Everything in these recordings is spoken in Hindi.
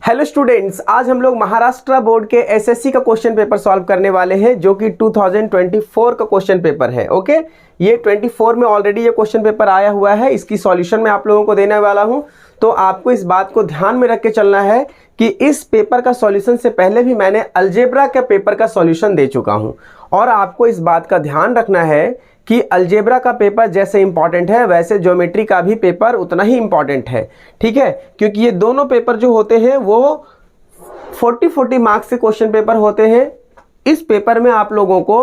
हेलो स्टूडेंट्स, आज हम लोग महाराष्ट्र बोर्ड के एसएससी का क्वेश्चन पेपर सॉल्व करने वाले हैं जो कि 2024 का क्वेश्चन पेपर है। ओके, ये 24 में ऑलरेडी ये क्वेश्चन पेपर आया हुआ है, इसकी सॉल्यूशन मैं आप लोगों को देने वाला हूं। तो आपको इस बात को ध्यान में रख के चलना है कि इस पेपर का सॉल्यूशन से पहले भी मैंने अलजेब्रा के पेपर का सॉल्यूशन दे चुका हूं और आपको इस बात का ध्यान रखना है कि अलजेब्रा का पेपर जैसे इंपॉर्टेंट है वैसे ज्योमेट्री का भी पेपर उतना ही इंपॉर्टेंट है। ठीक है, क्योंकि ये दोनों पेपर जो होते हैं वो 40 मार्क्स के क्वेश्चन पेपर होते हैं। इस पेपर में आप लोगों को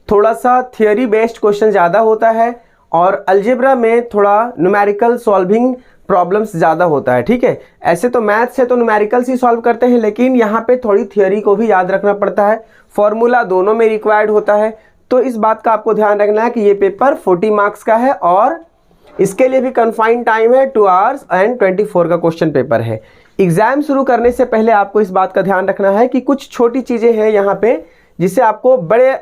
थोड़ा सा थियोरी बेस्ड क्वेश्चन ज़्यादा होता है और अलजेब्रा में थोड़ा न्यूमेरिकल सॉल्विंग प्रॉब्लम्स ज़्यादा होता है। ठीक है, ऐसे तो मैथ से तो न्यूमेरिकल्स ही सॉल्व करते हैं, लेकिन यहाँ पे थोड़ी थियोरी को भी याद रखना पड़ता है, फॉर्मूला दोनों में रिक्वायर्ड होता है। तो इस बात का आपको ध्यान रखना है कि ये पेपर 40 मार्क्स का है और इसके लिए भी कन्फाइंड टाइम है 2 आवर्स एंड 24 का क्वेश्चन पेपर है। एग्जाम शुरू करने से पहले आपको इस बात का ध्यान रखना है कि कुछ छोटी चीज़ें हैं यहाँ पे जिससे आपको बड़े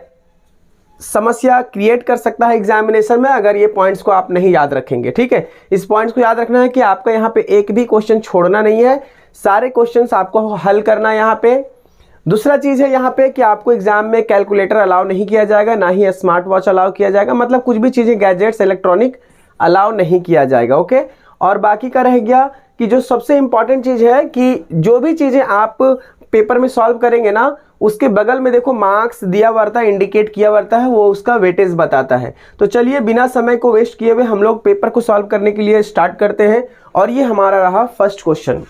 समस्या क्रिएट कर सकता है एग्जामिनेशन में अगर ये पॉइंट्स को आप नहीं याद रखेंगे। ठीक है, इस पॉइंट्स को याद रखना है कि आपका यहाँ पे एक भी क्वेश्चन छोड़ना नहीं है, सारे क्वेश्चंस आपको हल करना है यहाँ पे। दूसरा चीज़ है यहाँ पे कि आपको एग्जाम में कैलकुलेटर अलाउ नहीं किया जाएगा, ना ही स्मार्ट वॉच अलाउ किया जाएगा, मतलब कुछ भी चीज़ें गैजेट्स इलेक्ट्रॉनिक अलाउ नहीं किया जाएगा। ओके, और बाकी का रह गया कि जो सबसे इंपॉर्टेंट चीज़ है कि जो भी चीज़ें आप पेपर में सॉल्व करेंगे ना उसके बगल में देखो मार्क्स दिया हुआ रहता है, इंडिकेट किया हुआ रहता है, वो उसका वेटेज बताता है। तो चलिए बिना समय को वेस्ट किए हुए हम लोग पेपर को सॉल्व करने के लिए स्टार्ट करते हैं और ये हमारा रहा फर्स्ट क्वेश्चन।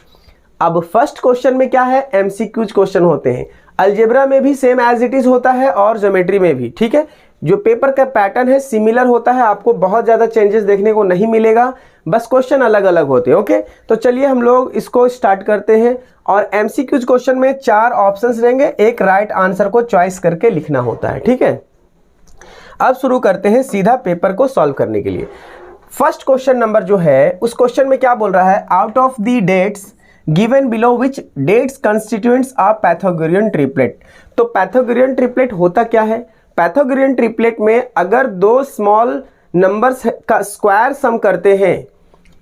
अब फर्स्ट क्वेश्चन में क्या है, एमसीक्यूज क्वेश्चन होते हैं। अलजेब्रा में भी सेम एज इट इज होता है और ज्योमेट्री में भी। ठीक है, जो पेपर का पैटर्न है सिमिलर होता है, आपको बहुत ज़्यादा चेंजेस देखने को नहीं मिलेगा, बस क्वेश्चन अलग अलग होते हैं। ओके, तो चलिए हम लोग इसको स्टार्ट करते हैं और एमसीक्यूज क्वेश्चन में 4 ऑप्शंस रहेंगे, एक राइट आंसर को चॉइस करके लिखना होता है। ठीक है, अब शुरू करते हैं सीधा पेपर को सॉल्व करने के लिए। फर्स्ट क्वेश्चन नंबर जो है उस क्वेश्चन में क्या बोल रहा है, out of the dates given below which dates constituents a Pythagorean triplet. तो पैथागोरियन ट्रिपलेट होता क्या है, पैथागोरियन ट्रिपलेट में अगर दो स्मॉल नंबर्स का स्क्वायर सम करते हैं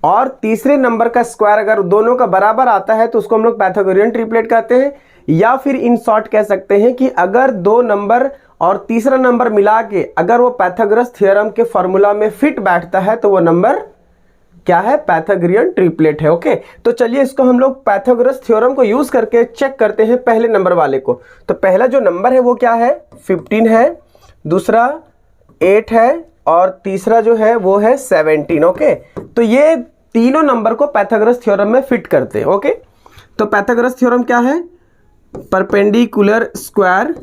और तीसरे नंबर का स्क्वायर अगर दोनों का बराबर आता है तो उसको हम लोग पैथागोरियन ट्रिपलेट कहते हैं। या फिर इन शॉर्ट कह सकते हैं कि अगर दो नंबर और तीसरा नंबर मिला के अगर वो पाइथागोरस थ्योरम के फॉर्मूला में फिट बैठता है तो वो नंबर क्या है, पैथागोरियन ट्रिपलेट है। ओके, तो चलिए इसको हम लोग पाइथागोरस थ्योरम को यूज करके चेक करते हैं पहले नंबर वाले को। तो पहला जो नंबर है वो क्या है, 15 है, दूसरा 8 है और तीसरा जो है वो है 17। ओके, तो ये तीनों नंबर को पाइथागोरस थ्योरम में फिट करते हैं। ओके, तो पाइथागोरस थ्योरम क्या है, perpendicular square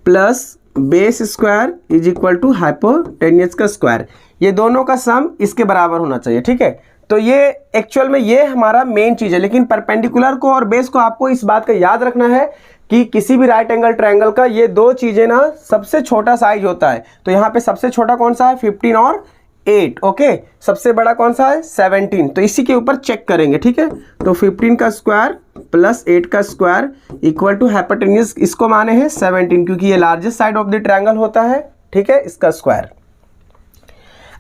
plus base square is equal to hypotenuse का स्क्वायर, ये दोनों का सम इसके बराबर होना चाहिए। ठीक है, तो ये एक्चुअल में ये हमारा मेन चीज है, लेकिन परपेंडिकुलर को और बेस को आपको इस बात का याद रखना है कि किसी भी राइट एंगल ट्रायंगल का ये दो चीजें ना सबसे छोटा साइज होता है। तो यहाँ पे सबसे छोटा कौन सा है, 15 और 8। ओके, सबसे बड़ा कौन सा है, 17। तो इसी के ऊपर चेक करेंगे। ठीक है, तो 15 का स्क्वायर प्लस 8 का स्क्वायर इक्वल टू हाइपोटेन्यूज, इसको माने हैं 17 क्योंकि ये largest side of the triangle होता है। ठीक है, इसका स्क्वायर।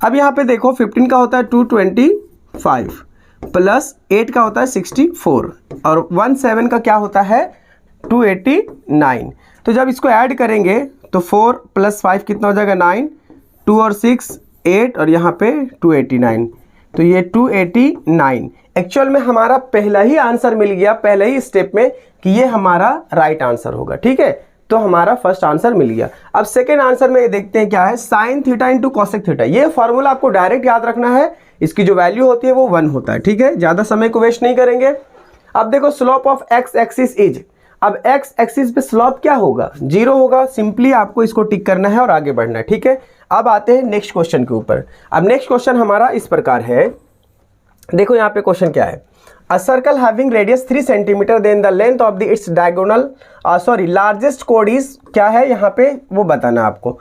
अब यहाँ पे देखो 15 का होता है 225 प्लस 8 का होता है 64 और 17 का क्या होता है 289। तो जब इसको ऐड करेंगे तो 4 + 5 कितना हो जाएगा 9, 2 और 6 8 और यहाँ पे 289, तो ये 289 एक्चुअल में हमारा पहला ही आंसर मिल गया पहले ही स्टेप में कि ये हमारा राइट आंसर होगा। ठीक है, तो हमारा फर्स्ट आंसर मिल गया। अब सेकेंड आंसर में देखते हैं क्या है, sine theta into cosec theta. ये फॉर्मूला आपको डायरेक्ट याद रखना है, इसकी जो वैल्यू होती है वो 1 होता है। ठीक है, ज्यादा समय को वेस्ट नहीं करेंगे। अब देखो slope of x axis is, अब एक्स एक्सिस पे स्लोप क्या होगा, 0 होगा। सिंपली आपको इसको टिक करना है और आगे बढ़ना है। ठीक है, अब आते हैं नेक्स्ट क्वेश्चन के ऊपर। अब नेक्स्ट क्वेश्चन हमारा इस प्रकार है, देखो यहाँ पे क्वेश्चन क्या है, A circle having radius 3 centimeter then the length of the its diagonal largest chord is क्या है यहाँ पे वो बताना आपको।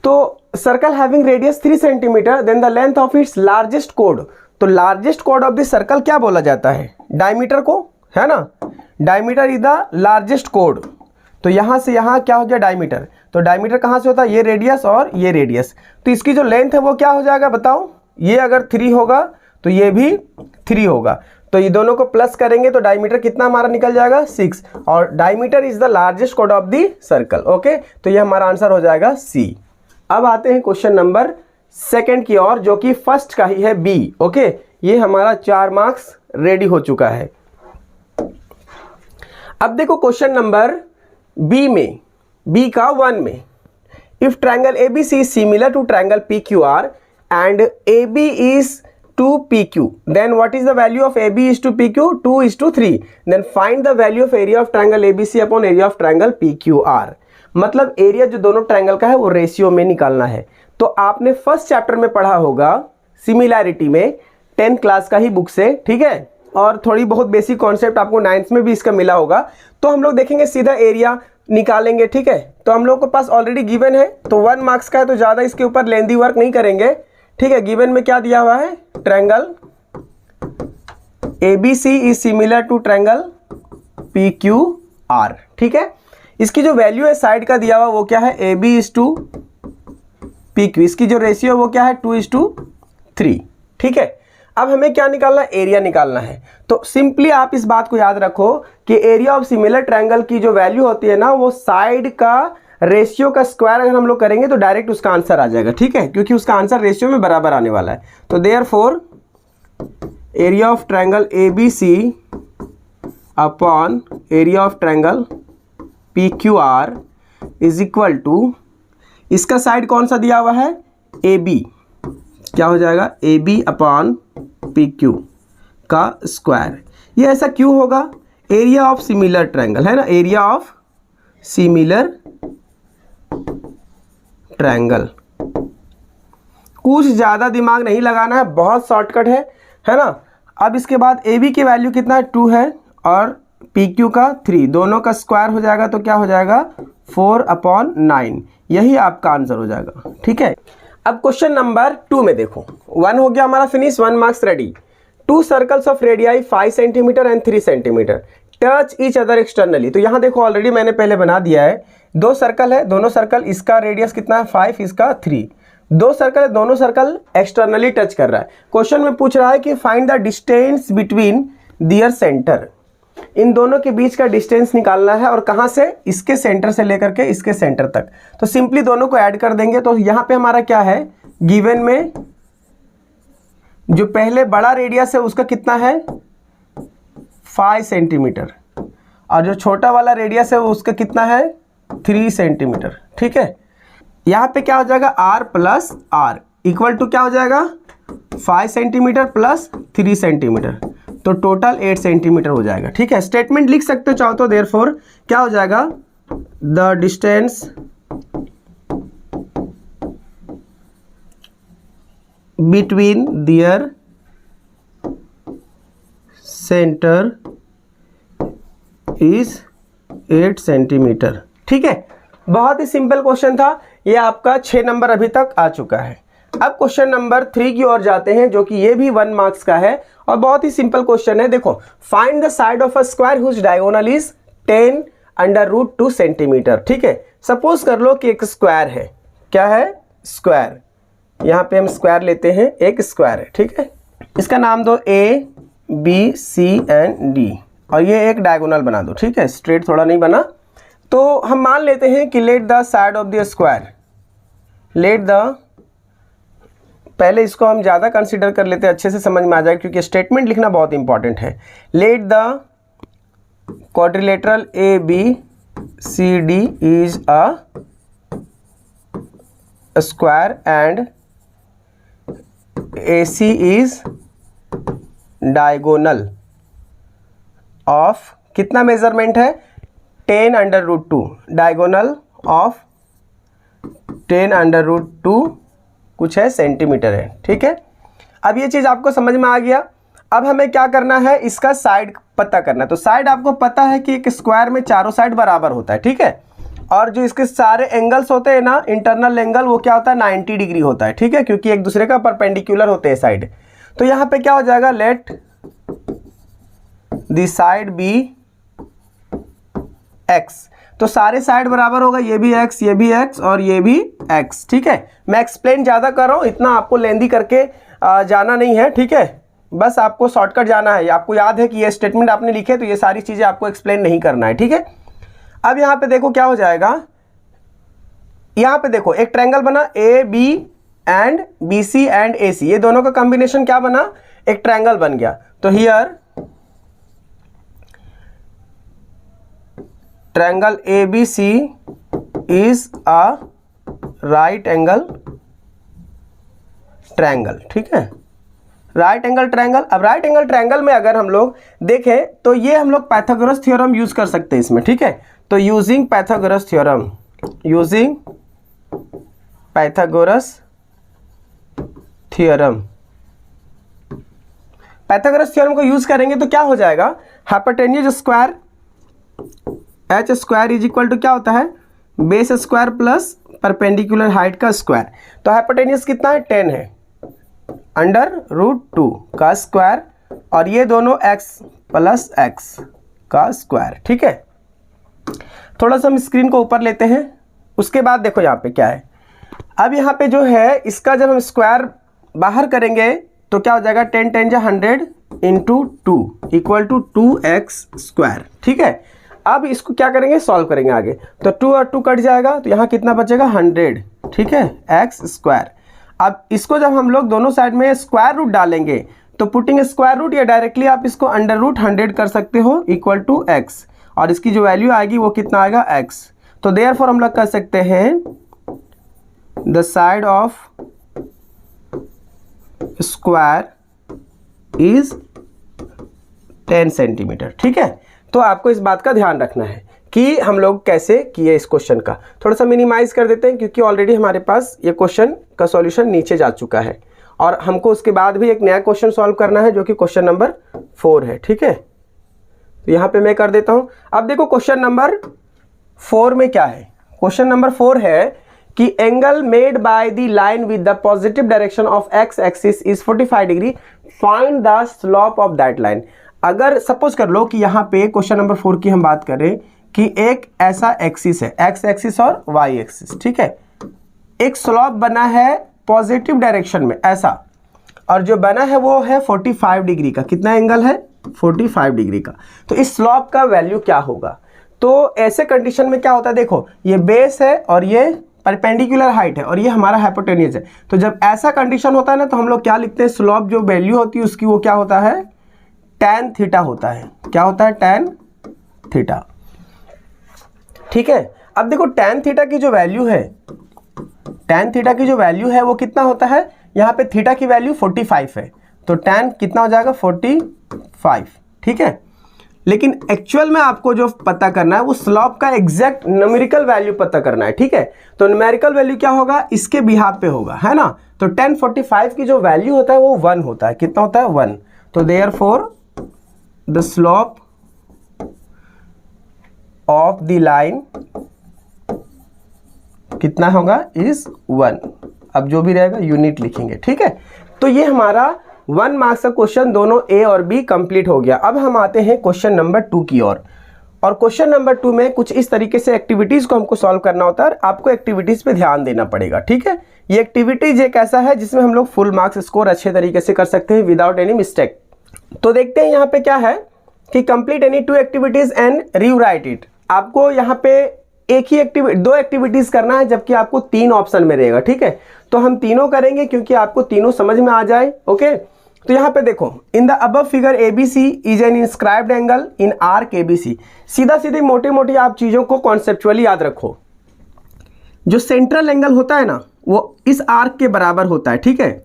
तो circle having radius 3 centimetre then the length of its largest कोड, तो लार्जेस्ट कोड ऑफ द सर्कल क्या बोला जाता है, डायमीटर को, है ना, डायमीटर इज द लार्जेस्ट कोड। तो यहाँ से यहाँ क्या हो गया डायमीटर, तो डायमीटर कहाँ से होता है, ये रेडियस और ये रेडियस, तो इसकी जो लेंथ है वो क्या हो जाएगा बताओ, ये अगर 3 होगा तो ये भी 3 होगा। तो ये दोनों को प्लस करेंगे तो डायमीटर कितना हमारा निकल जाएगा 6, और diameter is the largest chord of the circle. Okay, तो ये हमारा आंसर हो जाएगा सी। अब आते हैं क्वेश्चन नंबर सेकंड की ओर, जो कि फर्स्ट का ही है बी। ओके, ये हमारा 4 मार्क्स रेडी हो चुका है। अब देखो क्वेश्चन नंबर बी में, बी का 1 में, if triangle ABC is similar to triangle PQR and AB is to PQ, then what is the value of AB is to PQ? 2:3. Then find the value of area of triangle ABC upon area of triangle PQR. मतलब एरिया जो दोनों ट्रायंगल का है वो रेशियो में निकालना है। तो आपने फर्स्ट चैप्टर में पढ़ा होगा सिमिलैरिटी में 10th क्लास का ही बुक से, ठीक है, और थोड़ी बहुत बेसिक कॉन्सेप्ट आपको 9th में भी इसका मिला होगा। तो हम लोग देखेंगे सीधा एरिया निकालेंगे, ठीक है। तो हम लोग के पास ऑलरेडी गिवन है, तो 1 मार्क्स का है, तो ज़्यादा इसके ऊपर लेंदी वर्क नहीं करेंगे, ठीक है। गिवन में क्या दिया हुआ है, triangle ABC is similar to triangle PQR, ठीक है। इसकी जो वैल्यू है साइड का दिया हुआ वो क्या है, AB इज टू PQ, इसकी जो रेशियो वो क्या है 2:3, ठीक है। अब हमें क्या निकालना है, एरिया निकालना है। तो सिंपली आप इस बात को याद रखो कि एरिया ऑफ सिमिलर ट्रायंगल की जो वैल्यू होती है ना, वो साइड का रेशियो का स्क्वायर अगर हम लोग करेंगे तो डायरेक्ट उसका आंसर आ जाएगा, ठीक है, क्योंकि उसका आंसर रेशियो में बराबर आने वाला है। तो therefore area of triangle ABC upon area of triangle PQR is equal to, इसका साइड कौन सा दिया हुआ है, AB, क्या हो जाएगा, AB अपॉन PQ का स्क्वायर। ये ऐसा क्यों होगा, एरिया ऑफ सिमिलर ट्रायंगल है ना, एरिया ऑफ सिमिलर ट्रायंगल। कुछ ज़्यादा दिमाग नहीं लगाना है, बहुत शॉर्टकट है ना। अब इसके बाद AB की वैल्यू कितना है, 2 है, और PQ का 3, दोनों का स्क्वायर हो जाएगा तो क्या हो जाएगा 4/9, यही आपका आंसर हो जाएगा, ठीक है। अब क्वेश्चन नंबर 2 में देखो, 1 हो गया हमारा finish, 1 marks ready. 2 circles of radii 5 centimetre and 3 centimetre touch each other externally. तो यहाँ देखो ऑलरेडी मैंने पहले बना दिया है, 2 सर्कल है, दोनों सर्कल, इसका रेडियस कितना है 5, इसका 3, 2 सर्कल है, दोनों सर्कल एक्सटर्नली टच कर रहा है। क्वेश्चन में पूछ रहा है कि find the distance between their centre, इन दोनों के बीच का डिस्टेंस निकालना है, और कहाँ से, इसके सेंटर से लेकर के इसके सेंटर तक। तो सिंपली दोनों को ऐड कर देंगे। तो यहाँ पे हमारा क्या है, गिवन में जो पहले बड़ा रेडियस है उसका कितना है 5 सेंटीमीटर, और जो छोटा वाला रेडियस है उसका कितना है 3 सेंटीमीटर, ठीक है। यहाँ पे क्या हो जाएगा, R plus R equal to क्या हो जाएगा 5 सेंटीमीटर प्लस 3 सेंटीमीटर, तो टोटल 8 सेंटीमीटर हो जाएगा, ठीक है। स्टेटमेंट लिख सकते हो चाहो तो, देयरफॉर क्या हो जाएगा, the distance between their centre is 8 centimetre, ठीक है। बहुत ही सिंपल क्वेश्चन था, ये आपका 6 नंबर अभी तक आ चुका है। अब क्वेश्चन नंबर 3 की ओर जाते हैं, जो कि ये भी 1 मार्क्स का है और बहुत ही सिंपल क्वेश्चन है। देखो, find the side of a square whose diagonal is 10√2 centimetre, ठीक है। सपोज कर लो कि एक स्क्वायर है, क्या है, स्क्वायर, यहाँ पे हम स्क्वायर लेते हैं, एक स्क्वायर है, ठीक है। इसका नाम दो ABCD, और ये एक डायगोनल बना दो, ठीक है, स्ट्रेट थोड़ा नहीं बना। तो हम मान लेते हैं कि late the side of the square, let the, पहले इसको हम ज़्यादा कंसीडर कर लेते हैं, अच्छे से समझ में आ जाए, क्योंकि स्टेटमेंट लिखना बहुत इंपॉर्टेंट है। Let the quadrilateral ABCD is a square and AC is diagonal of, कितना मेजरमेंट है 10√2, डायगोनल ऑफ 10√2 कुछ है सेंटीमीटर है, ठीक है। अब ये चीज़ आपको समझ में आ गया। अब हमें क्या करना है, इसका साइड पता करना है। तो साइड आपको पता है कि एक स्क्वायर में चारों साइड बराबर होता है, ठीक है, और जो इसके सारे एंगल्स होते हैं ना, इंटरनल एंगल वो क्या होता है 90 डिग्री होता है, ठीक है, क्योंकि एक दूसरे का परपेंडिकुलर होते हैं साइड। तो यहाँ पे क्या हो जाएगा, let the side be x, तो सारे साइड बराबर होगा, ये भी x, ये भी x और ये भी x, ठीक है। मैं एक्सप्लेन ज़्यादा कर रहा हूँ, इतना आपको लेंदी करके जाना नहीं है, ठीक है। बस आपको शॉर्टकट जाना है, आपको याद है कि ये स्टेटमेंट आपने लिखे तो ये सारी चीज़ें आपको एक्सप्लेन नहीं करना है, ठीक है। अब यहाँ पे देखो क्या हो जाएगा, यहाँ पे देखो एक ट्रायंगल बना A B and B C and A C, ये दोनों का कॉम्बिनेशन क्या बना, एक ट्रायंगल बन गया। तो here triangle A B C is a right angle triangle, ठीक है, राइट एंगल ट्रायंगल। अब राइट एंगल ट्रायंगल में अगर हम लोग देखें तो ये हम लोग पाइथागोरस थ्योरम यूज कर सकते हैं इसमें, ठीक है। तो using Pythagoras theorem, using Pythagoras theorem, Pythagoras theorem को यूज करेंगे तो क्या हो जाएगा, hypotenuse square H square is equal to क्या होता है, base square plus perpendicular height का स्क्वायर। तो हाइपोटेन्यूज कितना है, 10 है, अंडर रूट 2 का स्क्वायर, और ये दोनों x प्लस x का स्क्वायर, ठीक है। थोड़ा सा हम स्क्रीन को ऊपर लेते हैं, उसके बाद देखो यहाँ पे क्या है। अब यहाँ पे जो है इसका जब हम स्क्वायर बाहर करेंगे तो क्या हो जाएगा, 10 10 जा 100 into 2 equal to 2x square, ठीक है। अब इसको क्या करेंगे, सॉल्व करेंगे आगे, तो 2 और 2 कट जाएगा तो यहाँ कितना बचेगा, 100, ठीक है, x स्क्वायर। अब इसको जब हम लोग दोनों साइड में स्क्वायर रूट डालेंगे तो पुटिंग स्क्वायर रूट या डायरेक्टली आप इसको अंडर रूट 100 कर सकते हो इक्वल टू x, और इसकी जो वैल्यू आएगी वो कितना आएगा, x। तो देयरफॉर हम लोग कर सकते हैं the side of square is 10 centimetre, ठीक है। तो आपको इस बात का ध्यान रखना है कि हम लोग कैसे किए इस क्वेश्चन का। थोड़ा सा मिनिमाइज कर देते हैं क्योंकि ऑलरेडी हमारे पास ये क्वेश्चन का सॉल्यूशन नीचे जा चुका है, और हमको उसके बाद भी एक नया क्वेश्चन सॉल्व करना है जो कि क्वेश्चन नंबर 4 है, ठीक है। तो यहाँ पे मैं कर देता हूँ। अब देखो क्वेश्चन नंबर 4 में क्या है, क्वेश्चन नंबर 4 है कि angle made by the line with the positive direction of x axis is 45 degree, find the slope of that line. अगर सपोज कर लो कि यहाँ पे क्वेश्चन नंबर 4 की हम बात करें कि एक ऐसा एक्सिस है, एक्स एक्सिस और वाई एक्सिस, ठीक है, एक स्लोप बना है पॉजिटिव डायरेक्शन में ऐसा, और जो बना है वो है 45 डिग्री का, कितना एंगल है, 45 डिग्री का। तो इस स्लोप का वैल्यू क्या होगा। तो ऐसे कंडीशन में क्या होता है, देखो ये बेस है और ये परपेंडिकुलर हाइट है और ये हमारा हाइपोटेन्यूज है। तो जब ऐसा कंडीशन होता है ना तो हम लोग क्या लिखते हैं, स्लोप जो वैल्यू होती है उसकी वो क्या होता है, tan थीटा होता है। क्या होता है, tan थीटा, ठीक है। अब देखो tan थीटा की जो वैल्यू है, tan थीटा की जो वैल्यू है वो कितना होता है, यहाँ पे थीटा की वैल्यू 45 है, तो tan कितना हो जाएगा, 45, ठीक है। लेकिन एक्चुअल में आपको जो पता करना है वो स्लोप का एग्जैक्ट न्यूमेरिकल वैल्यू पता करना है, ठीक है। तो न्यूमेरिकल वैल्यू क्या होगा, इसके बिहाफ पे होगा, है ना। तो tan 45 की जो वैल्यू होता है वो 1 होता है, कितना होता है, 1। तो therefore the slope of the line कितना होगा, इज 1। अब जो भी रहेगा यूनिट लिखेंगे, ठीक है। तो ये हमारा 1 मार्क्स का क्वेश्चन दोनों ए और बी कंप्लीट हो गया। अब हम आते हैं क्वेश्चन नंबर 2 की ओर, और क्वेश्चन नंबर 2 में कुछ इस तरीके से एक्टिविटीज को हमको सॉल्व करना होता है, आपको एक्टिविटीज पे ध्यान देना पड़ेगा, ठीक है। ये एक्टिविटीज एक ऐसा है जिसमें हम लोग फुल मार्क्स स्कोर अच्छे तरीके से कर सकते हैं विदाउट एनी मिस्टेक। तो देखते हैं यहाँ पे क्या है कि complete any 2 activities and rewrite it. आपको यहाँ पे एक ही एक्टिविटी, 2 एक्टिविटीज करना है जबकि आपको 3 ऑप्शन में रहेगा, ठीक है। तो हम तीनों करेंगे क्योंकि आपको तीनों समझ में आ जाए, ओके। तो यहाँ पे देखो, in the above figure ABC is an inscribed angle in arc ABC। सीधा सीधे मोटे मोटी आप चीज़ों को कॉन्सेप्चुअली याद रखो। जो सेंट्रल एंगल होता है ना वो इस आर्क के बराबर होता है, ठीक है।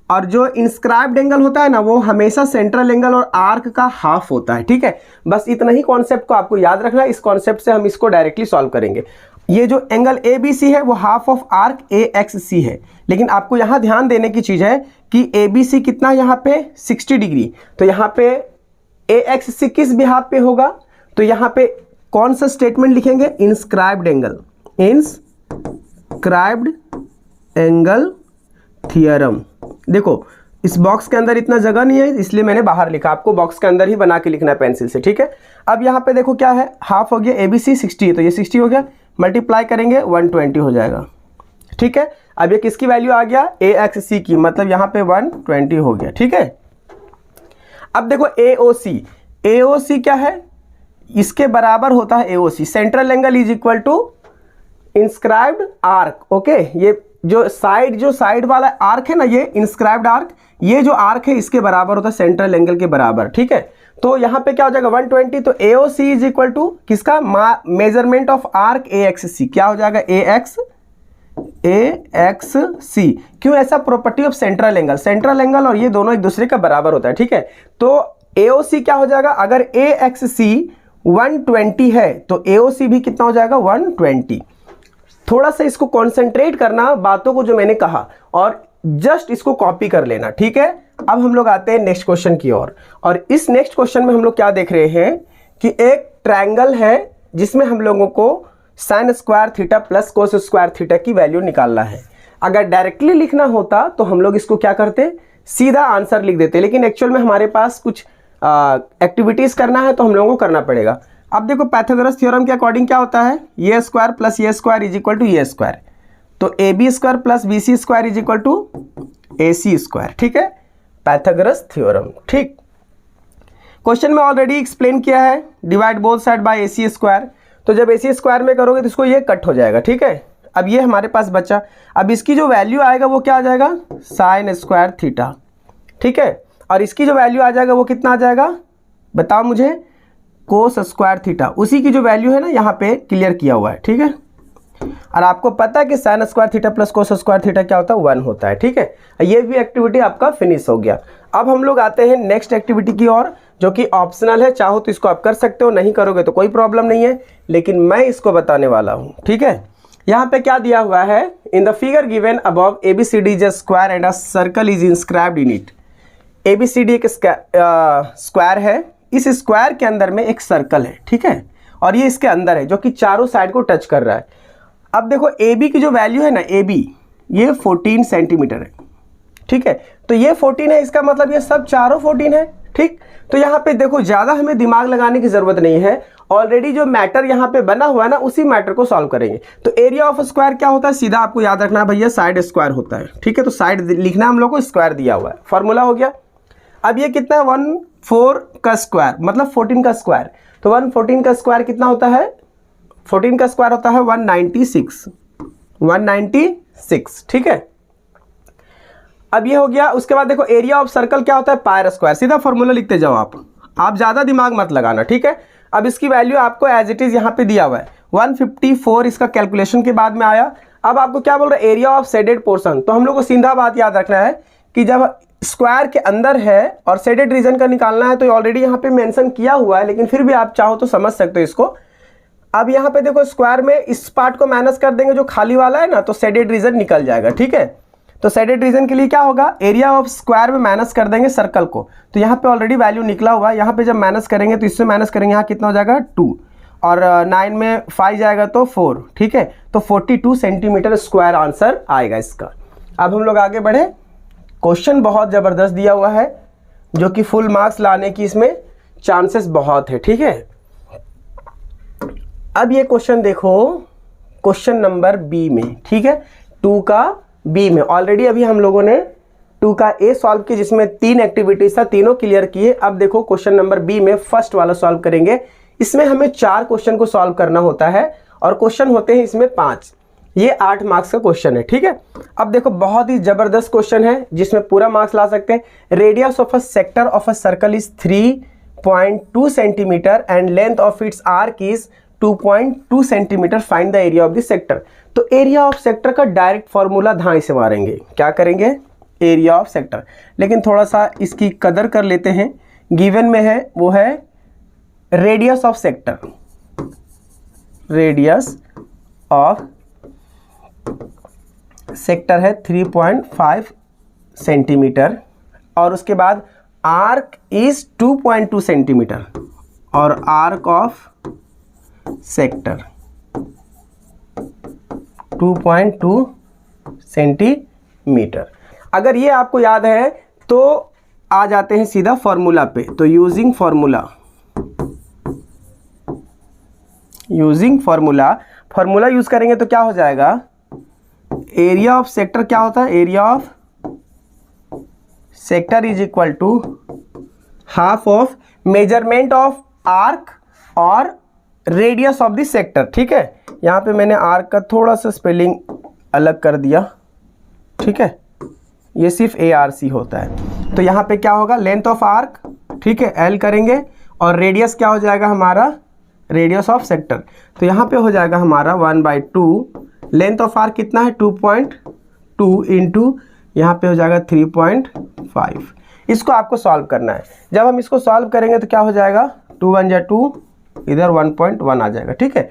और जो इंस्क्राइब्ड एंगल होता है ना वो हमेशा सेंट्रल एंगल और आर्क का हाफ होता है, ठीक है। बस इतना ही कॉन्सेप्ट को आपको याद रखना है, इस कॉन्सेप्ट से हम इसको डायरेक्टली सॉल्व करेंगे। ये जो एंगल ABC है वो हाफ ऑफ आर्क AXC है, लेकिन आपको यहाँ ध्यान देने की चीज़ है कि ABC कितना यहाँ पे 60 डिग्री, तो यहाँ पे AXC किस बिहाफ पे होगा, तो यहाँ पे कौन सा स्टेटमेंट लिखेंगे, inscribed angle, inscribed angle theorem. देखो इस बॉक्स के अंदर इतना जगह नहीं है इसलिए मैंने बाहर लिखा, आपको बॉक्स के अंदर ही बना के लिखना है पेंसिल से, ठीक है। अब यहाँ पे देखो क्या है, हाफ हो गया, ABC 60 तो ये 60 हो गया, मल्टीप्लाई करेंगे 120 हो जाएगा, ठीक है। अब ये किसकी वैल्यू आ गया, AXC की, मतलब यहाँ पे 120 हो गया, ठीक है। अब देखो AOC, AOC क्या है, इसके बराबर होता है AOC, central angle is equal to inscribed arc. Okay, ये जो साइड वाला आर्क है ना, ये इंस्क्राइब्ड आर्क, ये जो आर्क है इसके बराबर होता है सेंट्रल एंगल के बराबर। ठीक है, तो यहाँ पे क्या हो जाएगा 120, तो AOC इज इक्वल टू किसका, मेजरमेंट ऑफ आर्क AXC, क्या हो जाएगा AXC। क्यों ऐसा, प्रॉपर्टी ऑफ सेंट्रल एंगल और ये दोनों एक दूसरे का बराबर होता है। ठीक है, तो AOC क्या हो जाएगा, अगर AXC 120 है तो AOC भी कितना हो जाएगा 120। थोड़ा सा इसको कॉन्सेंट्रेट करना बातों को जो मैंने कहा और जस्ट इसको कॉपी कर लेना। ठीक है, अब हम लोग आते हैं नेक्स्ट क्वेश्चन की ओर, और इस नेक्स्ट क्वेश्चन में हम लोग क्या देख रहे हैं कि एक ट्रायंगल है जिसमें हम लोगों को sign square theta plus cos square theta की वैल्यू निकालना है। अगर डायरेक्टली लिखना होता तो हम लोग इसको क्या करते, सीधा आंसर लिख देते, लेकिन एक्चुअल में हमारे पास कुछ एक्टिविटीज करना है तो हम लोगों को करना पड़ेगा। अब देखो पाइथागोरस थ्योरम के अकॉर्डिंग क्या होता है, A square plus A square is equal to A square, तो A B square plus B C square is equal to A C square. ठीक है, पाइथागोरस थ्योरम। ठीक, क्वेश्चन में ऑलरेडी एक्सप्लेन किया है, divide both side by A C square, तो जब ए सी स्क्वायर में करोगे तो इसको ये कट हो जाएगा। ठीक है, अब ये हमारे पास बचा, अब इसकी जो वैल्यू आएगा वो क्या आ जाएगा, साइन स्क्वायर थीटा। ठीक है, और इसकी जो वैल्यू आ जाएगा वो कितना आ जाएगा, बताओ मुझे, कोस स्क्वायर थीटा, उसी की जो वैल्यू है ना यहाँ पे क्लियर किया हुआ है। ठीक है, और आपको पता है कि sine square theta plus cos square theta क्या होता है, 1 होता है। ठीक है, ये भी एक्टिविटी आपका फिनिश हो गया। अब हम लोग आते हैं नेक्स्ट एक्टिविटी की ओर, जो कि ऑप्शनल है, चाहो तो इसको आप कर सकते हो, नहीं करोगे तो कोई प्रॉब्लम नहीं है, लेकिन मैं इसको बताने वाला हूँ। ठीक है, यहाँ पे क्या दिया हुआ है, in the figure given above ABCD is a square and a circle is inscribed in it. ABCD एक स्क्वायर है, इस स्क्वायर के अंदर में एक सर्कल है। ठीक है, और ये इसके अंदर है जो कि चारों साइड को टच कर रहा है। अब देखो AB की जो वैल्यू है ना, AB ये 14 सेंटीमीटर है। ठीक है, तो ये 14 है, इसका मतलब ये सब चारों 14 है। ठीक, तो यहाँ पे देखो ज़्यादा हमें दिमाग लगाने की ज़रूरत नहीं है, ऑलरेडी जो मैटर यहाँ पे बना हुआ है ना उसी मैटर को सॉल्व करेंगे। तो एरिया ऑफ स्क्वायर क्या होता है, सीधा आपको याद रखना है भैया, साइड स्क्वायर होता है। ठीक है, तो साइड लिखना हम लोग को, स्क्वायर दिया हुआ है, फॉर्मूला हो गया। अब ये कितना है, 14 का स्क्वायर मतलब 14 का स्क्वायर, तो 114 का स्क्वायर कितना होता है, 14 का स्क्वायर होता है 196। ठीक है, अब ये हो गया। उसके बाद देखो एरिया ऑफ सर्कल क्या होता है, पायर स्क्वायर, सीधा फॉर्मूला लिखते जाओ आप ज़्यादा दिमाग मत लगाना। ठीक है, अब इसकी वैल्यू आपको एज इट इज़ यहाँ पे दिया हुआ है 154, इसका कैलकुलेशन के बाद में आया। अब आपको क्या बोल रहा है, एरिया ऑफ शेडेड पोर्शन, तो हम लोग को सीधा बात याद रखना है कि जब स्क्वायर के अंदर है और शेडेड रीजन का निकालना है, तो ऑलरेडी यहाँ पे मेंशन किया हुआ है, लेकिन फिर भी आप चाहो तो समझ सकते हो इसको। अब यहाँ पे देखो स्क्वायर में इस पार्ट को माइनस कर देंगे जो खाली वाला है ना, तो शेडेड रीजन निकल जाएगा। ठीक है, तो शेडेड रीजन के लिए क्या होगा, एरिया ऑफ स्क्वायर में माइनस कर देंगे सर्कल को, तो यहाँ पे ऑलरेडी वैल्यू निकला हुआ है। यहाँ पे जब माइनस करेंगे तो इससे माइनस करेंगे, यहाँ कितना हो जाएगा 2, और 9 में 5 जाएगा तो 4। ठीक है, तो 42 सेंटीमीटर स्क्वायर आंसर आएगा इसका। अब हम लोग आगे बढ़े, क्वेश्चन बहुत ज़बरदस्त दिया हुआ है जो कि फुल मार्क्स लाने की इसमें चांसेस बहुत है। ठीक है, अब ये क्वेश्चन देखो, क्वेश्चन नंबर बी में। ठीक है, 2 का बी में ऑलरेडी अभी हम लोगों ने 2 का ए सॉल्व किया, जिसमें 3 एक्टिविटीज था, तीनों क्लियर किए। अब देखो क्वेश्चन नंबर बी में फर्स्ट वाला सॉल्व करेंगे। इसमें हमें 4 क्वेश्चन को सॉल्व करना होता है और क्वेश्चन होते हैं इसमें 5, ये 8 मार्क्स का क्वेश्चन है। ठीक है, अब देखो बहुत ही जबरदस्त क्वेश्चन है जिसमें पूरा मार्क्स ला सकते हैं। Radius of a sector of a circle is 3.2 centimetre and length of it's arc is 2.2 centimetre, find the area of the sector. तो एरिया ऑफ सेक्टर का डायरेक्ट फॉर्मूला धाई से मारेंगे, क्या करेंगे, एरिया ऑफ सेक्टर। लेकिन थोड़ा सा इसकी कदर कर लेते हैं, गिवन में है वो है radius of sector, radius of sector है 3.5 सेंटीमीटर, और उसके बाद आर्क इज 2.2 सेंटीमीटर, और आर्क ऑफ सेक्टर 2.2 सेंटीमीटर। अगर ये आपको याद है तो आ जाते हैं सीधा फॉर्मूला पे। तो यूजिंग फॉर्मूला, फॉर्मूला यूज करेंगे तो क्या हो जाएगा, एरिया ऑफ सेक्टर क्या होता है, area of sector is equal to half of measurement of arc और रेडियस ऑफ द सेक्टर। ठीक है, यहाँ पे मैंने आर्क का थोड़ा सा स्पेलिंग अलग कर दिया। ठीक है, ये सिर्फ ARC होता है। तो यहाँ पे क्या होगा, लेंथ ऑफ आर्क, ठीक है, L करेंगे, और रेडियस क्या हो जाएगा हमारा, रेडियस ऑफ सेक्टर। तो यहाँ पे हो जाएगा हमारा 1/2। लेंथ ऑफ आर्क कितना है, 2.2 इंटू यहाँ पे हो जाएगा 3.5। इसको आपको सॉल्व करना है। जब हम इसको सॉल्व करेंगे तो क्या हो जाएगा, 2 1 जा 2, इधर 1.1 आ जाएगा। ठीक है,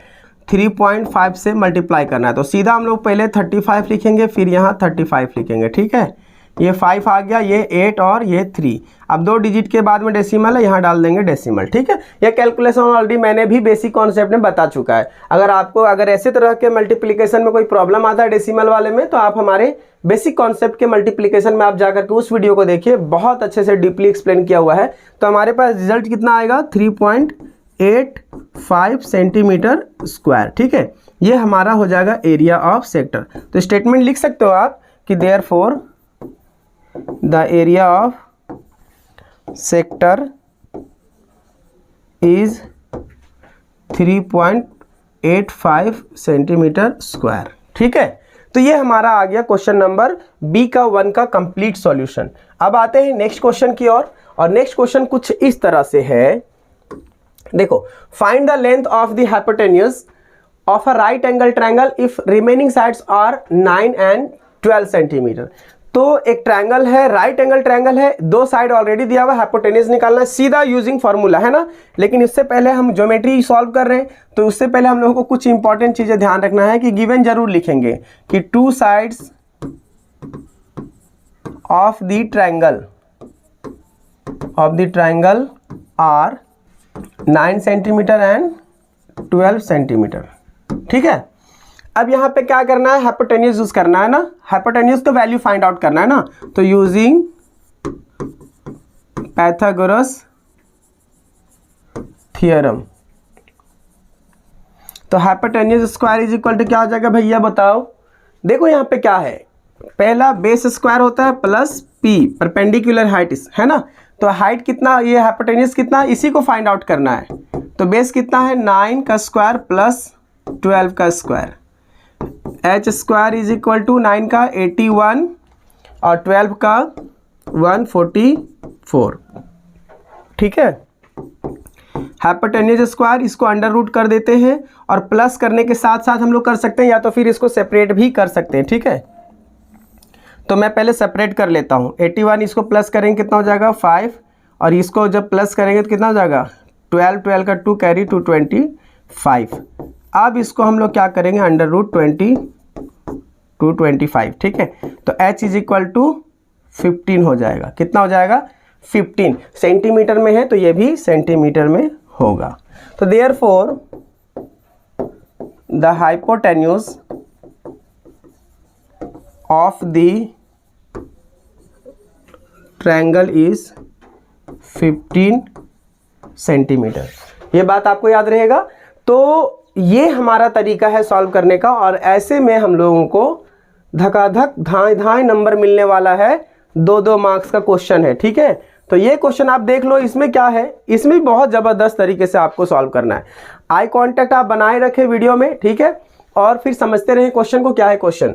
3.5 से मल्टीप्लाई करना है, तो सीधा हम लोग पहले 35 लिखेंगे, फिर यहाँ 35 लिखेंगे। ठीक है, ये 5 आ गया, ये 8 और ये 3। अब 2 डिजिट के बाद में डेसिमल है, यहाँ डाल देंगे डेसिमल। ठीक है, ये कैलकुलेशन ऑलरेडी मैंने भी बेसिक कॉन्सेप्ट में बता चुका है। अगर ऐसे तरह के मल्टीप्लिकेशन में कोई प्रॉब्लम आता है डेसिमल वाले में, तो आप हमारे बेसिक कॉन्सेप्ट के मल्टीप्लिकेशन में आप जाकर के उस वीडियो को देखिए, बहुत अच्छे से डीपली एक्सप्लेन किया हुआ है। तो हमारे पास रिजल्ट कितना आएगा, 3.85 सेंटीमीटर स्क्वायर। ठीक है, ये हमारा हो जाएगा एरिया ऑफ सेक्टर। तो स्टेटमेंट लिख सकते हो आप कि therefore the area of sector is 3.85 centimetre square. ठीक है, तो ये हमारा आ गया क्वेश्चन नंबर बी का 1 का कंप्लीट सॉल्यूशन। अब आते हैं नेक्स्ट क्वेश्चन की ओर, और नेक्स्ट क्वेश्चन कुछ इस तरह से है। देखो, find the length of the hypotenuse of a right angle triangle if remaining sides are 9 and 12 centimetre. तो एक ट्रायंगल है, राइट एंगल ट्रायंगल है, 2 साइड ऑलरेडी दिया हुआ है, हाइपोटेन्यूज निकालना है सीधा यूजिंग फार्मूला, है ना। लेकिन इससे पहले हम ज्योमेट्री सॉल्व कर रहे हैं, तो उससे पहले हम लोगों को कुछ इंपॉर्टेंट चीजें ध्यान रखना है कि गिवन जरूर लिखेंगे कि 2 sides of the triangle are 9 centimetre and 12 centimetre. ठीक है, अब यहाँ पे क्या करना है, हाइपोटेन्यूज यूज करना है ना, हाइपोटेन्यूज का वैल्यू फाइंड आउट करना है ना। तो यूजिंग पाइथागोरस थ्योरम, तो hypotenuse square is equal to क्या हो जाएगा भैया बताओ। देखो यहाँ पे क्या है, पहला बेस स्क्वायर होता है प्लस पी, परपेंडिकुलर हाइट, है ना। तो हाइट कितना, ये हाइपोटेन्यूज कितना, इसी को फाइंड आउट करना है। तो बेस कितना है, 9 का स्क्वायर प्लस 12 का square, H square is equal to 9 का 81 और 12 का 144। ठीक है, हाइपोटेन्यूज स्क्वायर, इसको अंडर रूट कर देते हैं, और प्लस करने के साथ साथ हम लोग कर सकते हैं, या तो फिर इसको सेपरेट भी कर सकते हैं। ठीक है, तो मैं पहले सेपरेट कर लेता हूँ। 81 इसको प्लस करेंगे कितना हो जाएगा 5, और इसको जब प्लस करेंगे तो कितना हो जाएगा 12 का 2 कैरी 225। अब इसको हम लोग क्या करेंगे, अंडर रूट 20 to 25। ठीक है, तो h इज इक्वल टू 15 हो जाएगा। कितना हो जाएगा 15, सेंटीमीटर में है तो ये भी सेंटीमीटर में होगा। तो therefore the hypotenuse of the triangle is 15 centimetre. ये बात आपको याद रहेगा। तो ये हमारा तरीका है सॉल्व करने का, और ऐसे में हम लोगों को धकाधक धाए नंबर मिलने वाला है। 2-2 मार्क्स का क्वेश्चन है। ठीक है, तो ये क्वेश्चन आप देख लो, इसमें क्या है, इसमें बहुत ज़बरदस्त तरीके से आपको सॉल्व करना है। आई कांटेक्ट आप बनाए रखें वीडियो में, ठीक है, और फिर समझते रहें क्वेश्चन को। क्या है question,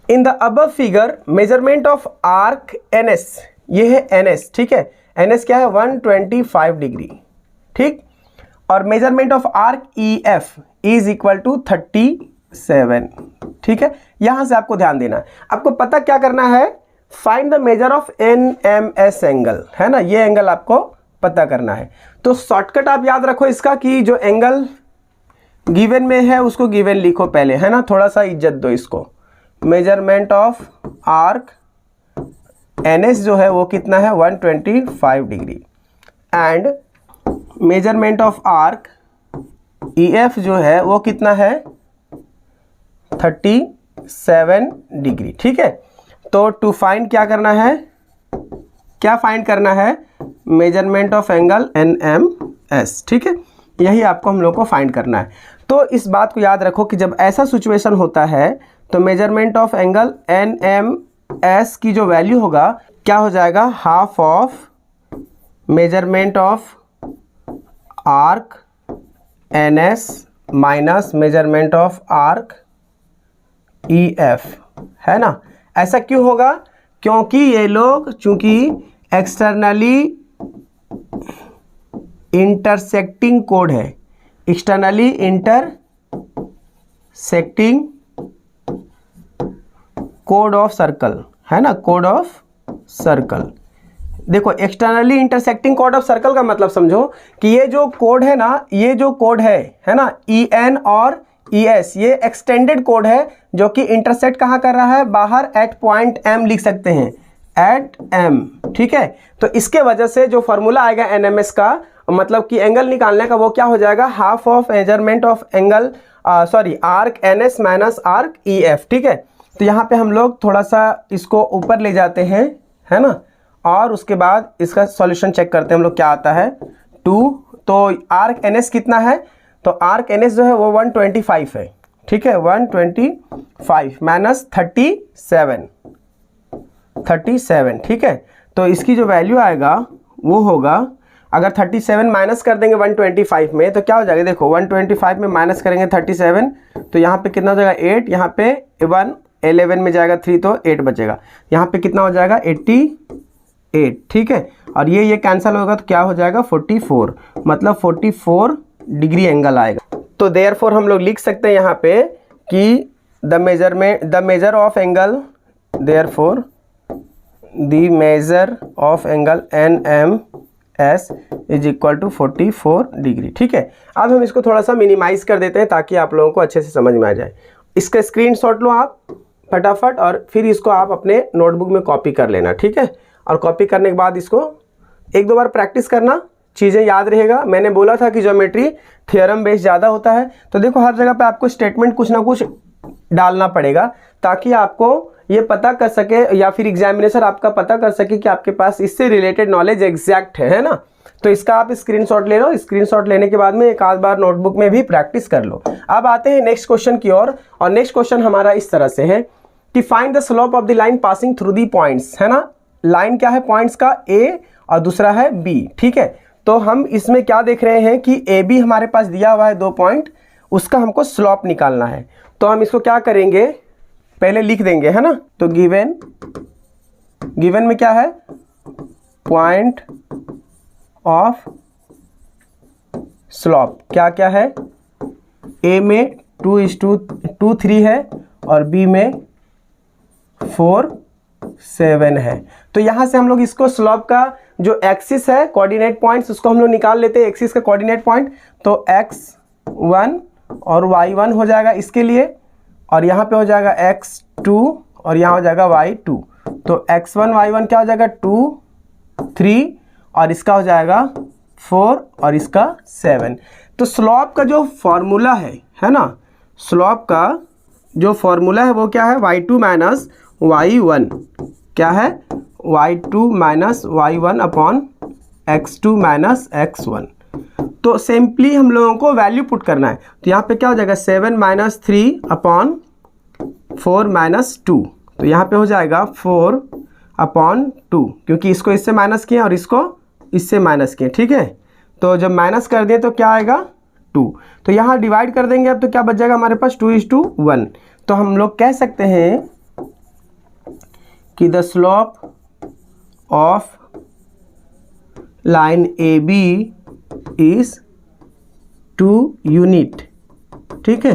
in the above figure measurement of arc NS, ये है NS। ठीक है, NS क्या है 125 डिग्री। ठीक, और measurement of arc EF is equal to 37। ठीक है, यहां से आपको ध्यान देना है। आपको पता क्या करना है, find the major of NMS angle, है ना, ये एंगल आपको पता करना है। तो शॉर्टकट आप याद रखो इसका कि जो एंगल गिवन में है उसको गिवन लिखो पहले, है ना, थोड़ा सा इज्जत दो इसको। मेजरमेंट ऑफ आर्क NS जो है वो कितना है 125 degree, and measurement of arc EF जो है वो कितना है 37 डिग्री। ठीक है, तो टू फाइंड क्या करना है, क्या फाइंड करना है, मेजरमेंट ऑफ एंगल NMS। ठीक है, यही आपको हम लोग को फाइंड करना है। तो इस बात को याद रखो कि जब ऐसा सिचुएशन होता है तो मेजरमेंट ऑफ एंगल NMS की जो वैल्यू होगा क्या हो जाएगा, half of measurement of arc NS minus measurement of arc EF, है ना। ऐसा क्यों होगा? क्योंकि ये लोग चूंकि एक्सटर्नली इंटरसेक्टिंग कोड है, externally intersecting code of circle, है ना, कोड ऑफ सर्कल। देखो externally intersecting code of circle का मतलब समझो कि ये जो कोड है ना, ये जो कोड है ना, EN और ES, ये एक्सटेंडेड कोड है जो कि इंटरसेक्ट कहाँ कर रहा है? बाहर एट पॉइंट M लिख सकते हैं, एट M, ठीक है। तो इसके वजह से जो फॉर्मूला आएगा NMS का, मतलब कि एंगल निकालने का, वो क्या हो जाएगा? Half of measurement of angle arc NS minus arc EF, ठीक है। तो यहाँ पे हम लोग थोड़ा सा इसको ऊपर ले जाते हैं, है ना, और उसके बाद इसका सॉल्यूशन चेक करते हैं हम लोग क्या आता है। 2, तो आर्क NS कितना है? तो आर्क NS जो है वो 125 है, ठीक है, 125 माइनस 37, ठीक है। तो इसकी जो वैल्यू आएगा वो होगा, अगर 37 माइनस कर देंगे 125 में तो क्या हो जाएगा? देखो 125 में माइनस करेंगे 37, तो यहाँ पे कितना हो जाएगा? 8, यहाँ पे 1, 11 में जाएगा 3 तो 8 बचेगा, यहाँ पे कितना हो जाएगा? 88, ठीक है। और ये कैंसिल होगा तो क्या हो जाएगा? 44, मतलब 44 डिग्री एंगल आएगा। तो देयरफॉर हम लोग लिख सकते हैं यहाँ पे कि the major of angle, therefore the major of angle NMS is equal to 44 degree, ठीक है। अब हम इसको थोड़ा सा मिनिमाइज कर देते हैं ताकि आप लोगों को अच्छे से समझ में आ जाए। इसका स्क्रीनशॉट लो आप फटाफट, और फिर इसको आप अपने नोटबुक में कॉपी कर लेना, ठीक है। और कॉपी करने के बाद इसको 1-2 बार प्रैक्टिस करना, चीज़ें याद रहेगा। मैंने बोला था कि ज्योमेट्री थ्योरम बेस ज़्यादा होता है, तो देखो हर जगह पे आपको स्टेटमेंट कुछ ना कुछ डालना पड़ेगा ताकि आपको ये पता कर सके, या फिर एग्जामिनेशन आपका पता कर सके कि आपके पास इससे रिलेटेड नॉलेज एग्जैक्ट है ना। तो इसका आप स्क्रीनशॉट ले लो, स्क्रीनशॉट लेने के बाद में एक आध बार नोटबुक में भी प्रैक्टिस कर लो। अब आते हैं नेक्स्ट क्वेश्चन की ओर, और नेक्स्ट क्वेश्चन हमारा इस तरह से है कि find the slope of the line passing through the points, है ना। लाइन क्या है? पॉइंट्स का A और दूसरा है B, ठीक है। तो हम इसमें क्या देख रहे हैं कि AB हमारे पास दिया हुआ है 2 पॉइंट, उसका हमको स्लोप निकालना है। तो हम इसको क्या करेंगे? पहले लिख देंगे, है ना। तो गिवन में क्या है? पॉइंट ऑफ स्लोप क्या क्या है? A में 2:3 है और B में 4:7 है। तो यहाँ से हम लोग इसको स्लोप का जो एक्सिस है, कोऑर्डिनेट पॉइंट्स, उसको हम लोग निकाल लेते हैं, एक्सिस का कोऑर्डिनेट पॉइंट। तो x1 और y1 हो जाएगा इसके लिए, और यहाँ पे हो जाएगा x2 और यहाँ हो जाएगा y2। तो x1 y1 क्या हो जाएगा? 2, 3 और इसका हो जाएगा 4 और इसका 7। तो स्लोप का जो फॉर्मूला है ना, स्लोप का जो फॉर्मूला है वो क्या है? y2 माइनस y1, क्या है? y2 minus y1 upon x2 minus x1। तो सिंपली हम लोगों को वैल्यू पुट करना है। तो यहाँ पे क्या हो जाएगा? 7 माइनस 3 अपॉन 4 माइनस 2। तो यहाँ पे हो जाएगा 4 अपॉन 2, क्योंकि इसको इससे माइनस किए और इसको इससे माइनस किए, ठीक है। तो जब माइनस कर दिए तो क्या आएगा? 2। तो यहाँ डिवाइड कर देंगे अब, तो क्या बच जाएगा हमारे पास? 2:1। तो हम लोग कह सकते हैं कि the slope of line AB is 2 unit, ठीक है।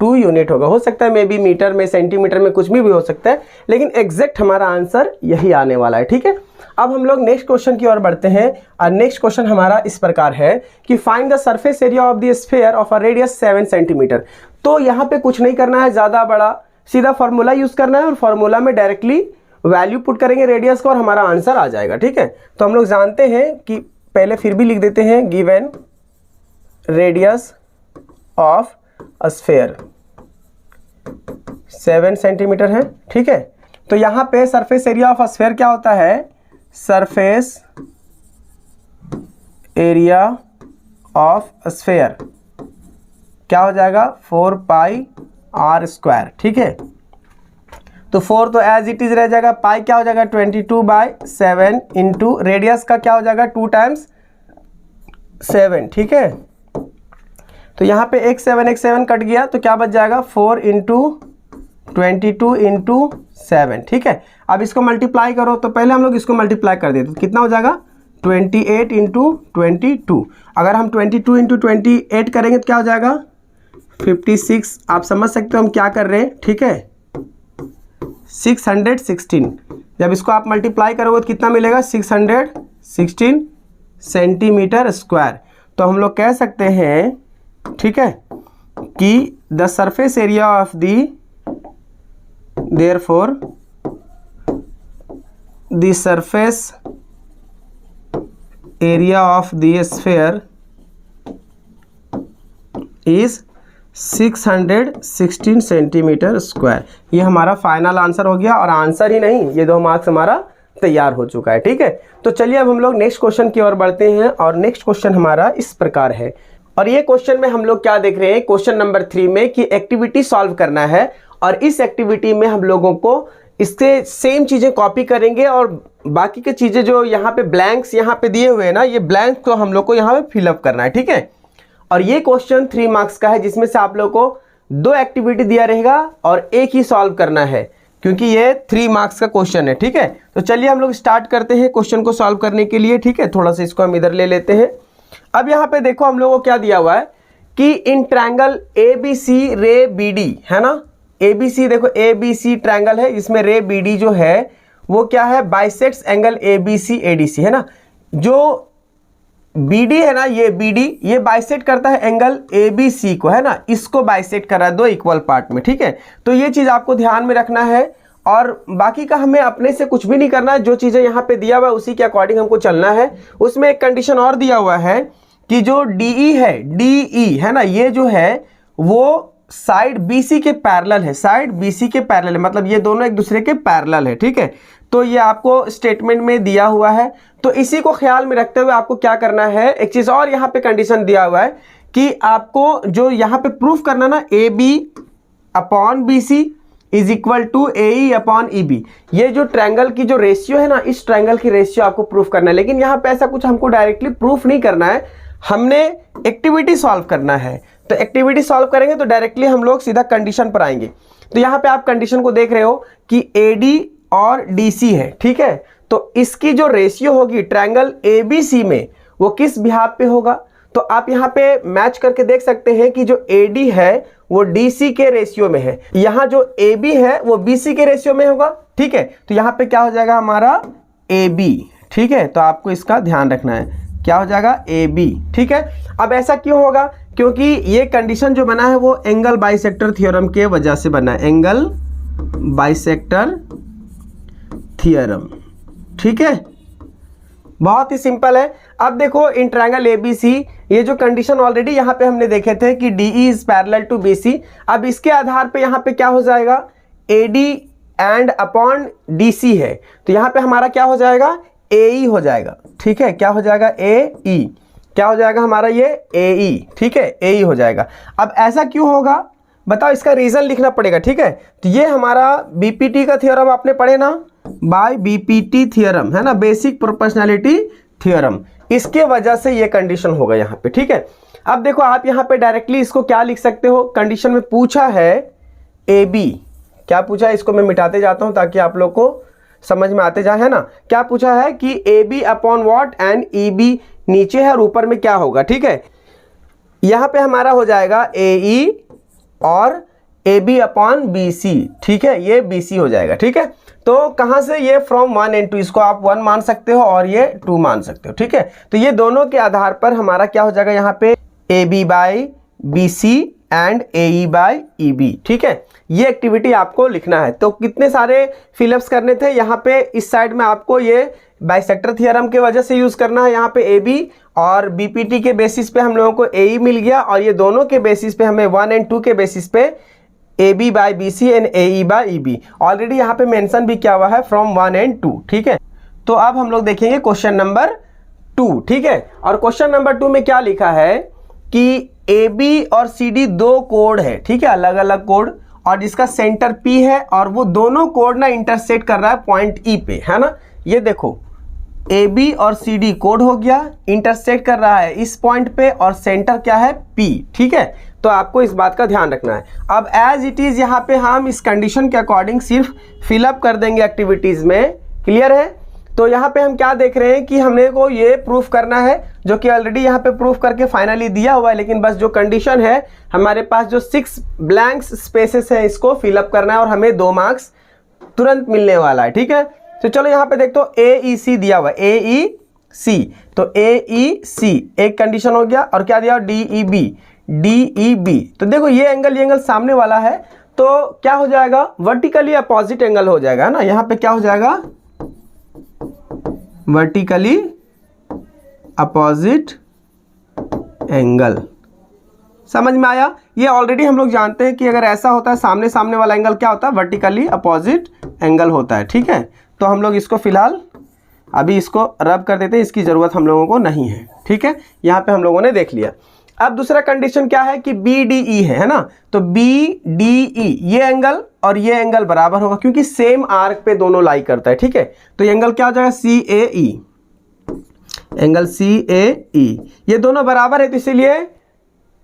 2 यूनिट होगा, हो सकता है मे बी मीटर में, सेंटीमीटर में, कुछ भी हो सकता है, लेकिन एग्जैक्ट हमारा आंसर यही आने वाला है, ठीक है। अब हम लोग नेक्स्ट क्वेश्चन की ओर बढ़ते हैं, और नेक्स्ट क्वेश्चन हमारा इस प्रकार है कि find the surface area of the sphere of a radius 7 centimetre. तो यहाँ पे कुछ नहीं करना है ज़्यादा बड़ा, सीधा फॉर्मूला यूज करना है और फॉर्मूला में डायरेक्टली वैल्यू पुट करेंगे रेडियस का और हमारा आंसर आ जाएगा, ठीक है। तो हम लोग जानते हैं कि पहले फिर भी लिख देते हैं, given radius of a sphere 7 centimetre है, ठीक है। तो यहाँ पे surface area of a sphere क्या होता है? Surface area of a sphere क्या हो जाएगा? 4 पाई r स्क्वायर, ठीक है। तो 4 तो एज इट इज रह जाएगा, पाई क्या हो जाएगा 22/7 इंटू रेडियस का क्या हो जाएगा 2 टाइम्स 7, ठीक है। तो यहाँ पे एक 7 कट गया तो क्या बच जाएगा 4 इंटू 22 इंटू 7, ठीक है। अब इसको मल्टीप्लाई करो, तो पहले हम लोग इसको मल्टीप्लाई कर देते तो कितना हो जाएगा 28 इंटू 22। अगर हम 22 इंटू 28 करेंगे तो क्या हो जाएगा 56। आप समझ सकते हो हम क्या कर रहे हैं, ठीक है। 616, जब इसको आप मल्टीप्लाई करोगे तो कितना मिलेगा 616 सेंटीमीटर स्क्वायर। तो हम लोग कह सकते हैं, ठीक है, कि the surface area of the therefore the surface area of the sphere is 616 centimetre square. ये हमारा फाइनल आंसर हो गया, और आंसर ही नहीं, ये 2 मार्क्स हमारा तैयार हो चुका है, ठीक है। तो चलिए अब हम लोग नेक्स्ट क्वेश्चन की ओर बढ़ते हैं, और नेक्स्ट क्वेश्चन हमारा इस प्रकार है। और ये क्वेश्चन में हम लोग क्या देख रहे हैं, क्वेश्चन नंबर 3 में कि एक्टिविटी सॉल्व करना है, और इस एक्टिविटी में हम लोगों को इससे सेम चीजें कॉपी करेंगे, और बाकी की चीजें जो यहाँ पे ब्लैंक्स यहाँ पे दिए हुए हैं ना, ये ब्लैंक को हम लोग को यहाँ पे फिलअप करना है, ठीक है। और ये क्वेश्चन 3 मार्क्स का है, जिसमें से आप लोग को 2 एक्टिविटी दिया रहेगा और एक ही सॉल्व करना है, क्योंकि ये 3 मार्क्स का क्वेश्चन है, ठीक है। तो चलिए हम लोग स्टार्ट करते हैं क्वेश्चन को सॉल्व करने के लिए, ठीक है। थोड़ा सा इसको हम इधर ले लेते हैं। अब यहाँ पे देखो हम लोगों को क्या दिया हुआ है कि इन ट्रायंगल ABC रे BD है ना, ABC देखो ABC ट्रायंगल है, इसमें रे BD जो है वो क्या है बाइसेक्ट्स एंगल ABC ADC है ना। जो BD है ना, ये BD ये बाइसेक्ट करता है एंगल ABC को, है ना, इसको बाइसेक्ट कर रहा है 2 इक्वल पार्ट में, ठीक है। तो ये चीज आपको ध्यान में रखना है, और बाकी का हमें अपने से कुछ भी नहीं करना है, जो चीजें यहाँ पे दिया हुआ है उसी के अकॉर्डिंग हमको चलना है। उसमें एक कंडीशन और दिया हुआ है कि जो DE है ना, ये जो है वो साइड BC के पैरेलल है, साइड BC के पैरेलल है, मतलब ये दोनों एक दूसरे के पैरेलल है, ठीक है। तो ये आपको स्टेटमेंट में दिया हुआ है, तो इसी को ख्याल में रखते हुए आपको क्या करना है, एक चीज और यहाँ पे कंडीशन दिया हुआ है कि आपको जो यहाँ पे प्रूफ करना ना AB upon BC is equal to AE upon EB। ये जो ट्रायंगल की जो रेशियो है ना, इस ट्रायंगल की रेशियो आपको प्रूफ करना है। लेकिन यहाँ पे ऐसा कुछ हमको डायरेक्टली प्रूफ नहीं करना है, हमने एक्टिविटी सॉल्व करना है। तो एक्टिविटी सॉल्व करेंगे तो डायरेक्टली हम लोग सीधा कंडीशन पर आएंगे। तो यहाँ पे आप कंडीशन को देख रहे हो कि AD और DC है, ठीक है। तो इसकी जो रेशियो होगी ट्रायंगल ABC में वो किस बिहाफ पे होगा, तो आप यहाँ पे मैच करके देख सकते हैं कि जो AD है वो DC के रेशियो में है, यहाँ जो AB है वो BC के रेशियो में होगा, ठीक है। तो यहाँ पे क्या हो जाएगा हमारा AB, ठीक है। तो आपको इसका ध्यान रखना है, क्या हो जाएगा AB, ठीक है। अब ऐसा क्यों होगा, क्योंकि ये कंडीशन जो बना है वो एंगल बाइसेक्टर थ्योरम के वजह से बना है, एंगल बाइसेक्टर थ्योरम, ठीक है। बहुत ही सिंपल है। अब देखो इन ट्रायंगल ABC ये जो कंडीशन ऑलरेडी यहाँ पे हमने देखे थे कि DE is parallel to BC। अब इसके आधार पे यहाँ पे क्या हो जाएगा AD एंड अपॉन DC है, तो यहाँ पे हमारा क्या हो जाएगा AE हो जाएगा, ठीक है। क्या हो जाएगा AE, क्या हो जाएगा हमारा ये AE, ठीक है, AE हो जाएगा। अब ऐसा क्यों होगा बताओ, इसका रीजन लिखना पड़ेगा, ठीक है। तो ये हमारा BPT का थ्योरम आपने पढ़े ना, बाय BPT थ्योरम है ना, बेसिक प्रोपोर्शनैलिटी थ्योरम, इसके वजह से ये कंडीशन होगा यहाँ पे, ठीक है। अब देखो आप यहाँ पे डायरेक्टली इसको क्या लिख सकते हो, कंडीशन में पूछा है AB, क्या पूछा है, इसको मैं मिटाते जाता हूँ ताकि आप लोग को समझ में आते जाए, है ना। क्या पूछा है कि AB upon what and EB नीचे है और ऊपर में क्या होगा, ठीक है। यहाँ पे हमारा हो जाएगा AE और AB अपॉन BC, ठीक है, ये BC हो जाएगा, ठीक है। तो कहाँ से, ये फ्रॉम 1 and 2, इसको आप 1 मान सकते हो और ये 2 मान सकते हो, ठीक है। तो ये दोनों के आधार पर हमारा क्या हो जाएगा यहाँ पे AB by BC and AE by EB, ठीक है। ये एक्टिविटी आपको लिखना है। तो कितने सारे फिलअप्स करने थे, यहाँ पे इस साइड में आपको ये बाइसेक्टर थ्योरम के वजह से यूज करना है, यहाँ पे AB और BPT के बेसिस पे हम लोगों को AE मिल गया, और ये दोनों के बेसिस पे हमें 1 and 2 के बेसिस पे AB by BC and AE by EB already यहाँ पे मेंशन भी किया हुआ है फ्रॉम 1 and 2, ठीक है। तो अब हम लोग देखेंगे क्वेश्चन नंबर 2, ठीक है। और क्वेश्चन नंबर 2 में क्या लिखा है कि AB और CD 2 कोड है, ठीक है, अलग अलग कोड, और जिसका सेंटर P है और वो दोनों कोड ना इंटरसेक्ट कर रहा है पॉइंट E पे, है ना। ये देखो AB और CD कोड हो गया, इंटरसेक्ट कर रहा है इस पॉइंट पे और सेंटर क्या है P, ठीक है। तो आपको इस बात का ध्यान रखना है। अब एज इट इज़ यहाँ पे हम इस कंडीशन के अकॉर्डिंग सिर्फ फिलअप कर देंगे एक्टिविटीज़ में, क्लियर है। तो यहाँ पे हम क्या देख रहे हैं कि हमने को ये प्रूफ करना है, जो कि ऑलरेडी यहाँ पे प्रूफ करके फाइनली दिया हुआ है, लेकिन बस जो कंडीशन है हमारे पास जो 6 ब्लैंक्स स्पेसेस है इसको फिलअप करना है और हमें 2 मार्क्स तुरंत मिलने वाला है, ठीक है। तो चलो यहाँ पे देख तो AEC दिया हुआ है, AEC, तो AEC एक कंडीशन हो गया और क्या दिया DEB। तो देखो ये एंगल सामने वाला है, तो क्या हो जाएगा, वर्टिकली अपोजिट एंगल हो जाएगा, है ना। यहाँ पे क्या हो जाएगा, वर्टिकली अपोजिट एंगल। समझ में आया। ये ऑलरेडी हम लोग जानते हैं कि अगर ऐसा होता है सामने सामने वाला एंगल क्या होता है, वर्टिकली अपोजिट एंगल होता है, ठीक है। तो हम लोग इसको फिलहाल अभी इसको रब कर देते हैं, इसकी ज़रूरत हम लोगों को नहीं है, ठीक है। यहाँ पे हम लोगों ने देख लिया। अब दूसरा कंडीशन क्या है कि BDE है ना, तो BDE ये एंगल और ये एंगल बराबर होगा क्योंकि सेम आर्क पे दोनों लाई करता है, ठीक है। तो ये एंगल क्या हो जाएगा, CAE, एंगल CAE, ये दोनों बराबर है, तो इसीलिए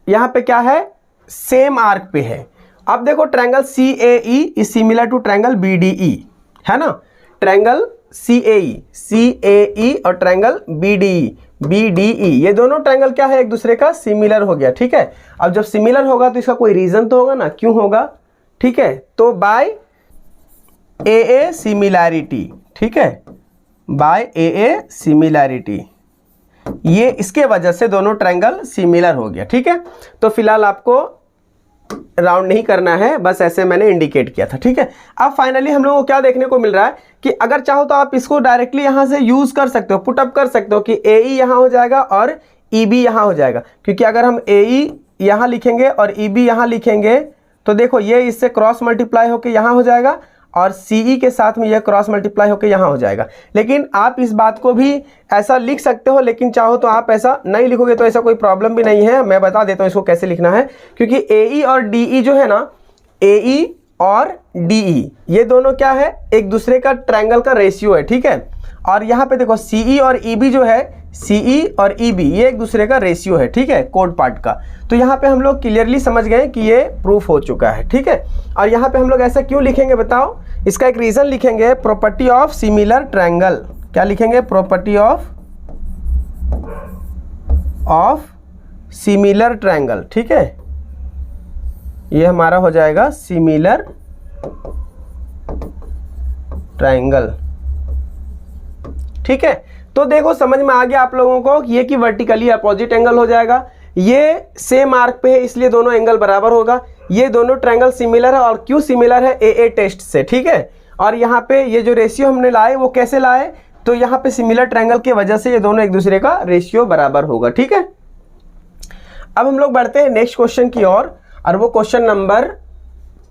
यहाँ पे क्या है, सेम आर्क पे है। अब देखो triangle CAE is similar to triangle BDE, है ना। ट्रायंगल CAE और ट्रायंगल BDE ये दोनों ट्रायंगल क्या है, एक दूसरे का सिमिलर हो गया, ठीक है। अब जब सिमिलर होगा तो इसका कोई रीजन तो होगा ना, क्यों होगा, ठीक है। तो बाय AA सिमिलैरिटी, ठीक है, बाय AA सिमिलैरिटी, ये इसके वजह से दोनों ट्रायंगल सिमिलर हो गया, ठीक है। तो फिलहाल आपको राउंड नहीं करना है, बस ऐसे मैंने इंडिकेट किया था, ठीक है। अब फाइनली हम लोगों को क्या देखने को मिल रहा है कि अगर चाहो तो आप इसको डायरेक्टली यहां से यूज कर सकते हो, पुटअप कर सकते हो कि AE यहां हो जाएगा और EB यहां हो जाएगा, क्योंकि अगर हम AE यहां लिखेंगे और EB यहां लिखेंगे तो देखो ये इससे क्रॉस मल्टीप्लाई होकर यहां हो जाएगा और CE के साथ में यह क्रॉस मल्टीप्लाई होकर यहाँ हो जाएगा। लेकिन आप इस बात को भी ऐसा लिख सकते हो, लेकिन चाहो तो आप ऐसा नहीं लिखोगे तो ऐसा कोई प्रॉब्लम भी नहीं है। मैं बता देता हूँ इसको कैसे लिखना है, क्योंकि AE और DE जो है ना, AE और DE ये दोनों क्या है, एक दूसरे का ट्रायंगल का रेशियो है, ठीक है। और यहाँ पे देखो CE और EB जो है, CE और EB ये एक दूसरे का रेशियो है, ठीक है, कोड पार्ट का। तो यहाँ पे हम लोग क्लियरली समझ गए कि ये प्रूफ हो चुका है, ठीक है। और यहाँ पे हम लोग ऐसा क्यों लिखेंगे बताओ, इसका एक रीज़न लिखेंगे, प्रॉपर्टी ऑफ सिमिलर ट्रायंगल। क्या लिखेंगे, प्रॉपर्टी ऑफ सिमिलर ट्रायंगल, ठीक है। ये हमारा हो जाएगा सिमिलर ट्रायंगल, ठीक है। तो देखो समझ में आ गया आप लोगों को ये कि वर्टिकली अपोजिट एंगल हो जाएगा, ये सेम आर्क पे है इसलिए दोनों एंगल बराबर होगा, ये दोनों ट्रायंगल सिमिलर है। और क्यों सिमिलर है, AA टेस्ट से, ठीक है। और यहाँ पे ये जो रेशियो हमने लाए वो कैसे लाए, तो यहाँ पे सिमिलर ट्रायंगल की वजह से ये दोनों एक दूसरे का रेशियो बराबर होगा, ठीक है। अब हम लोग बढ़ते हैं नेक्स्ट क्वेश्चन की ओर, और वो क्वेश्चन नंबर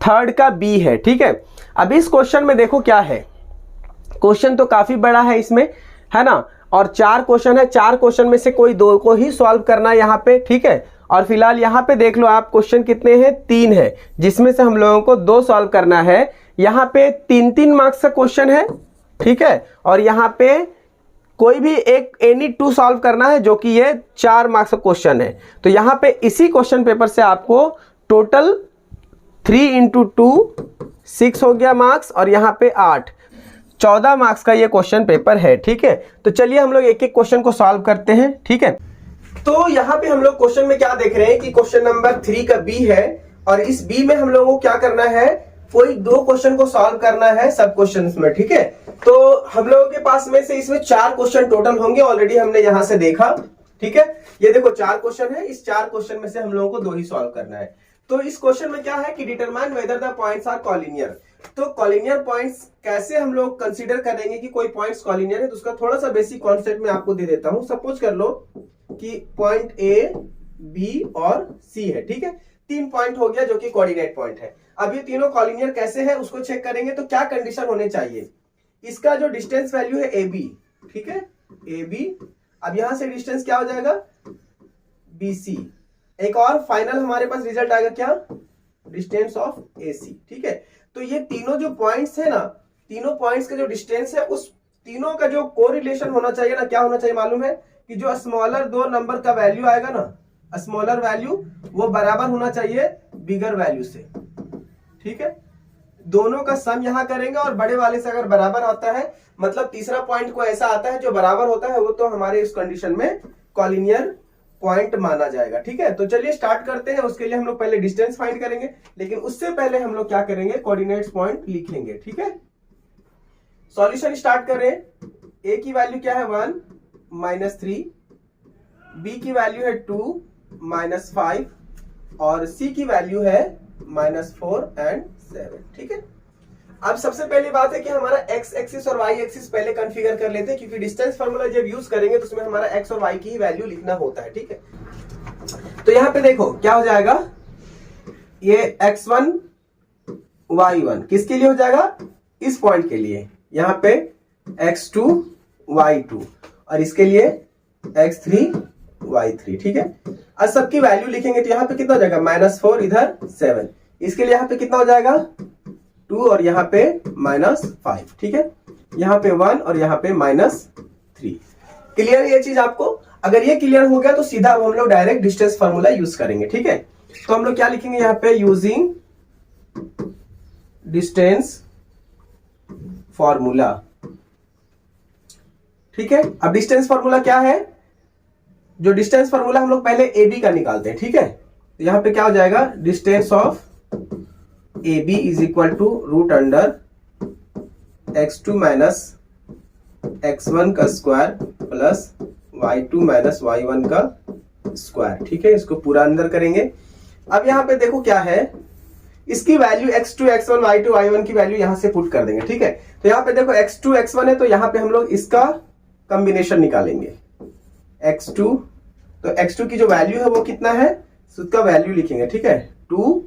3 का B है, ठीक है। अब इस क्वेश्चन में देखो क्या है, क्वेश्चन तो काफी बड़ा है इसमें, है ना। और 4 क्वेश्चन है, 4 क्वेश्चन में से कोई 2 को ही सॉल्व करना है यहाँ पे, ठीक है। और फिलहाल यहाँ पे देख लो आप क्वेश्चन कितने हैं, 3 है, जिसमें से हम लोगों को 2 सॉल्व करना है। यहाँ पे 3-3 मार्क्स का क्वेश्चन है, ठीक है। और यहाँ पे कोई भी एक एनी 2 सॉल्व करना है, जो कि ये 4 मार्क्स का क्वेश्चन है। तो यहाँ पे इसी क्वेश्चन पेपर से आपको टोटल 3 × 2 6 हो गया मार्क्स, और यहाँ पे 8 14 मार्क्स का ये क्वेश्चन पेपर है, ठीक है। तो चलिए हम लोग एक एक क्वेश्चन को सॉल्व करते हैं, ठीक है। तो यहाँ पे हम लोग क्वेश्चन में क्या देख रहे हैं कि क्वेश्चन नंबर 3 का B है, और इस B में हम लोगों को क्या करना है, कोई 2 क्वेश्चन को सॉल्व करना है सब क्वेश्चंस में, ठीक है। तो हम लोगों के पास में से इसमें 4 क्वेश्चन टोटल होंगे, ऑलरेडी हमने यहां से देखा, ठीक है। ये देखो 4 क्वेश्चन है, इस 4 क्वेश्चन में से हम लोगों को 2 ही सॉल्व करना है। तो इस क्वेश्चन में क्या है कि determine whether the points are collinear. तो कॉलिनियर पॉइंट्स कैसे हम लोग कंसीडर करेंगे कि कोई पॉइंट्स कॉलिनियर है, तो उसका थोड़ा सा बेसिक कॉन्सेप्ट मैं आपको दे देता हूं। सपोज कर लो कि पॉइंट A, B और C है, ठीक है। 3 पॉइंट हो गया जो कि कोऑर्डिनेट पॉइंट है। अब ये तीनों कॉलिनियर कैसे है उसको चेक करेंगे, तो क्या कंडीशन होने चाहिए, इसका जो डिस्टेंस वैल्यू है AB, ठीक है, AB। अब यहां से डिस्टेंस क्या हो जाएगा, BC। एक और फाइनल हमारे पास रिजल्ट आएगा क्या, डिस्टेंस ऑफ AC, ठीक है। तो ये तीनों जो पॉइंट्स है ना, तीनों पॉइंट्स का जो डिस्टेंस है उस तीनों का जो कोरिलेशन होना चाहिए ना, क्या होना चाहिए मालूम है कि जो स्मॉलर दो नंबर का वैल्यू आएगा ना, स्मॉलर वैल्यू वो बराबर होना चाहिए बिगर वैल्यू से, ठीक है। दोनों का सम यहां करेंगे और बड़े वाले से अगर बराबर आता है, मतलब तीसरा पॉइंट को ऐसा आता है जो बराबर होता है, वो तो हमारे इस कंडीशन में कॉलिनियर पॉइंट माना जाएगा, ठीक है। तो चलिए स्टार्ट करते हैं। उसके लिए हम लोग पहले डिस्टेंस फाइंड करेंगे, लेकिन उससे पहले हम लोग क्या करेंगे, कोऑर्डिनेट्स पॉइंट लिख लेंगे, ठीक है। सॉल्यूशन स्टार्ट कर रहे हैं। ए की वैल्यू क्या है 1 -3, बी की वैल्यू है 2 -5 और सी की वैल्यू है -4 और 7, ठीक है। अब सबसे पहली बात है कि हमारा x एक्सिस और y एक्सिस पहले कॉन्फ़िगर कर लेते हैं, क्योंकि डिस्टेंस फार्मूला जब यूज करेंगे तो उसमें हमारा x और y की ही वैल्यू लिखना होता है, ठीक है। तो यहां पे देखो क्या हो जाएगा, ये x1 y1 किसके लिए हो जाएगा, इस पॉइंट के लिए, यहां पे x2 y2 और इसके लिए x3 y3, ठीक है। अब सबकी वैल्यू लिखेंगे तो यहां पे कितना हो जाएगा, -4 इधर 7, इसके लिए यहां पे कितना हो जाएगा 2 और यहाँ पे -5, ठीक है। यहाँ पे 1 और यहाँ पे -3। क्लियर ये चीज आपको? अगर ये क्लियर हो गया तो सीधा अब हम लोग डायरेक्ट डिस्टेंस फार्मूला यूज करेंगे, ठीक है। तो हम लोग क्या लिखेंगे यहाँ पे, यूजिंग डिस्टेंस फार्मूला, ठीक है। अब डिस्टेंस फार्मूला क्या है, जो डिस्टेंस फार्मूला हम लोग पहले AB का निकालते हैं, ठीक है। तो यहाँ पे क्या हो जाएगा, distance of AB is equal to root under x2 minus x1 का square plus y2 minus y1 का स्क्वायर, ठीक है। इसको पूरा अंदर करेंगे। अब यहाँ पे देखो क्या है, इसकी value x2 x1 y2 y1 की वैल्यू यहां से पुट कर देंगे, ठीक है। तो यहाँ पे देखो x2 x1 है तो यहाँ पे हम लोग इसका कॉम्बिनेशन निकालेंगे, x2, तो x2 की जो वैल्यू है वो कितना है, उसका वैल्यू लिखेंगे, ठीक है। 2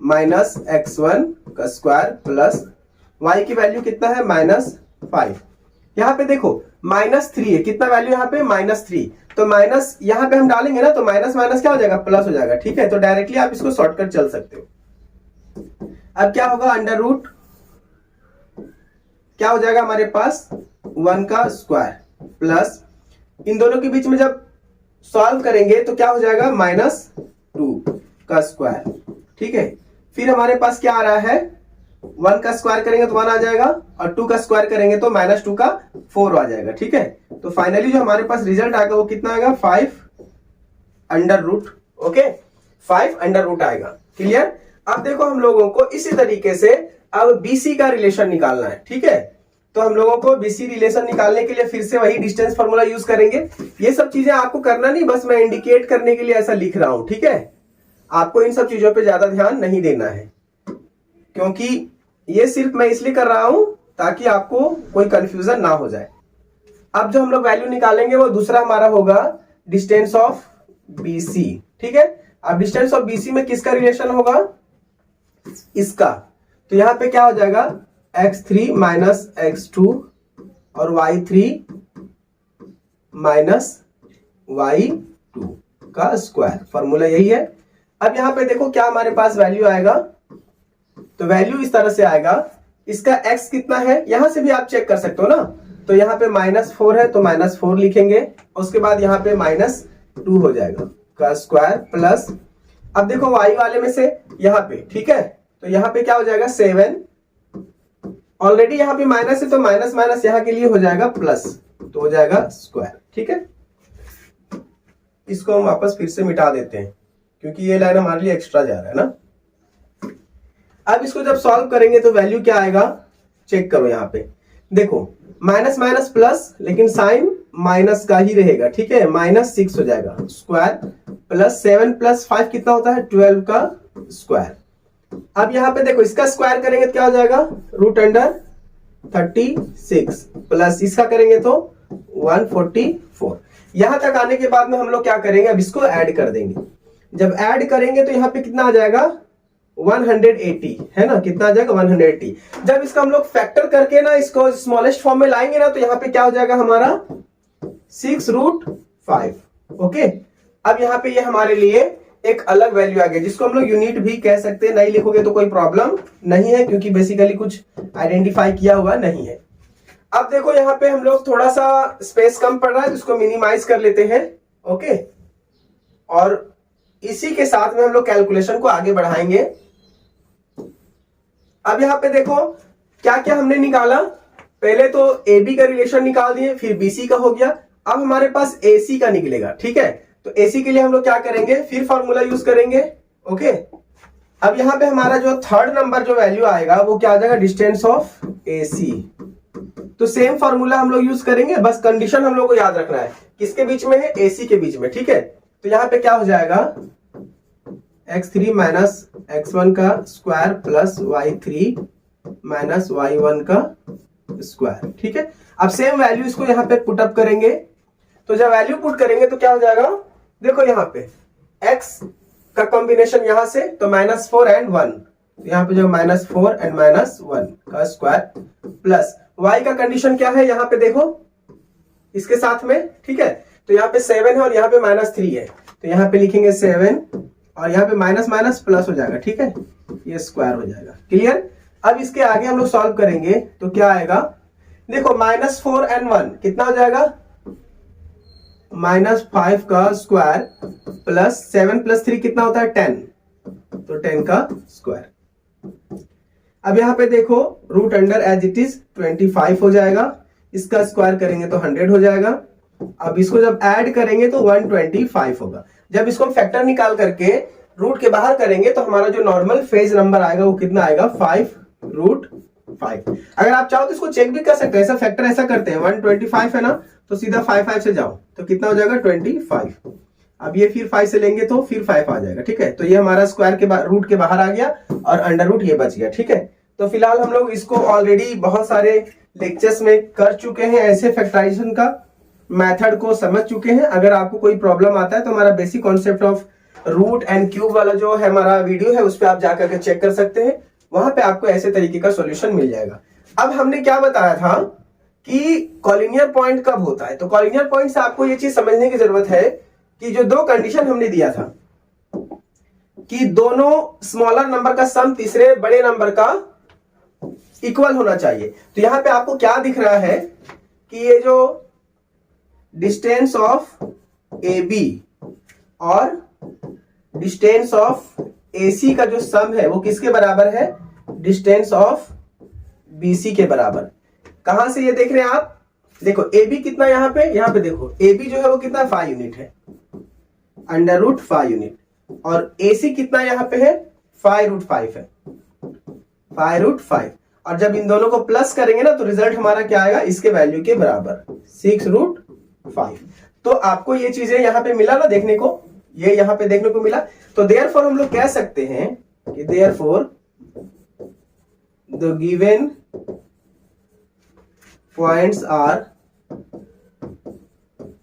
माइनस x1 का स्क्वायर प्लस y की वैल्यू कितना है -5। यहाँ पे देखो -3 है, कितना वैल्यू यहाँ पे -3, तो माइनस यहाँ पे हम डालेंगे ना तो माइनस माइनस क्या हो जाएगा, प्लस हो जाएगा, ठीक है। तो डायरेक्टली आप इसको शॉर्टकट चल सकते हो। अब क्या होगा, अंडर रूट क्या हो जाएगा हमारे पास 1 का स्क्वायर प्लस इन दोनों के बीच में जब सॉल्व करेंगे तो क्या हो जाएगा, -2 का स्क्वायर, ठीक है। फिर हमारे पास क्या आ रहा है, 1 का स्क्वायर करेंगे तो 1 आ जाएगा और 2 का स्क्वायर करेंगे तो -2 का 4 आ जाएगा, ठीक है। तो फाइनली जो हमारे पास रिजल्ट आएगा वो कितना आएगा, 5 under root, okay, 5 under root आएगा। क्लियर? अब देखो हम लोगों को इसी तरीके से अब BC का रिलेशन निकालना है, ठीक है। तो हम लोगों को BC रिलेशन निकालने के लिए फिर से वही डिस्टेंस फार्मूला यूज करेंगे। ये सब चीजें आपको करना नहीं, बस मैं इंडिकेट करने के लिए ऐसा लिख रहा हूं, ठीक है। आपको इन सब चीजों पे ज्यादा ध्यान नहीं देना है, क्योंकि ये सिर्फ मैं इसलिए कर रहा हूं ताकि आपको कोई कंफ्यूजन ना हो जाए। अब जो हम लोग वैल्यू निकालेंगे वो दूसरा हमारा होगा डिस्टेंस ऑफ BC, ठीक है। अब डिस्टेंस ऑफ BC में किसका रिलेशन होगा, इसका। तो यहां पे क्या हो जाएगा, x3 माइनस x2 और y3 माइनस y2 का स्क्वायर, फॉर्मूला यही है। अब यहां पे देखो क्या हमारे पास वैल्यू आएगा, तो वैल्यू इस तरह से आएगा, इसका x कितना है यहां से भी आप चेक कर सकते हो ना। तो यहाँ पे -4 है तो -4 लिखेंगे, उसके बाद यहाँ पे -2 हो जाएगा का स्क्वायर प्लस, अब देखो y वाले में से यहाँ पे, ठीक है। तो यहाँ पे क्या हो जाएगा 7, ऑलरेडी यहाँ पे माइनस है तो माइनस माइनस यहाँ के लिए हो जाएगा प्लस, तो हो जाएगा स्क्वायर, ठीक है। इसको हम वापस फिर से मिटा देते हैं क्योंकि ये लाइन हमारे लिए एक्स्ट्रा जा रहा है ना। अब इसको जब सॉल्व करेंगे तो वैल्यू क्या आएगा, चेक करो यहाँ पे देखो, माइनस माइनस प्लस, लेकिन साइन माइनस का ही रहेगा, ठीक है। -6 हो जाएगा स्क्वायर प्लस 7 प्लस 5 कितना होता है 12 का स्क्वायर। अब यहाँ पे देखो इसका स्क्वायर करेंगे तो क्या हो जाएगा, रूट अंडर 36 प्लस इसका करेंगे तो 144। यहां तक आने के बाद में हम लोग क्या करेंगे, अब इसको ऐड कर देंगे। जब ऐड करेंगे तो यहाँ पे कितना आ जाएगा 180, है ना, कितना आ जाएगा 180। जब इसका हम लोग फैक्टर करके ना इसको स्मॉलेस्ट फॉर्म में लाएंगे ना तो यहाँ पे क्या हो जाएगा हमारा 6√5, ओके। अब यहाँ पे ये हमारे लिए एक अलग वैल्यू आ गया जिसको हम लोग यूनिट भी कह सकते हैं। नहीं लिखोगे तो कोई प्रॉब्लम नहीं है क्योंकि बेसिकली कुछ आइडेंटिफाई किया हुआ नहीं है। अब देखो यहाँ पे हम लोग थोड़ा सा स्पेस कम पड़ रहा है, जिसको मिनिमाइज कर लेते हैं। ओके, और इसी के साथ में हम लोग कैलकुलेशन को आगे बढ़ाएंगे। अब यहाँ पे देखो क्या क्या हमने निकाला। पहले तो ए बी का रिलेशन निकाल दिए, फिर बी सी का हो गया। अब हमारे पास ए सी का निकलेगा। ठीक है, तो ए सी के लिए हम लोग क्या करेंगे, फिर फॉर्मूला यूज करेंगे। ओके, अब यहाँ पे हमारा जो थर्ड नंबर जो वैल्यू आएगा वो क्या आ जाएगा, डिस्टेंस ऑफ ए सी। तो सेम फॉर्मूला हम लोग यूज करेंगे, बस कंडीशन हम लोग को याद रखना है किसके बीच में है, ए सी के बीच में। ठीक है, तो यहाँ पे क्या हो जाएगा, x3 माइनस x1 का square plus y3 minus y1 का स्क्वायर। ठीक है, अब सेम वैल्यू इसको यहाँ पे पुट अप करेंगे। तो जब वैल्यू पुट करेंगे तो क्या हो जाएगा, देखो यहाँ पे x का कॉम्बिनेशन यहां से, तो -4 एंड 1, तो यहाँ पे जो -4 एंड -1 का स्क्वायर प्लस y का कंडीशन क्या है यहाँ पे देखो इसके साथ में। ठीक है, तो यहाँ पे 7 है और यहाँ पे -3 है, तो यहाँ पे लिखेंगे 7 और यहाँ पे माइनस माइनस प्लस हो जाएगा। ठीक है, ये स्क्वायर हो जाएगा। क्लियर। अब इसके आगे हम लोग सॉल्व करेंगे तो क्या आएगा, देखो -4 एंड 1 कितना हो जाएगा, -5 का स्क्वायर प्लस 7 प्लस 3 कितना होता है 10, तो 10 का स्क्वायर। अब यहाँ पे देखो root under as it is 25 हो जाएगा, इसका स्क्वायर करेंगे तो 100 हो जाएगा। अब इसको जब ऐड करेंगे तो 125 होगा। जब इसको फैक्टर निकाल करके रूट के बाहर करेंगे तो हमारा जो नॉर्मल फेज नंबर आएगा वो कितना आएगा, 5√5। अगर आप चाहो तो इसको चेक भी कर सकते हैं, ऐसा फैक्टर ऐसा करते हैं 125 है ना, तो सीधा 5 से जाओ तो कितना हो जाएगा 25। अब ये फिर 5 से लेंगे तो फिर 5 आ जाएगा। ठीक है, तो ये हमारा स्क्वायर के रूट के बाहर आ गया और अंडर रूट ये बच गया। ठीक है, तो फिलहाल हम लोग इसको ऑलरेडी बहुत सारे लेक्चर्स में कर चुके हैं, ऐसे फैक्टराइजेशन का मेथड को समझ चुके हैं। अगर आपको कोई प्रॉब्लम आता है तो हमारा basic concept of root and cube वाला जो है हमारा वीडियो है उस पर आप जाकर के चेक कर सकते हैं, वहां पे आपको ऐसे तरीके का सॉल्यूशन मिल जाएगा। अब हमने क्या बताया था कि कॉलिनियर पॉइंट कब होता है, तो कॉलिनियर पॉइंट से आपको ये चीज समझने की जरूरत है कि जो दो कंडीशन हमने दिया था कि दोनों स्मॉलर नंबर का सम तीसरे बड़े नंबर का इक्वल होना चाहिए। तो यहां पे आपको क्या दिख रहा है कि ये जो डिस्टेंस ऑफ ए बी और डिस्टेंस ऑफ ए सी का जो सम है वो किसके बराबर है, डिस्टेंस ऑफ बी सी के बराबर। कहां से ये देख रहे हैं आप, देखो ए बी कितना यहाँ पे देखो ए बी जो है वो कितना 5 यूनिट है, √5 यूनिट, और ए सी कितना यहाँ पे है 5√5 है, 5√5। और जब इन दोनों को प्लस करेंगे ना तो रिजल्ट हमारा क्या आएगा, इसके वैल्यू के बराबर 6√5। तो आपको ये चीजें यहाँ पे मिला ना देखने को, ये यहाँ पे देखने को मिला। तो देयरफॉर हम लोग कह सकते हैं कि therefore the given points are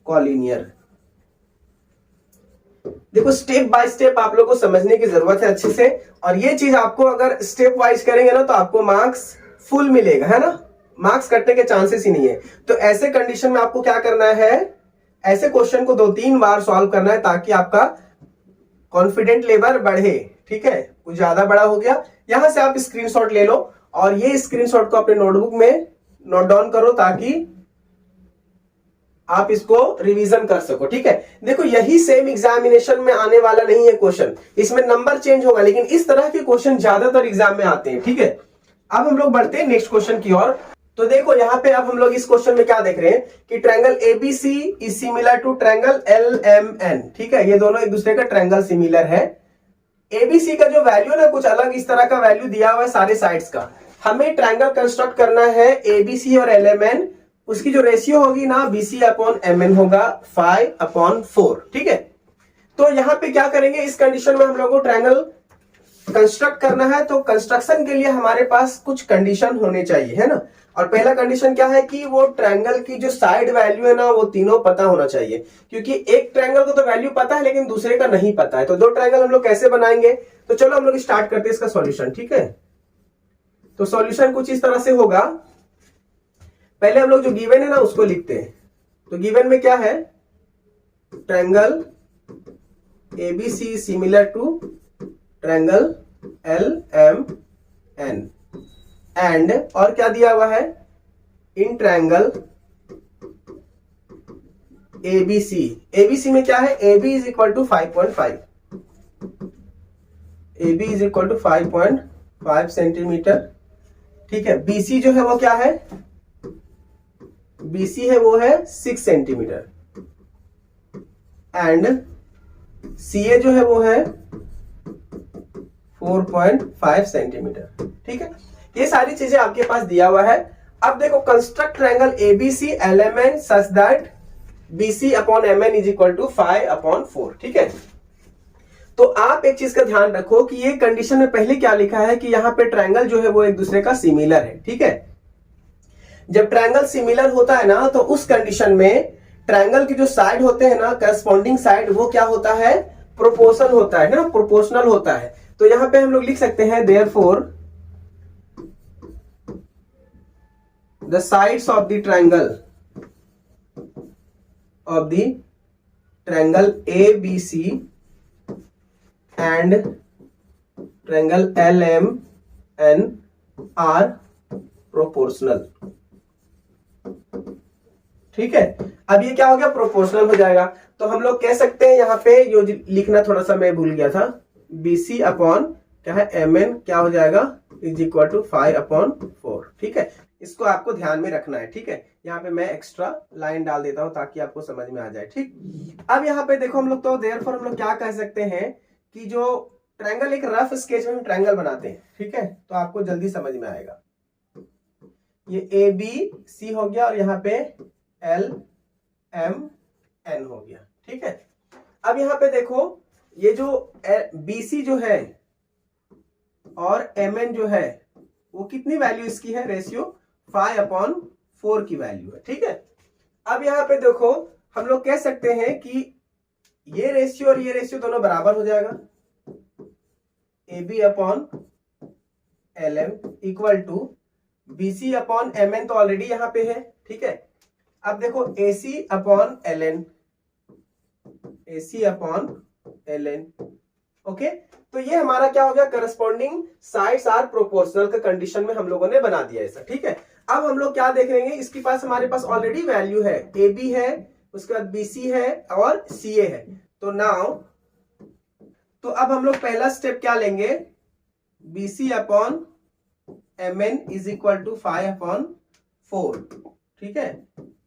collinear. देखो स्टेप बाय स्टेप आप लोगों को समझने की जरूरत है अच्छे से, और ये चीज आपको अगर स्टेप वाइज करेंगे ना तो आपको मार्क्स फुल मिलेगा, है ना, मार्क्स कटने के चांसेस ही नहीं है। तो ऐसे कंडीशन में आपको क्या करना है, ऐसे क्वेश्चन को 2-3 बार सॉल्व करना है ताकि आपका कॉन्फिडेंट लेवल बढ़े। ठीक है, कुछ ज्यादा बड़ा हो गया, यहां से आप स्क्रीनशॉट ले लो और ये स्क्रीनशॉट को अपने नोटबुक में नोट डाउन करो ताकि आप इसको रिवीजन कर सको। ठीक है, देखो यही सेम एग्जामिनेशन में आने वाला नहीं है क्वेश्चन, इसमें नंबर चेंज होगा, लेकिन इस तरह के क्वेश्चन ज्यादातर एग्जाम में आते हैं। ठीक है, अब हम लोग बढ़ते हैं नेक्स्ट क्वेश्चन की ओर। तो देखो यहाँ पे अब हम लोग इस क्वेश्चन में क्या देख रहे हैं कि triangle ABC is similar to triangle LMN. ठीक है, ये दोनों एक दूसरे का ट्रायंगल सिमिलर है। एबीसी का जो वैल्यू ना कुछ अलग इस तरह का वैल्यू दिया हुआ है सारे साइड्स का। हमें ट्रायंगल कंस्ट्रक्ट करना है एबीसी और एलएमएन, उसकी जो रेशियो होगी ना BC/MN होगा 5/4। ठीक है, तो यहाँ पे क्या करेंगे, इस कंडीशन में हम लोगों को ट्रायंगल कंस्ट्रक्ट करना है। तो कंस्ट्रक्शन के लिए हमारे पास कुछ कंडीशन होने चाहिए, है ना। और पहला कंडीशन क्या है कि वो ट्रायंगल की जो साइड वैल्यू है ना वो तीनों पता होना चाहिए, क्योंकि एक ट्रायंगल को तो वैल्यू पता है लेकिन दूसरे का नहीं पता है। तो दो ट्रायंगल हम लोग कैसे बनाएंगे, तो चलो हम लोग स्टार्ट करते हैं इसका सॉल्यूशन। ठीक है, तो सॉल्यूशन कुछ इस तरह से होगा। पहले हम लोग जो गिवन है ना उसको लिखते हैं। तो गिवन में क्या है, triangle ABC is similar to triangle LMN and और क्या दिया हुआ है, इन ट्रायंगल ABC में क्या है, AB is equal to 5.5, AB is equal to 5.5 centimetre, ठीक है। BC जो है वो क्या है, BC है वो है 6 सेंटीमीटर एंड CA जो है वो है 4.5 सेंटीमीटर, ठीक है। ये सारी चीजें आपके पास दिया हुआ है। अब देखो construct triangle ABC LMN such that BC upon MN is equal to 5/4, ठीक है। तो आप एक चीज का ध्यान रखो कि ये कंडीशन में पहले क्या लिखा है कि यहाँ पे ट्रायंगल जो है वो एक दूसरे का सिमिलर है, ठीक है। जब ट्रायंगल सिमिलर होता है ना तो उस कंडीशन में ट्रायंगल के जो साइड होते हैं ना, करस्पॉन्डिंग साइड, वो क्या होता है, प्रोपोर्शनल होता है ना, प्रोपोर्शनल होता है। तो यहां पे हम लोग लिख सकते हैं therefore the sides of the triangle ABC and triangle LMN are proportional, ठीक है। अब ये क्या हो गया, प्रोपोर्शनल हो जाएगा। तो हम लोग कह सकते हैं यहाँ पे यो लिखना थोड़ा सा मैं भूल गया था, BC अपॉन क्या है MN क्या हो जाएगा इज इक्वल टू 5/4, ठीक है। इसको आपको ध्यान में रखना है, ठीक है। यहाँ पे मैं एक्स्ट्रा लाइन डाल देता हूं ताकि आपको समझ में आ जाए, ठीक। अब यहाँ पे देखो हम लोग तो देयरफॉर हम लोग क्या कह सकते हैं कि जो ट्रायंगल, एक रफ स्केच में हम ट्रायंगल बनाते हैं, ठीक है, तो आपको जल्दी समझ में आएगा। ये ABC हो गया और यहाँ पे LMN हो गया, ठीक है। अब यहाँ पे देखो ये जो BC जो है और MN जो है वो कितनी वैल्यू इसकी है, रेशियो 5/4 की वैल्यू है, ठीक है। अब यहाँ पे देखो हम लोग कह सकते हैं कि ये रेशियो और ये रेशियो दोनों बराबर हो जाएगा, AB upon LM equal to BC upon MN तो ऑलरेडी यहाँ पे है, ठीक है। अब देखो AC अपॉन LN, ओके। तो ये हमारा क्या हो गया, करस्पॉन्डिंग साइड्स आर प्रोपोर्शनल का कंडीशन में हम लोगों ने बना दिया ऐसा, ठीक है। अब हम लोग क्या देखेंगे, इसके पास हमारे पास ऑलरेडी वैल्यू है, AB है, उसके बाद BC है और CA है। तो नाउ तो अब हम लोग पहला स्टेप क्या लेंगे, BC upon MN is equal to 5/4, ठीक है।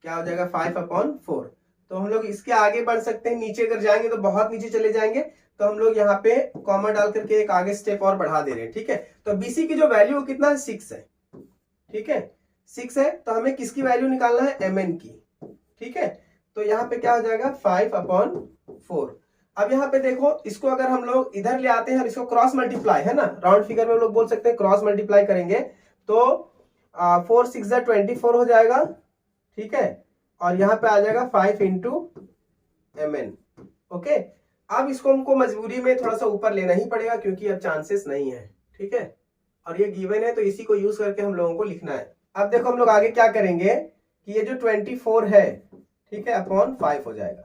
क्या हो जाएगा 5/4। तो हम लोग इसके आगे बढ़ सकते हैं, नीचे अगर जाएंगे तो बहुत नीचे चले जाएंगे, तो हम लोग यहाँ पे कॉमा डाल करके एक आगे स्टेप और बढ़ा दे रहे हैं, ठीक है। तो BC की जो वैल्यू कितना है, 6 है, ठीक है, 6 है। तो हमें किसकी वैल्यू निकालना है, MN की, ठीक है। तो यहाँ पे क्या हो जाएगा 5/4। अब यहाँ पे देखो इसको अगर हम लोग इधर ले आते हैं और इसको क्रॉस मल्टीप्लाई, है ना, राउंड फिगर में हम लोग बोल सकते हैं क्रॉस मल्टीप्लाई करेंगे तो 4 6 24 हो जाएगा, ठीक है। और यहाँ पे आ जाएगा 5 इंटू MN, ओके। अब इसको हमको मजबूरी में थोड़ा सा ऊपर लेना ही पड़ेगा क्योंकि अब चांसेस नहीं है, ठीक है। और ये गिवन है तो इसी को यूज करके हम लोगों को लिखना है। अब देखो हम लोग आगे क्या करेंगे कि ये जो 24 है, ठीक है, अपॉन 5 हो जाएगा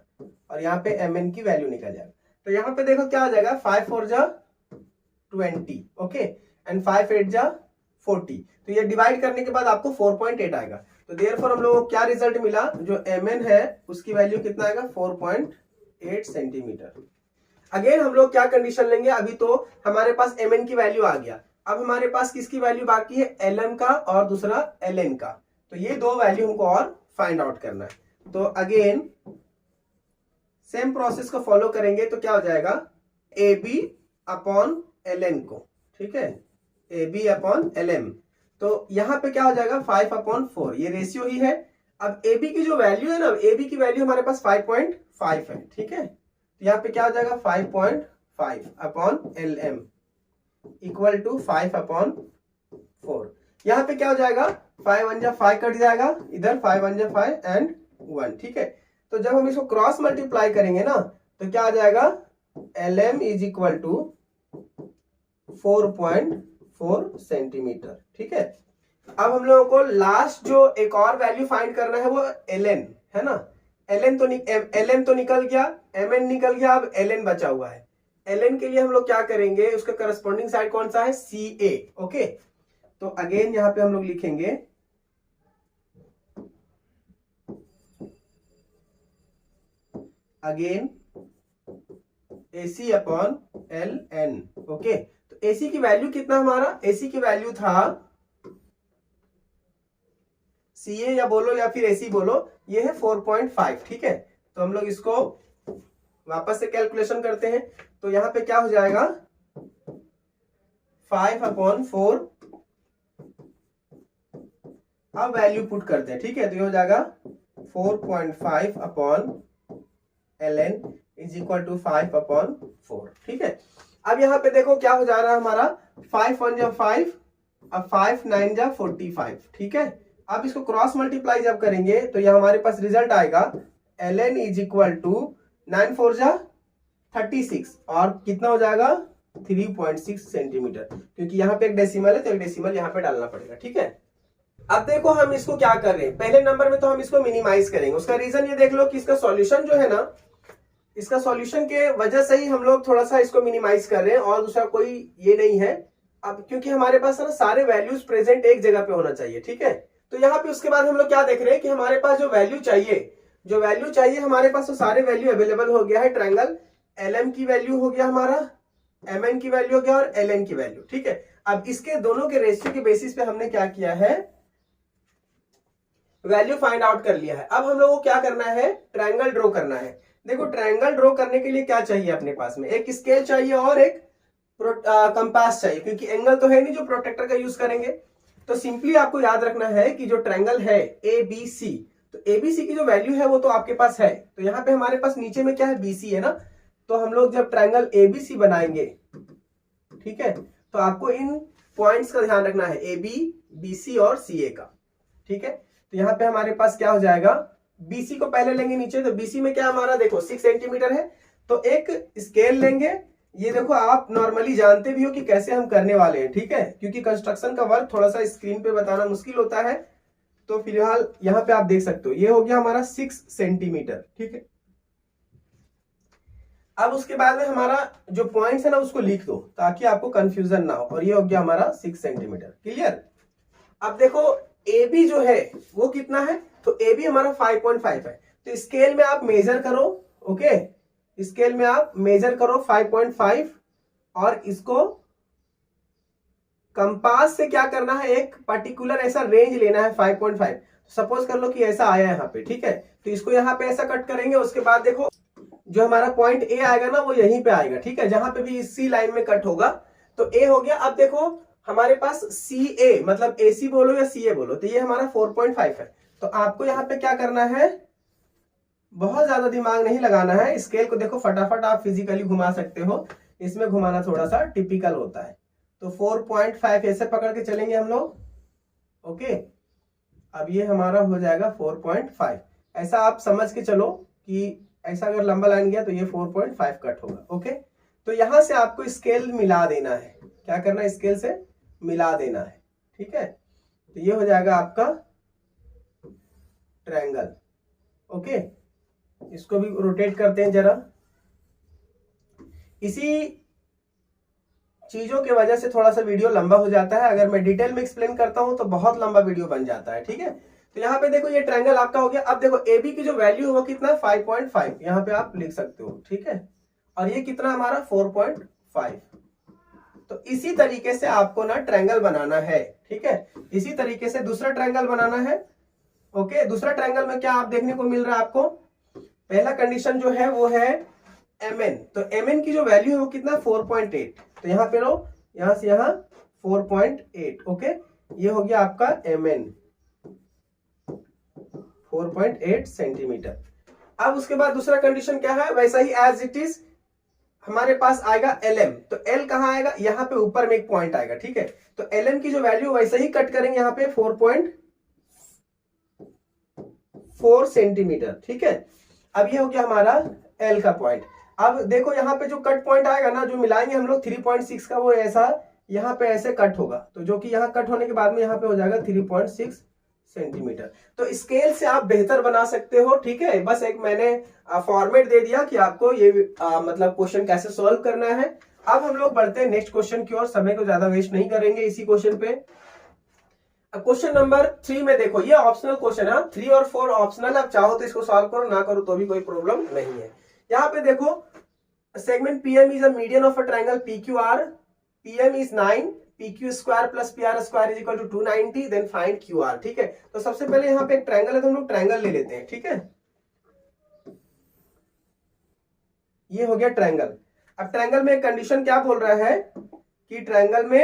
और यहाँ पे MN की वैल्यू निकल जाएगा। तो यहाँ पे देखो क्या हो जाएगा, 5 4 जा 20, ओके, एंड 5 8 जा 40। तो ये डिवाइड करने के बाद आपको 4.8 आएगा। तो देयरफॉर हम लोगों को क्या रिजल्ट मिला, जो MN है उसकी वैल्यू कितना आएगा, 4.8 सेंटीमीटर। अगेन हम लोग क्या कंडीशन लेंगे, अभी तो हमारे पास MN की वैल्यू आ गया, अब हमारे पास किसकी वैल्यू बाकी है, LM का और दूसरा LN का। तो ये दो वैल्यू हमको और फाइंड आउट करना है। तो अगेन सेम प्रोसेस को फॉलो करेंगे तो क्या हो जाएगा, AB अपॉन LN को, ठीक है, AB अपॉन LM। तो यहां पे क्या हो जाएगा 5/4, ये रेशियो ही है। अब AB की जो वैल्यू है ना, AB की वैल्यू हमारे पास 5.5 है, ठीक है। तो यहाँ पे क्या हो जाएगा 5.5 अपॉन LM इक्वल टू 5/4। यहाँ पे क्या हो जाएगा 5 1 जा 5 कट जाएगा, इधर 5 1 जा 5 एंड 1, ठीक है। तो जब हम इसको क्रॉस मल्टीप्लाई करेंगे ना तो क्या आ जाएगा, LM is equal to 4.4 centimetre, ठीक है। अब हम लोगों को लास्ट जो एक और वैल्यू फाइंड करना है वो LN है ना, LN तो निकल गया, MN निकल गया, अब LN बचा हुआ है। LN के लिए हम लोग क्या करेंगे, उसका करस्पॉन्डिंग साइड कौन सा है, CA। ओके, तो अगेन यहां पे हम लोग लिखेंगे again AC upon LN। Okay, तो AC की वैल्यू कितना हमारा, AC की वैल्यू था CA या बोलो या फिर AC बोलो, ये है 4.5। ठीक है, तो हम लोग इसको वापस से कैलकुलेशन करते हैं, तो यहां पे क्या हो जाएगा 5/4। अब वैल्यू पुट करते हैं, ठीक है, तो ये हो जाएगा 4.5/ln इज इक्वल टू 5/4। ठीक है, अब यहां पे देखो क्या हो जा रहा है हमारा, 5 1 जा 5, अब 5 9 जा 45। ठीक है, अब इसको क्रॉस मल्टीप्लाई जब करेंगे तो यह हमारे पास रिजल्ट आएगा ln इज इक्वल टू 9 4 जा 36 और कितना हो जाएगा 3.6 सेंटीमीटर, क्योंकि यहाँ पे एक डेसिमल है तो एक डेसिमल यहाँ पे डालना पड़ेगा। ठीक है, अब देखो हम इसको क्या कर रहे हैं, पहले नंबर में तो हम इसको मिनिमाइज करेंगे। उसका रीजन ये देख लो कि इसका सॉल्यूशन जो है ना, इसका सॉल्यूशन के वजह से ही हम लोग थोड़ा सा इसको मिनिमाइज कर रहे हैं, और दूसरा कोई ये नहीं है। अब क्योंकि हमारे पास ना सारे वैल्यूज प्रेजेंट एक जगह पे होना चाहिए। ठीक है, तो यहाँ पे उसके बाद हम लोग क्या देख रहे हैं कि हमारे पास जो वैल्यू चाहिए हमारे पास तो सारे वैल्यू अवेलेबल हो गया है। ट्रायंगल LM की वैल्यू हो गया हमारा, MN की वैल्यू हो गया और LN की वैल्यू। ठीक है, अब इसके दोनों के रेशियो के बेसिस पे हमने क्या किया है, वैल्यू फाइंड आउट कर लिया है। अब हम लोगों को क्या करना है, ट्रायंगल ड्रॉ करना है। देखो ट्रायंगल ड्रॉ करने के लिए क्या चाहिए अपने पास में, एक स्केल चाहिए और एक कंपास चाहिए, क्योंकि एंगल तो है नहीं जो प्रोटेक्टर का यूज करेंगे। तो सिंपली आपको याद रखना है कि जो ट्रायंगल है ABC, तो ABC की जो वैल्यू है वो तो आपके पास है, तो यहाँ पे हमारे पास नीचे में क्या है, BC है ना। तो हम लोग जब ट्रायंगल ABC बनाएंगे, ठीक है, तो आपको इन पॉइंट्स का ध्यान रखना है, AB BC और CA का। ठीक है, तो यहाँ पे हमारे पास क्या हो जाएगा, BC को पहले लेंगे नीचे, तो BC में क्या हमारा देखो 6 सेंटीमीटर है, तो एक स्केल लेंगे। ये देखो आप नॉर्मली जानते भी हो कि कैसे हम करने वाले हैं। ठीक है, क्योंकि कंस्ट्रक्शन का वर्क थोड़ा सा स्क्रीन पे बताना मुश्किल होता है, तो फिलहाल यहाँ पे आप देख सकते हो, ये हो गया हमारा 6 सेंटीमीटर। ठीक है, अब उसके बाद में हमारा जो पॉइंट्स है ना उसको लिख दो ताकि आपको कंफ्यूजन ना हो, और ये हो गया हमारा 6 सेंटीमीटर। क्लियर, अब देखो AB जो है वो कितना है, तो AB हमारा 5.5 है, तो स्केल में आप मेजर करो। ओके, स्केल में आप मेजर करो 5.5, और इसको कंपास से क्या करना है, एक पर्टिकुलर ऐसा रेंज लेना है 5.5। सपोज कर लो कि ऐसा आया यहाँ पे। ठीक है, तो इसको यहाँ पे ऐसा कट करेंगे, उसके बाद देखो जो हमारा पॉइंट A आएगा ना वो यहीं पे आएगा। ठीक है, जहां पे भी इसी लाइन में कट होगा तो A हो गया। अब देखो हमारे पास CA मतलब AC बोलो या CA बोलो, तो ये हमारा 4.5 है। तो आपको यहाँ पे क्या करना है, बहुत ज्यादा दिमाग नहीं लगाना है, स्केल को देखो फटाफट आप फिजिकली घुमा सकते हो, इसमें घुमाना थोड़ा सा टिपिकल होता है। तो 4.5 ऐसे पकड़ के चलेंगे हम लोग। ओके, अब ये हमारा हो जाएगा 4.5। ऐसा आप समझ के चलो कि ऐसा अगर लंबा लाइन गया तो ये 4.5 कट होगा। ओके, तो यहां से आपको स्केल मिला देना है, क्या करना है, स्केल से मिला देना है। ठीक है, तो ये हो जाएगा आपका ट्रायंगल। ओके, इसको भी रोटेट करते हैं जरा। इसी चीजों के वजह से थोड़ा सा वीडियो लंबा हो जाता है, अगर मैं डिटेल में एक्सप्लेन करता हूं तो बहुत लंबा वीडियो बन जाता है। ठीक है, तो यहाँ पे देखो ये ट्रायंगल आपका हो गया। अब देखो AB की जो वैल्यू है वो कितना, 5.5 यहाँ पे आप लिख सकते हो। ठीक है, और ये कितना हमारा 4.5। तो इसी तरीके से आपको ना ट्रायंगल बनाना है। ठीक है, इसी तरीके से दूसरा ट्रायंगल बनाना है। ओके, दूसरा ट्रायंगल में क्या आप देखने को मिल रहा है आपको, पहला कंडीशन जो है वो है MN, तो MN की जो वैल्यू है वो कितना 4.8, तो यहाँ पे लो, यहां से यहां 4.8। ओके, ये हो गया आपका MN 4.8 सेंटीमीटर। अब उसके बाद दूसरा कंडीशन क्या है, वैसा ही एज इट इज हमारे पास आएगा LM, तो L कहां आएगा, यहाँ पे ऊपर में एक पॉइंट आएगा। ठीक है, तो LM की जो वैल्यू वैसे ही कट करेंगे यहाँ पे 4.4 सेंटीमीटर। ठीक है, अब ये हो गया हमारा L का पॉइंट। अब देखो यहाँ पे जो कट पॉइंट आएगा ना, जो मिलाएंगे हम लोग 3.6 का, वो ऐसा यहाँ पे ऐसे कट होगा, तो जो कि यहाँ कट होने के बाद में यहाँ पे हो जाएगा 3.6 सेंटीमीटर। तो स्केल से आप बेहतर बना सकते हो, ठीक है। बस एक मैंने फॉर्मेट दे दिया कि आपको ये मतलब क्वेश्चन कैसे सॉल्व करना है। अब हम लोग बढ़ते हैं नेक्स्ट क्वेश्चन की ओर, समय को ज्यादा वेस्ट नहीं करेंगे इसी क्वेश्चन पे। क्वेश्चन नंबर 3 में देखो, ये ऑप्शनल क्वेश्चन है, 3 और 4 ऑप्शनल। आप चाहो तो इसको सॉल्व करो, ना करो तो भी कोई प्रॉब्लम नहीं है। यहाँ पे देखो, segment PM is a median of a triangle PQR, PM is 9, PQ square plus PR square is equal to 290, then find QR, ठीक है। तो सबसे पहले यहाँ पे एक ट्रायंगल है, तो हम लोग ट्रायंगल ले लेते हैं, ठीक है। ये हो गया ट्रायंगल। अब ट्रायंगल में एक कंडीशन क्या बोल रहा है कि ट्रायंगल में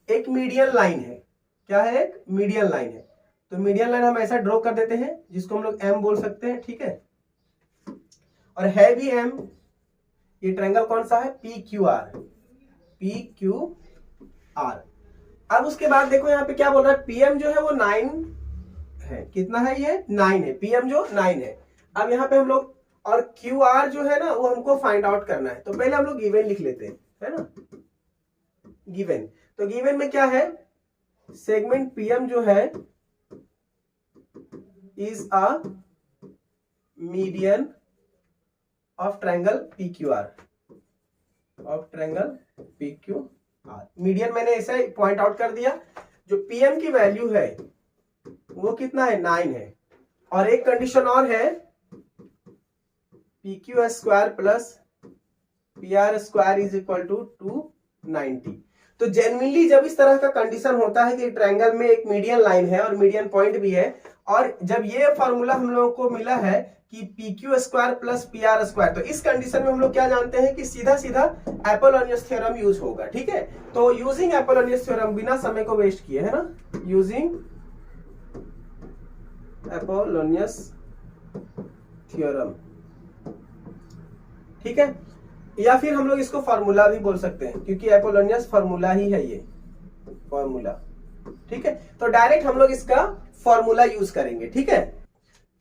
एक मीडियन लाइन है। क्या है? एक मीडियन लाइन है। तो मीडियन लाइन हम ऐसा ड्रॉ कर देते हैं जिसको हम लोग M बोल सकते हैं, ठीक है। और है भी M। ये ट्रायंगल कौन सा है? PQR, PQR। अब उसके बाद देखो यहाँ पे क्या बोल रहा है, PM जो है वो 9 है। कितना है ये? 9 है। PM जो 9 है। अब यहाँ पे हम लोग, और QR जो है ना वो हमको फाइंड आउट करना है। तो पहले हम लोग गिवन लिख लेते हैं, है ना। गिवन, तो गिवन में क्या है, सेगमेंट PM जो है is a median of triangle PQR, of triangle PQR। Median मैंने ऐसा पॉइंट आउट कर दिया। जो PM की वैल्यू है वो कितना है? 9 है। और एक कंडीशन और है, PQ square plus PR square is equal to 290। तो जेन्युइनली जब इस तरह का कंडीशन होता है कि ट्रायंगल में एक मीडियन लाइन है और मीडियन पॉइंट भी है, और जब ये फॉर्मूला हम लोगों को मिला है कि PQ square plus PR square, तो इस कंडीशन में हम लोग क्या जानते हैं कि सीधा सीधा एपोलोनियस थ्योरम यूज होगा, ठीक है। तो यूजिंग एपोलोनियस थ्योरम, बिना समय को वेस्ट किए, है ना, यूजिंग एपोलोनियस थ्योरम, ठीक है। या फिर हम लोग इसको फॉर्मूला भी बोल सकते हैं, क्योंकि एपोलोनियस फॉर्मूला ही है ये फॉर्मूला, ठीक है। तो डायरेक्ट हम लोग इसका फॉर्मूला यूज करेंगे, ठीक है।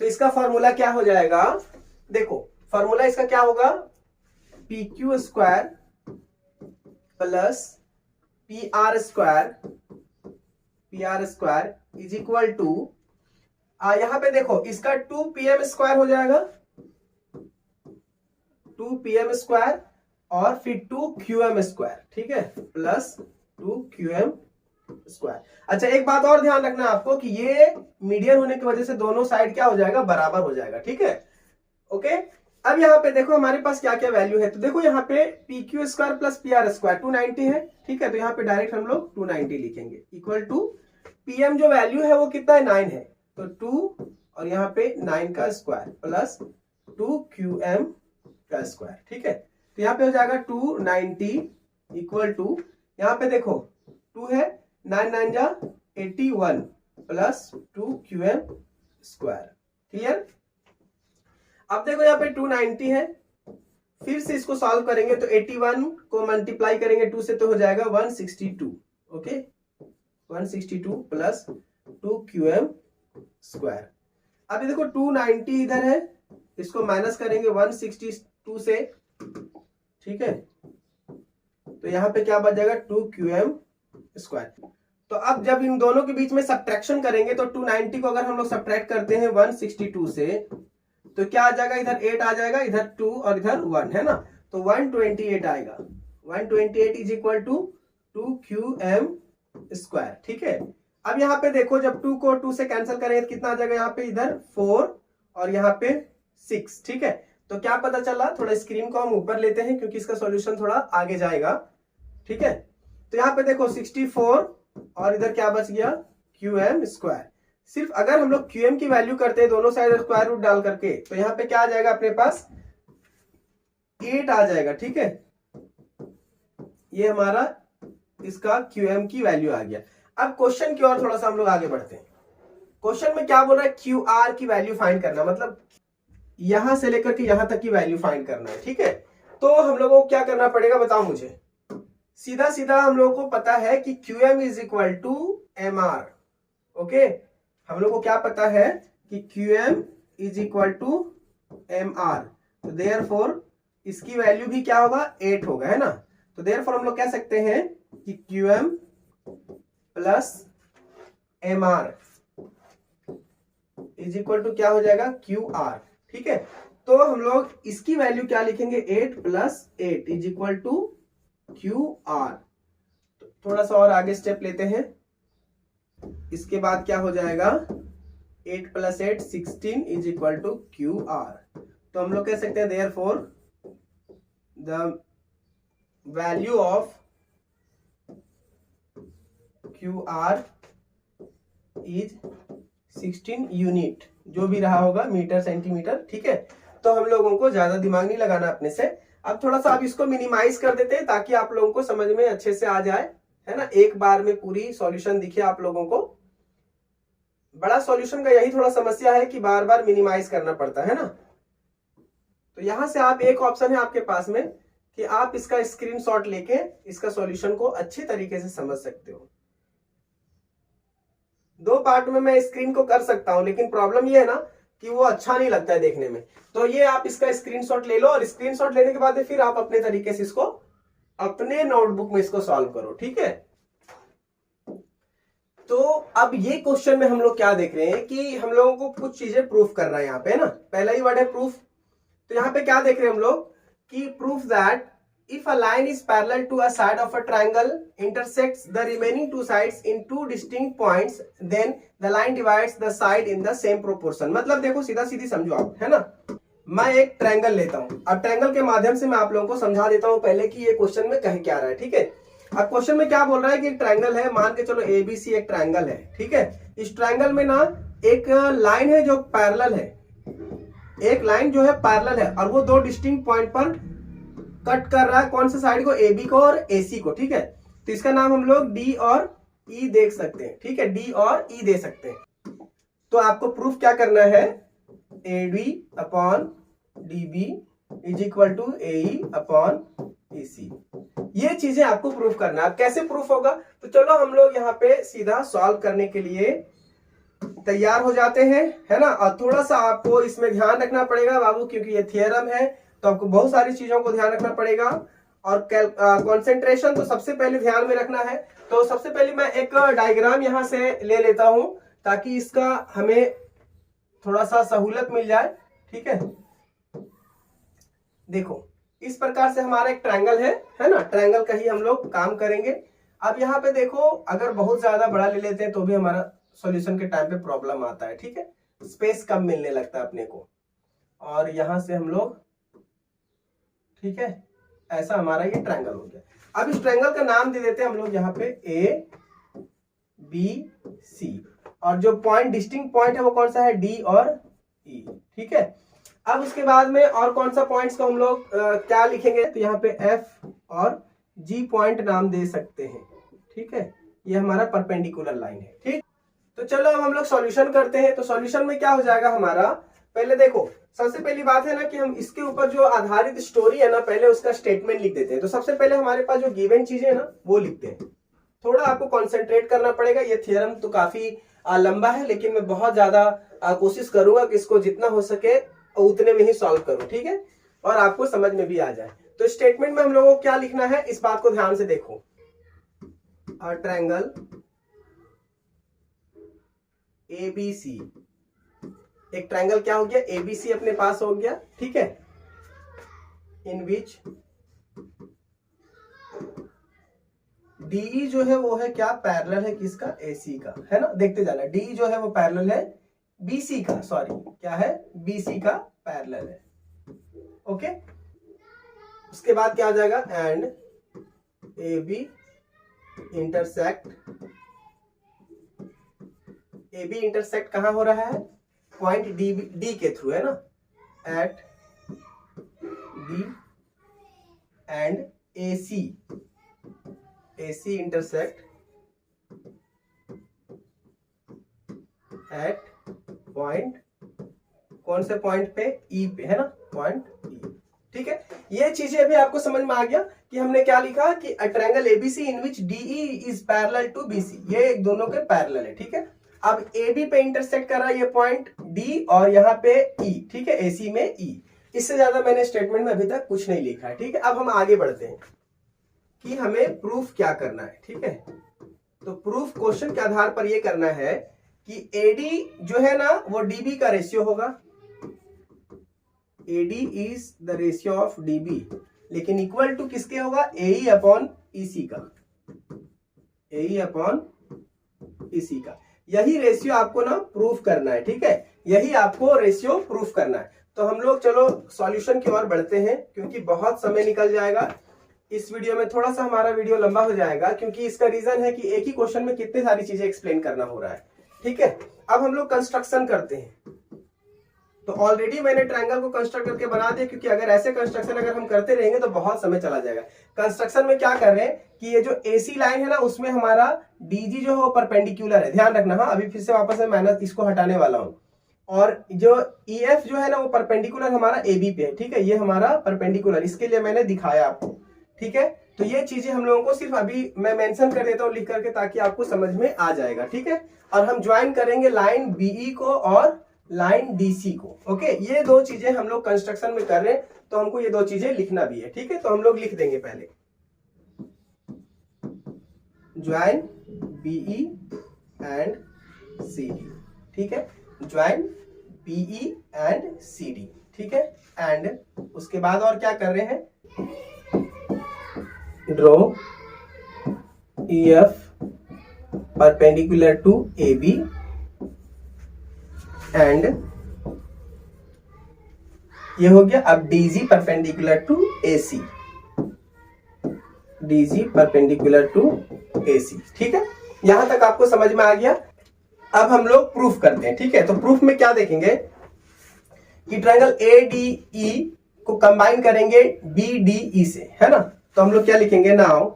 तो इसका फॉर्मूला क्या हो जाएगा, देखो फॉर्मूला इसका क्या होगा, PQ square plus PR square is equal to, यहां पे देखो इसका 2PM स्क्वायर हो जाएगा, 2PM स्क्वायर और फिर 2QM स्क्वायर, ठीक है, प्लस 2QM स्क्वायर। अच्छा एक बात और ध्यान रखना आपको कि ये मीडियन होने की वजह से दोनों साइड क्या हो जाएगा, बराबर हो जाएगा, ठीक है, ओके। अब यहाँ पे देखो हमारे पास क्या क्या वैल्यू है। तो देखो यहाँ पे PQ square plus PR square 290 है, ठीक है। तो यहाँ पे डायरेक्ट हम लोग 290 लिखेंगे, इक्वल टू PM जो वैल्यू है वो कितना है? 9 है। तो 2 और यहाँ पे 9 का स्क्वायर प्लस 2QM का स्क्वायर, ठीक है। तो यहाँ पे हो जाएगा 290 इक्वल टू, यहाँ पे देखो 2 है, 9 9 जा 81 प्लस 2QM स्क्वायर, क्लियर। अब देखो यहाँ पे 290 है, फिर से इसको सॉल्व करेंगे तो 81 को मल्टीप्लाई करेंगे 2 से तो हो जाएगा 162, ओके, 162 प्लस 2QM स्क्वायर। अभी देखो 290 इधर है, इसको माइनस करेंगे 162 से, ठीक है। तो यहाँ पे क्या बच जाएगा, 2QM स्क्वायर। तो अब जब इन दोनों के बीच में सब्ट्रैक्शन करेंगे तो 290 को अगर हम लोग सब्ट्रैक्ट करते हैं 162 से, तो क्या आ जाएगा, इधर 8 आ जाएगा, इधर 2 और इधर 1, है ना। तो 128 आएगा, 128 is equal to 2QM square, ठीक है। अब यहाँ पे देखो जब 2 को 2 से कैंसिल करेंगे तो कितना आ जाएगा, यहाँ पे इधर 4 और यहाँ पे 6, ठीक है। तो क्या पता चला, थोड़ा स्क्रीन को हम ऊपर लेते हैं क्योंकि इसका सॉल्यूशन थोड़ा आगे जाएगा, ठीक है। तो यहाँ पे देखो 64 और इधर क्या बच गया, QM स्क्वायर। सिर्फ अगर हम लोग QM की वैल्यू करते हैं दोनों साइड स्क्वायर रूट डाल करके, तो यहाँ पे क्या आ जाएगा अपने पास, 8 आ जाएगा, ठीक है। ये हमारा इसका QM की वैल्यू आ गया। अब क्वेश्चन की ओर थोड़ा सा हम लोग आगे बढ़ते हैं। क्वेश्चन में क्या बोल रहा है, QR की वैल्यू फाइंड करना, मतलब यहां से लेकर के यहां तक की वैल्यू फाइंड करना है, ठीक है। तो हम लोगों को क्या करना पड़ेगा, बताओ मुझे। सीधा सीधा हम लोगों को पता है कि QM is equal to MR, okay. हम लोग को क्या पता है कि QM is equal to MR, तो देयरफॉर इसकी वैल्यू भी क्या होगा, 8 होगा, है ना। तो देयरफॉर हम लोग कह सकते हैं कि QM plus MR is equal to क्या हो जाएगा क्यू आर। ठीक है, तो हम लोग इसकी वैल्यू क्या लिखेंगे 8 + 8 is equal to Q R. थोड़ा सा और आगे स्टेप लेते हैं, इसके बाद क्या हो जाएगा 8 + 8 16 is equal to Q R. तो हम लोग कह सकते हैं therefore the value of Q R is 16 unit, जो भी रहा होगा मीटर सेंटीमीटर। ठीक है, तो हम लोगों को ज्यादा दिमाग नहीं लगाना अपने से। अब थोड़ा सा आप इसको मिनिमाइज कर देते हैं ताकि आप लोगों को समझ में अच्छे से आ जाए, है ना, एक बार में पूरी सॉल्यूशन दिखे आप लोगों को। बड़ा सॉल्यूशन का यही थोड़ा समस्या है कि बार बार मिनिमाइज करना पड़ता है ना। तो यहां से आप एक ऑप्शन है आपके पास में कि आप इसका स्क्रीनशॉट लेके इसका सॉल्यूशन को अच्छे तरीके से समझ सकते हो। 2 पार्ट में मैं स्क्रीन को कर सकता हूं, लेकिन प्रॉब्लम ये है ना कि वो अच्छा नहीं लगता है देखने में। तो ये आप इसका स्क्रीनशॉट ले लो और स्क्रीनशॉट लेने के बाद फिर आप अपने तरीके से इसको अपने नोटबुक में इसको सॉल्व करो। ठीक है, तो अब ये क्वेश्चन में हम लोग क्या देख रहे हैं कि हम लोगों को कुछ चीजें प्रूफ करना है यहाँ पे, ना, पहला ही वर्ड है प्रूफ। तो यहाँ पे क्या देख रहे हैं हम लोग कि proof that if a line is parallel to a side of a triangle intersects the remaining 2 sides in 2 distinct points, then the line divides the side in the same proportion। मतलब देखो सीधा सीधी समझो आप, है ना। मैं एक ट्रायंगल लेता हूं, अब ट्रायंगल के माध्यम से मैं आप लोगों को समझा देता हूं पहले कि ये क्वेश्चन में कह क्या रहा है। ठीक है, अब क्वेश्चन में क्या बोल रहा है कि ट्रायंगल है, मान के चलो ABC एक ट्रायंगल है। ठीक है, इस ट्रायंगल में ना एक लाइन है जो पैरेलल है, एक लाइन जो है पैरेलल है और वो 2 डिस्टिंक्ट पॉइंट पर कट कर रहा है, कौन से साइड को, AB को और AC को। ठीक है, तो इसका नाम हम लोग D और E देख सकते हैं। ठीक है, D और E दे सकते हैं। तो आपको प्रूफ क्या करना है, AD/DB is equal to AE/AC। ये चीजें आपको प्रूफ करना है। कैसे प्रूफ होगा, तो चलो हम लोग यहाँ पे सीधा सॉल्व करने के लिए तैयार हो जाते हैं, है ना। और थोड़ा सा आपको इसमें ध्यान रखना पड़ेगा बाबू, क्योंकि ये थियरम है तो आपको बहुत सारी चीजों को ध्यान रखना पड़ेगा। और कंसंट्रेशन तो सबसे पहले ध्यान में रखना है। तो सबसे पहले मैं एक डायग्राम यहां से ले लेता हूं ताकि इसका हमें थोड़ा सा सहूलत मिल जाए। ठीक है, देखो इस प्रकार से हमारा एक ट्रायंगल है ना, ट्रायंगल का ही हम लोग काम करेंगे। अब यहाँ पे देखो, अगर बहुत ज्यादा बड़ा ले लेते हैं तो भी हमारा सॉल्यूशन के टाइम पे प्रॉब्लम आता है। ठीक है, स्पेस कम मिलने लगता है अपने को। और यहां से हम लोग, ठीक है, ऐसा हमारा ये ट्रायंगल हो गया। अब इस ट्रायंगल का नाम दे देते हैं हम लोग यहाँ पे ABC, और जो पॉइंट डिस्टिंक्ट पॉइंट है वो कौन सा है, D और E। ठीक है, अब उसके बाद में और कौन सा पॉइंट्स को हम लोग क्या लिखेंगे, तो यहाँ पे F और G पॉइंट नाम दे सकते हैं। ठीक है, ये हमारा परपेंडिकुलर लाइन है। ठीक, तो चलो अब हम लोग सॉल्यूशन करते हैं। तो सॉल्यूशन में क्या हो जाएगा हमारा, पहले देखो सबसे पहली बात है ना कि हम इसके ऊपर जो आधारित स्टोरी है ना, पहले उसका स्टेटमेंट लिख देते हैं। तो सबसे पहले हमारे पास जो गिवन चीजें है ना वो लिखते हैं। थोड़ा आपको कंसंट्रेट करना पड़ेगा, ये थियरम तो काफी लंबा है, लेकिन मैं बहुत ज्यादा कोशिश करूंगा कि इसको जितना हो सके उतने में ही सॉल्व करूं। ठीक है, और आपको समझ में भी आ जाए। तो स्टेटमेंट में हम लोगों को क्या लिखना है, इस बात को ध्यान से देखो। ट्रायंगल ABC, एक ट्रायंगल क्या हो गया, ABC अपने पास हो गया। ठीक है, इन विच DE जो है वो है क्या, पैरेलल है किसका, AC का, है ना। देखते जाना, DE जो है वो पैरेलल है BC का, सॉरी क्या है, BC का पैरेलल है। ओके, उसके बाद क्या आ जाएगा, एंड AB इंटरसेक्ट कहां हो रहा है, पॉइंट D के थ्रू, है ना, at D and AC intersect at point, कौन से पॉइंट पे, E पे, है ना, पॉइंट E। ठीक है, ये चीजें भी आपको समझ में आ गया कि हमने क्या लिखा कि triangle ABC in which DE is parallel to BC, ये दोनों के पैरेलल है। ठीक है, अब AB पे इंटरसेक्ट कर रहा है ये पॉइंट D और यहाँ पे E। ठीक है, AC में E। इससे ज्यादा मैंने स्टेटमेंट में अभी तक कुछ नहीं लिखा है। ठीक है, अब हम आगे बढ़ते हैं कि हमें प्रूफ क्या करना है। ठीक है, तो प्रूफ क्वेश्चन के आधार पर ये करना है कि एडी जो है ना वो डीबी का रेशियो होगा, AD is the ratio of DB, लेकिन इक्वल टू किसके होगा, एई अपॉन ईसी का, एई अपॉन ईसी का। यही रेशियो आपको ना प्रूफ करना है, ठीक है, यही आपको रेशियो प्रूफ करना है। तो हम लोग चलो सॉल्यूशन की ओर बढ़ते हैं, क्योंकि बहुत समय निकल जाएगा इस वीडियो में, थोड़ा सा हमारा वीडियो लंबा हो जाएगा, क्योंकि इसका रीजन है कि एक ही क्वेश्चन में कितनी सारी चीजें एक्सप्लेन करना हो रहा है, ठीक है। अब हम लोग कंस्ट्रक्शन करते हैं। तो ऑलरेडी मैंने ट्रायंगल को कंस्ट्रक्ट करके बना दिया, क्योंकि अगर ऐसे कंस्ट्रक्शन अगर हम करते रहेंगे तो बहुत समय चला जाएगा। कंस्ट्रक्शन में क्या कर रहे हैं कि ये जो एसी लाइन है ना उसमें हमारा डीजी जो है वो परपेंडिकुलर है, ध्यान रखना। हाँ, अभी फिर से वापस मैं मेहनत इसको हटाने वाला हूं। और जो ईएफ जो है ना वो परपेंडिकुलर हमारा एबी पे है, ठीक है, ये हमारा परपेंडिकुलर, इसके लिए मैंने दिखाया आपको, ठीक है। तो ये चीजें हम लोगों को सिर्फ अभी मैं मेंशन कर देता हूँ लिख करके, ताकि आपको समझ में आ जाएगा, ठीक है। और हम ज्वाइन करेंगे लाइन बीई को और लाइन डीसी को, ओके। ये दो चीजें हम लोग कंस्ट्रक्शन में कर रहे हैं, तो हमको ये दो चीजें लिखना भी है, ठीक है। तो हम लोग लिख देंगे पहले ज्वाइन बीई एंड सीडी, ठीक है, ज्वाइन बीई एंड सीडी, ठीक है। एंड उसके बाद और क्या कर रहे हैं, draw EF perpendicular to AB and ये हो गया। अब DG perpendicular to AC, DG perpendicular to AC, ठीक है। यहां तक आपको समझ में आ गया। अब हम लोग प्रूफ करते हैं, ठीक है। तो प्रूफ में क्या देखेंगे कि ट्रायंगल ADE को कंबाइन करेंगे BDE से, है ना। तो हम लोग क्या लिखेंगे, नाउ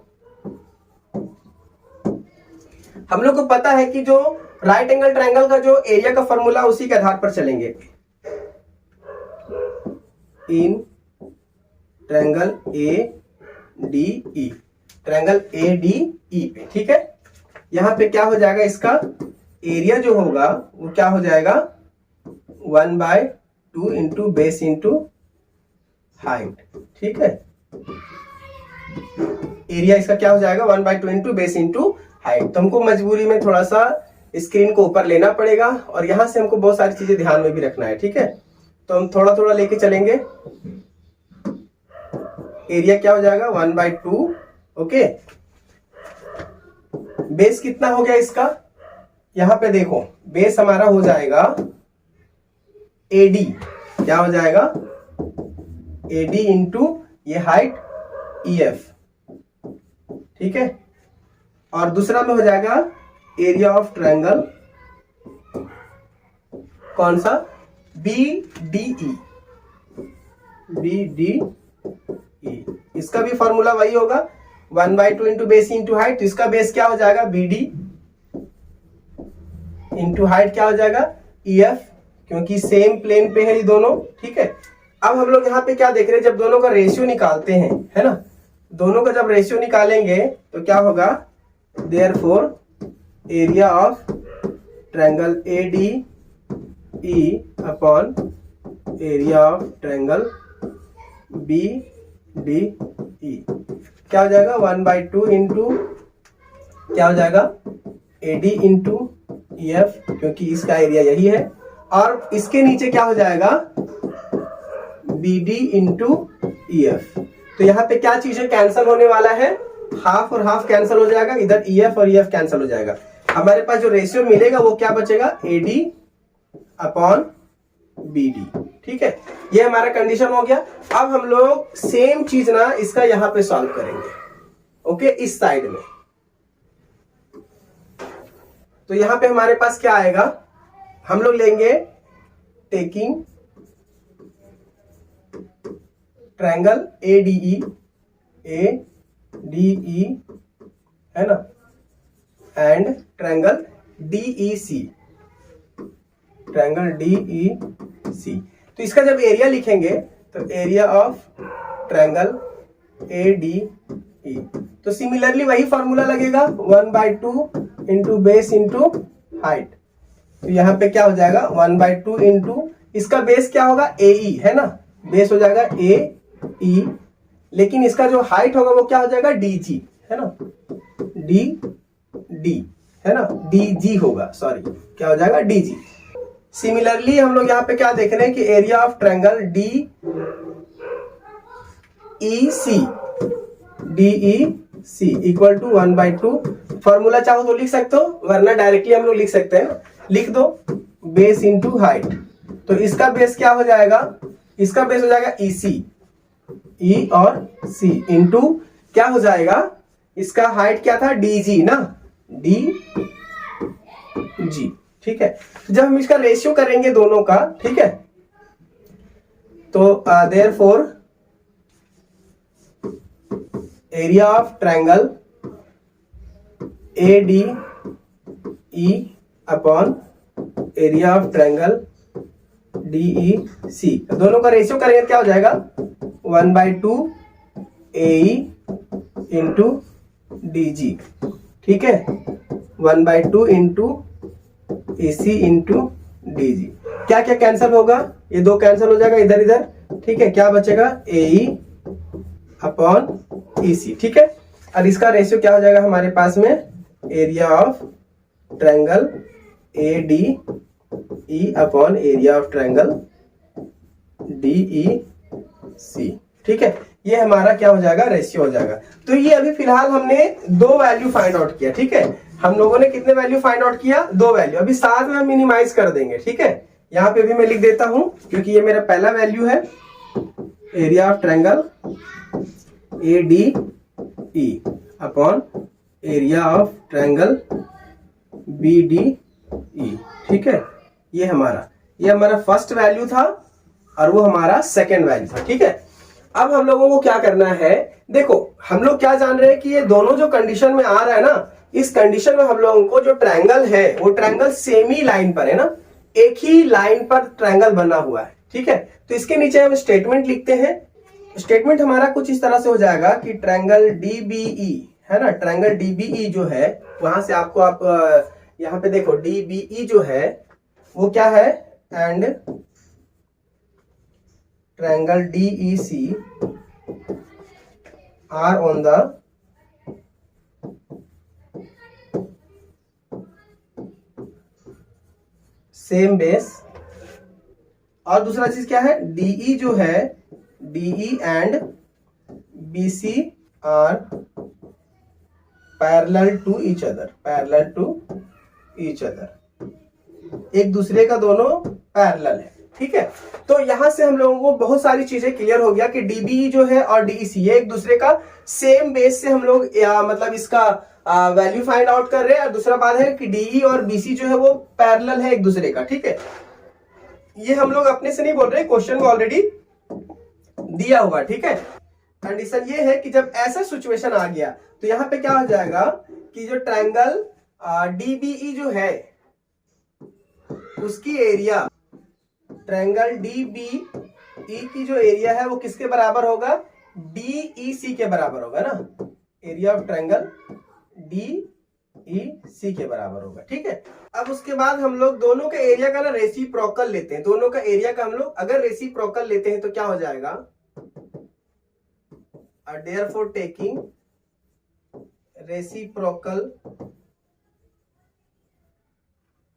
हम लोग को पता है कि जो राइट एंगल ट्रायंगल का जो एरिया का फॉर्मूला उसी के आधार पर चलेंगे। In triangle ADE, triangle ADE पे, ठीक है। यहां पे क्या हो जाएगा, इसका एरिया जो होगा वो क्या हो जाएगा, 1/2 इंटू बेस इंटू हाइट, ठीक है। एरिया इसका क्या हो जाएगा, 1/2 इंटू बेस इंटू हाइट। तो हमको मजबूरी में थोड़ा सा स्क्रीन को ऊपर लेना पड़ेगा, और यहां से हमको बहुत सारी चीजें ध्यान में भी रखना है, ठीक है। तो हम थोड़ा थोड़ा लेके चलेंगे। एरिया क्या हो जाएगा, 1/2, ओके। बेस कितना हो गया इसका, यहां पे देखो बेस हमारा हो जाएगा AD, क्या हो जाएगा, AD इंटू ये हाइट EF, ठीक है। और दूसरा में हो जाएगा एरिया ऑफ ट्रायंगल, कौन सा, BDE, इसका भी फॉर्मूला वही होगा, 1/2 इंटू बेस इंटू हाइट। इसका बेस क्या हो जाएगा, BD इंटू हाइट क्या हो जाएगा, EF, क्योंकि सेम प्लेन पे है ये दोनों, ठीक है। अब हम लोग यहाँ पे क्या देख रहे हैं, जब दोनों का रेशियो निकालते हैं, है ना, दोनों का जब रेशियो निकालेंगे तो क्या होगा, therefore area of triangle ADE upon area of triangle BDE क्या हो जाएगा, 1/2 इंटू क्या हो जाएगा, AD इंटू EF, क्योंकि इसका एरिया यही है, और इसके नीचे क्या हो जाएगा, BD इंटू EF। तो यहाँ पे क्या चीजें कैंसिल होने वाला है, हाफ और हाफ कैंसिल हो जाएगा, इधर EF और EF कैंसिल हो जाएगा। हमारे पास जो रेशियो मिलेगा वो क्या बचेगा, AD अपॉन BD, ठीक है। ये हमारा कंडीशन हो गया। अब हम लोग सेम चीज ना इसका यहां पे सॉल्व करेंगे, ओके, इस साइड में। तो यहां पे हमारे पास क्या आएगा, हम लोग लेंगे टेकिंग ट्रायंगल ADE है ना, and triangle DEC, triangle DEC। तो इसका जब एरिया लिखेंगे तो एरिया ऑफ ट्रायंगल ADE, तो सिमिलरली वही फॉर्मूला लगेगा, 1/2 इंटू बेस इंटू हाइट। तो यहाँ पे क्या हो जाएगा, 1/2 इंटू, इसका बेस क्या होगा, AE, है ना, बेस हो जाएगा AE, लेकिन इसका जो हाइट होगा वो क्या हो जाएगा, DG, है ना, DD, है ना, DG होगा, सॉरी क्या हो जाएगा, DG। सिमिलरली हम लोग यहाँ पे क्या देख रहे हैं कि area of triangle DEC equal to 1/2। Formula चाहो तो लिख सकते हो, वरना डायरेक्टली हम लोग लिख सकते हैं, लिख दो बेस इंटू हाइट। तो इसका बेस क्या हो जाएगा, इसका बेस हो जाएगा EC, E और C इंटू क्या हो जाएगा, इसका हाइट क्या था, DG ना, DG। ठीक है, जब हम इसका रेशियो करेंगे दोनों का, ठीक है, तो therefore area of triangle ADE upon area of triangle DEC, दोनों का रेशियो करेंगे क्या हो जाएगा, 1/2 AE इंटू DG। ठीक है, 1/2 इंटू AC इंटू DG। क्या क्या कैंसिल होगा, ये दो कैंसिल हो जाएगा इधर इधर। ठीक है, क्या बचेगा, AE अपॉन EC। ठीक है, और इसका रेशियो क्या हो जाएगा हमारे पास में, area of triangle ADE upon area of triangle DEC। ठीक है, ये हमारा क्या हो जाएगा, रेशियो हो जाएगा। तो ये अभी फिलहाल हमने दो वैल्यू फाइंड आउट किया। ठीक है, हम लोगों ने कितने वैल्यू फाइंड आउट किया, दो वैल्यू। अभी साथ में हम मिनिमाइज कर देंगे। ठीक है, यहाँ पे भी मैं लिख देता हूं क्योंकि ये मेरा पहला वैल्यू है, area of triangle ADE upon area of triangle BDE। ठीक है, ये हमारा फर्स्ट वैल्यू था और वो हमारा सेकेंड वैल्यू था। ठीक है, अब हम लोगों को क्या करना है, देखो हम लोग क्या जान रहे हैं कि ये दोनों जो कंडीशन में आ रहा है ना, इस कंडीशन में हम लोगों को जो ट्रायंगल है वो ट्रायंगल सेम ही लाइन पर है ना, एक ही लाइन पर ट्रायंगल बना हुआ है। ठीक है, तो इसके नीचे हम स्टेटमेंट लिखते हैं। स्टेटमेंट हमारा कुछ इस तरह से हो जाएगा कि ट्रायंगल DBE है ना, ट्रायंगल DBE जो है, वहां से आपको आप यहाँ पे देखो DBE जो है वो क्या है, and triangle DEC are on the same base. और दूसरा चीज क्या है, DE जो है, DE and BC are parallel to each other, एक दूसरे का दोनों पैरेलल है। ठीक है, तो यहां से हम लोगों को बहुत सारी चीजें क्लियर हो गया कि DBE जो है और DEC ये एक दूसरे का सेम बेस से हम लोग मतलब इसका वैल्यू फाइंड आउट कर रहे हैं। और दूसरा बात है कि DE और BC जो है वो पैरेलल है एक दूसरे का। ठीक है, ये हम लोग अपने से नहीं बोल रहे, क्वेश्चन को ऑलरेडी दिया हुआ। ठीक है, कंडीशन ये है कि जब ऐसा सिचुएशन आ गया तो यहां पे क्या हो जाएगा कि जो ट्रायंगल DBE जो है उसकी एरिया, ट्रायंगल DBE की जो एरिया है वो किसके बराबर होगा, DEC के बराबर होगा ना, एरिया ऑफ ट्रायंगल DEC के बराबर होगा। ठीक है, अब उसके बाद हम लोग दोनों के एरिया का ना रेसिप्रोकल लेते हैं। दोनों का एरिया का हम लोग अगर रेसिप्रोकल लेते हैं तो क्या हो जाएगा, therefore taking reciprocal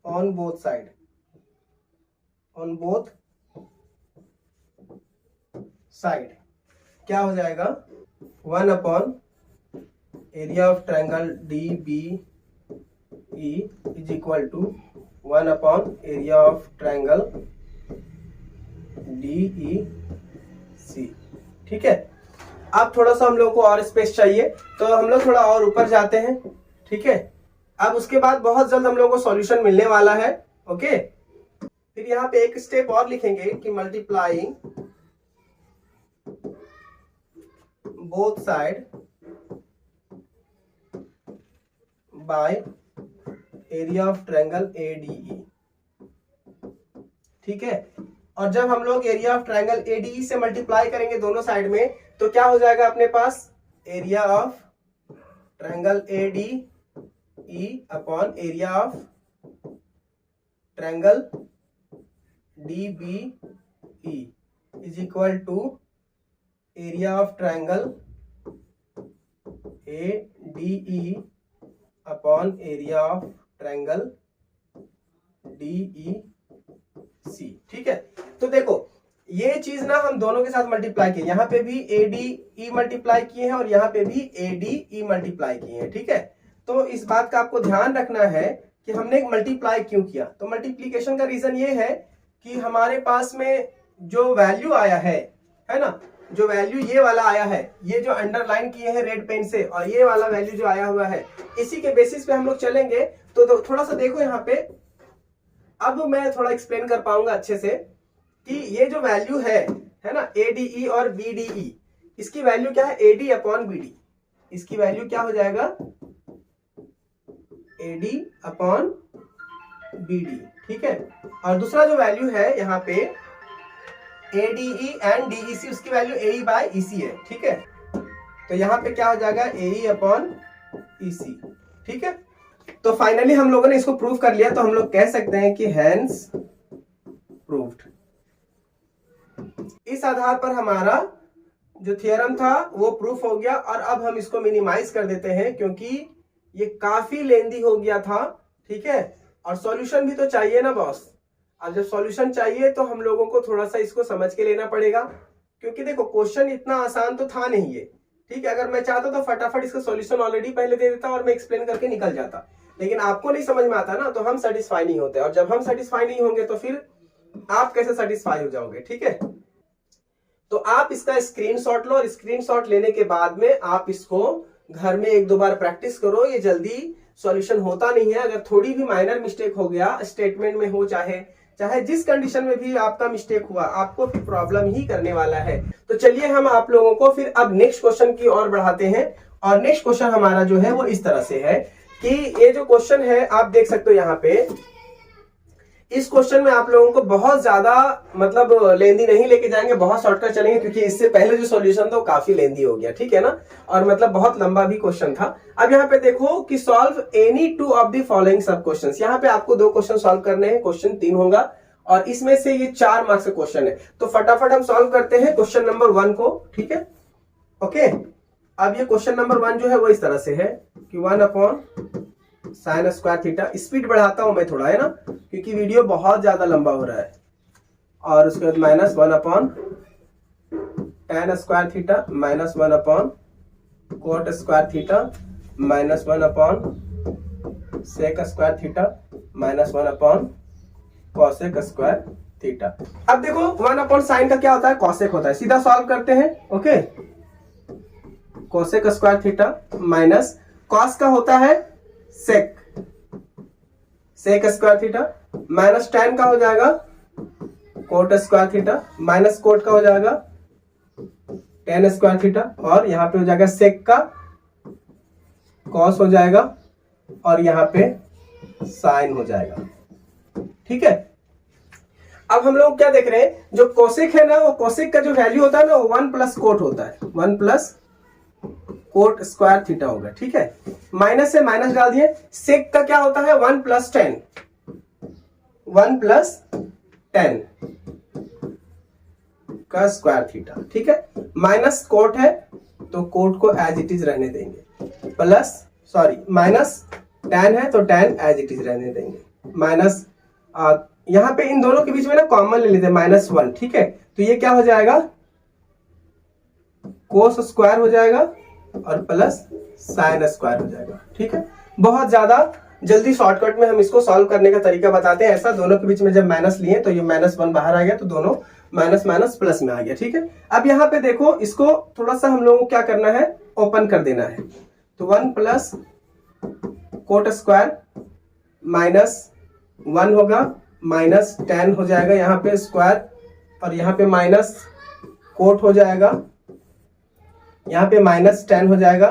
on both side, क्या हो जाएगा, 1 upon area of triangle DBE is equal to 1 upon area of triangle DEC। ठीक है, अब थोड़ा सा हम लोग को और स्पेस चाहिए तो हम लोग थोड़ा और ऊपर जाते हैं। ठीक है, अब उसके बाद बहुत जल्द हम लोग को सॉल्यूशन मिलने वाला है। ओके, फिर यहाँ पे एक स्टेप और लिखेंगे कि multiplying both side by area of triangle ADE। ठीक है, और जब हम लोग एरिया ऑफ ट्रायंगल ADE से मल्टीप्लाई करेंगे दोनों साइड में तो क्या हो जाएगा अपने पास, area of triangle ADE upon area of triangle DBE is equal to area of triangle ADE upon area of triangle DEC। ठीक है, तो देखो ये चीज ना हम दोनों के साथ मल्टीप्लाई किए, यहाँ पे भी ADE मल्टीप्लाई किए हैं और यहाँ पे भी ADE मल्टीप्लाई किए हैं। ठीक है, तो इस बात का आपको ध्यान रखना है कि हमने मल्टीप्लाई क्यों किया। तो मल्टीप्लीकेशन का रीजन ये है कि हमारे पास में जो वैल्यू आया है ना, जो वैल्यू ये वाला आया है, ये जो अंडरलाइन किए हैं रेड पेन से, और ये वाला वैल्यू जो आया हुआ है, इसी के बेसिस पे हम लोग चलेंगे। तो थोड़ा सा देखो यहाँ पे, अब मैं थोड़ा एक्सप्लेन कर पाऊंगा अच्छे से कि ये जो वैल्यू है ना, ADE और BDE, इसकी वैल्यू क्या है, AD अपॉन BD। इसकी वैल्यू क्या हो जाएगा, AD अपॉन BD। ठीक है, और दूसरा जो वैल्यू है यहाँ पे ADE एंड DEC, उसकी वैल्यू AE बाय EC है। ठीक है, तो यहाँ पे क्या हो जाएगा, AE अपॉन EC। ठीक है, तो फाइनली हम लोगों ने इसको प्रूव कर लिया, तो हम लोग कह सकते हैं कि हेंस प्रूव्ड। इस आधार पर हमारा जो थ्योरम था वो प्रूफ हो गया। और अब हम इसको मिनिमाइज कर देते हैं क्योंकि ये काफी लेंदी हो गया था। ठीक है, और सॉल्यूशन भी तो चाहिए ना बॉस। अब जब सॉल्यूशन चाहिए तो हम लोगों को थोड़ा सा इसको समझ के लेना पड़ेगा, क्योंकि देखो क्वेश्चन इतना आसान तो था नहीं ये। ठीक है, अगर मैं चाहता तो फटाफट इसका सॉल्यूशन ऑलरेडी पहले दे देता और मैं एक्सप्लेन करके निकल जाता, लेकिन आपको नहीं समझ में आता ना, तो हम सेटिस्फाई नहीं होते, और जब हम सेटिस्फाई नहीं होंगे तो फिर आप कैसे सेटिस्फाई हो जाओगे। ठीक है, तो आप इसका स्क्रीनशॉट लो, और स्क्रीनशॉट लेने के बाद में आप इसको घर में एक दो बार प्रैक्टिस करो। ये जल्दी सॉल्यूशन होता नहीं है। अगर थोड़ी भी माइनर मिस्टेक हो गया, स्टेटमेंट में हो, चाहे जिस कंडीशन में भी आपका मिस्टेक हुआ, आपको फिर प्रॉब्लम ही करने वाला है। तो चलिए हम आप लोगों को फिर अब नेक्स्ट क्वेश्चन की ओर बढ़ाते हैं। और नेक्स्ट क्वेश्चन हमारा जो है वो इस तरह से है कि ये जो क्वेश्चन है आप देख सकते हो यहाँ पे, इस क्वेश्चन में आप लोगों को बहुत ज्यादा मतलब लेंदी नहीं लेके जाएंगे, बहुत शॉर्टकट चलेंगे, क्योंकि इससे पहले जो सॉल्यूशन था वो काफी लेंदी हो गया। ठीक है ना, और मतलब बहुत लंबा भी क्वेश्चन था। अब यहाँ पे देखो कि solve any two of the following सब क्वेश्चंस। यहाँ पे आपको दो क्वेश्चन सॉल्व करने हैं, क्वेश्चन 3 होगा, और इसमें से ये 4 मार्क्स का क्वेश्चन है। तो फटाफट हम सॉल्व करते हैं क्वेश्चन नंबर 1 को। ठीक है, ओके। अब ये क्वेश्चन नंबर 1 जो है वो इस तरह से है कि 1 upon sine square theta. Speed बढ़ाता हूं मैं थोड़ा, है ना, क्योंकि वीडियो बहुत ज्यादा लंबा हो रहा है। और उसके बाद minus 1 upon tan square theta, minus 1 upon cot square theta, minus 1 upon sec square theta, minus 1 upon cosec square theta. अब देखो 1 अपॉन साइन का क्या होता है, कॉसेक होता है। सीधा सॉल्व करते हैं। Okay, cosec square theta minus cos का होता है sec square theta, minus tan का हो जाएगा cot square theta, minus cot का हो जाएगा tan स्क्वायर थीटा, और यहाँ पे हो जाएगा सेक का कॉस हो जाएगा, और यहाँ पे साइन हो जाएगा। ठीक है, अब हम लोग क्या देख रहे हैं, जो कोसेक है ना, वो कोसेक का जो वैल्यू होता है ना, वो 1 प्लस कोट होता है, 1 प्लस कोट स्क्वायर थीटा होगा। ठीक है, माइनस से माइनस डाल दिए। सेक का क्या होता है, 1 प्लस 10, 1 प्लस 10 का स्क्वायर थीटा। ठीक है, माइनस कोट है तो कोट को एज इट इज रहने देंगे, प्लस सॉरी माइनस tan है तो tan एज इट इज रहने देंगे, माइनस यहां पे इन दोनों के बीच में ना कॉमन ले लेते हैं, -1। ठीक है, तो ये क्या हो जाएगा, कोस स्क्वायर हो जाएगा और प्लस साइन स्क्वायर हो जाएगा। ठीक है, बहुत ज्यादा जल्दी शॉर्टकट में हम इसको सॉल्व करने का तरीका बताते हैं। ऐसा दोनों के बीच में जब माइनस लिए तो ये -1 बाहर आ गया, तो दोनों माइनस माइनस प्लस में आ गया। ठीक है, अब यहाँ पे देखो, इसको थोड़ा सा हम लोगों को क्या करना है, ओपन कर देना है। तो 1 प्लस कोट स्क्वायर -1 होगा, माइनस tan हो जाएगा यहाँ पे स्क्वायर, और यहाँ पे माइनस कोट हो जाएगा, यहाँ पे माइनस tan हो जाएगा।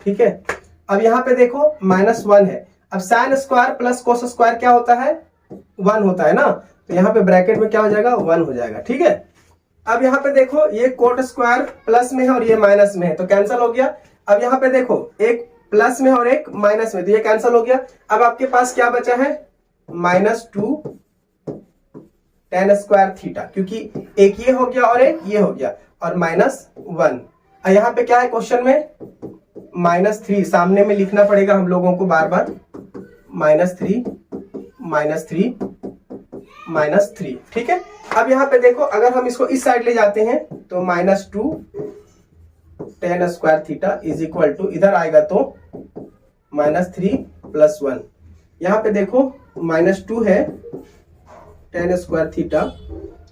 ठीक है, अब यहाँ पे देखो -1 है। अब sine square plus cos square क्या होता है, 1 होता है ना, तो यहाँ पे ब्रैकेट में क्या हो जाएगा, 1 हो जाएगा। ठीक है, अब यहाँ पे देखो ये कोट स्क्वायर प्लस में है और ये माइनस में है, तो कैंसिल हो गया। अब यहाँ पे देखो एक प्लस में और एक माइनस में, तो ये कैंसिल हो गया। अब आपके पास क्या बचा है, -2 tan स्क्वायर थीटा, क्योंकि एक ये हो गया और एक ये हो गया, और -1। यहाँ पे क्या है क्वेश्चन में, -3 सामने में लिखना पड़ेगा हम लोगों को बार बार, -3 -3, ठीक है। अब यहाँ पे देखो, अगर हम इसको इस साइड ले जाते हैं तो -2 tan square theta is equal to, इधर आएगा तो -3 + 1। यहाँ पे देखो -2 है tan स्क्वायर थीटा,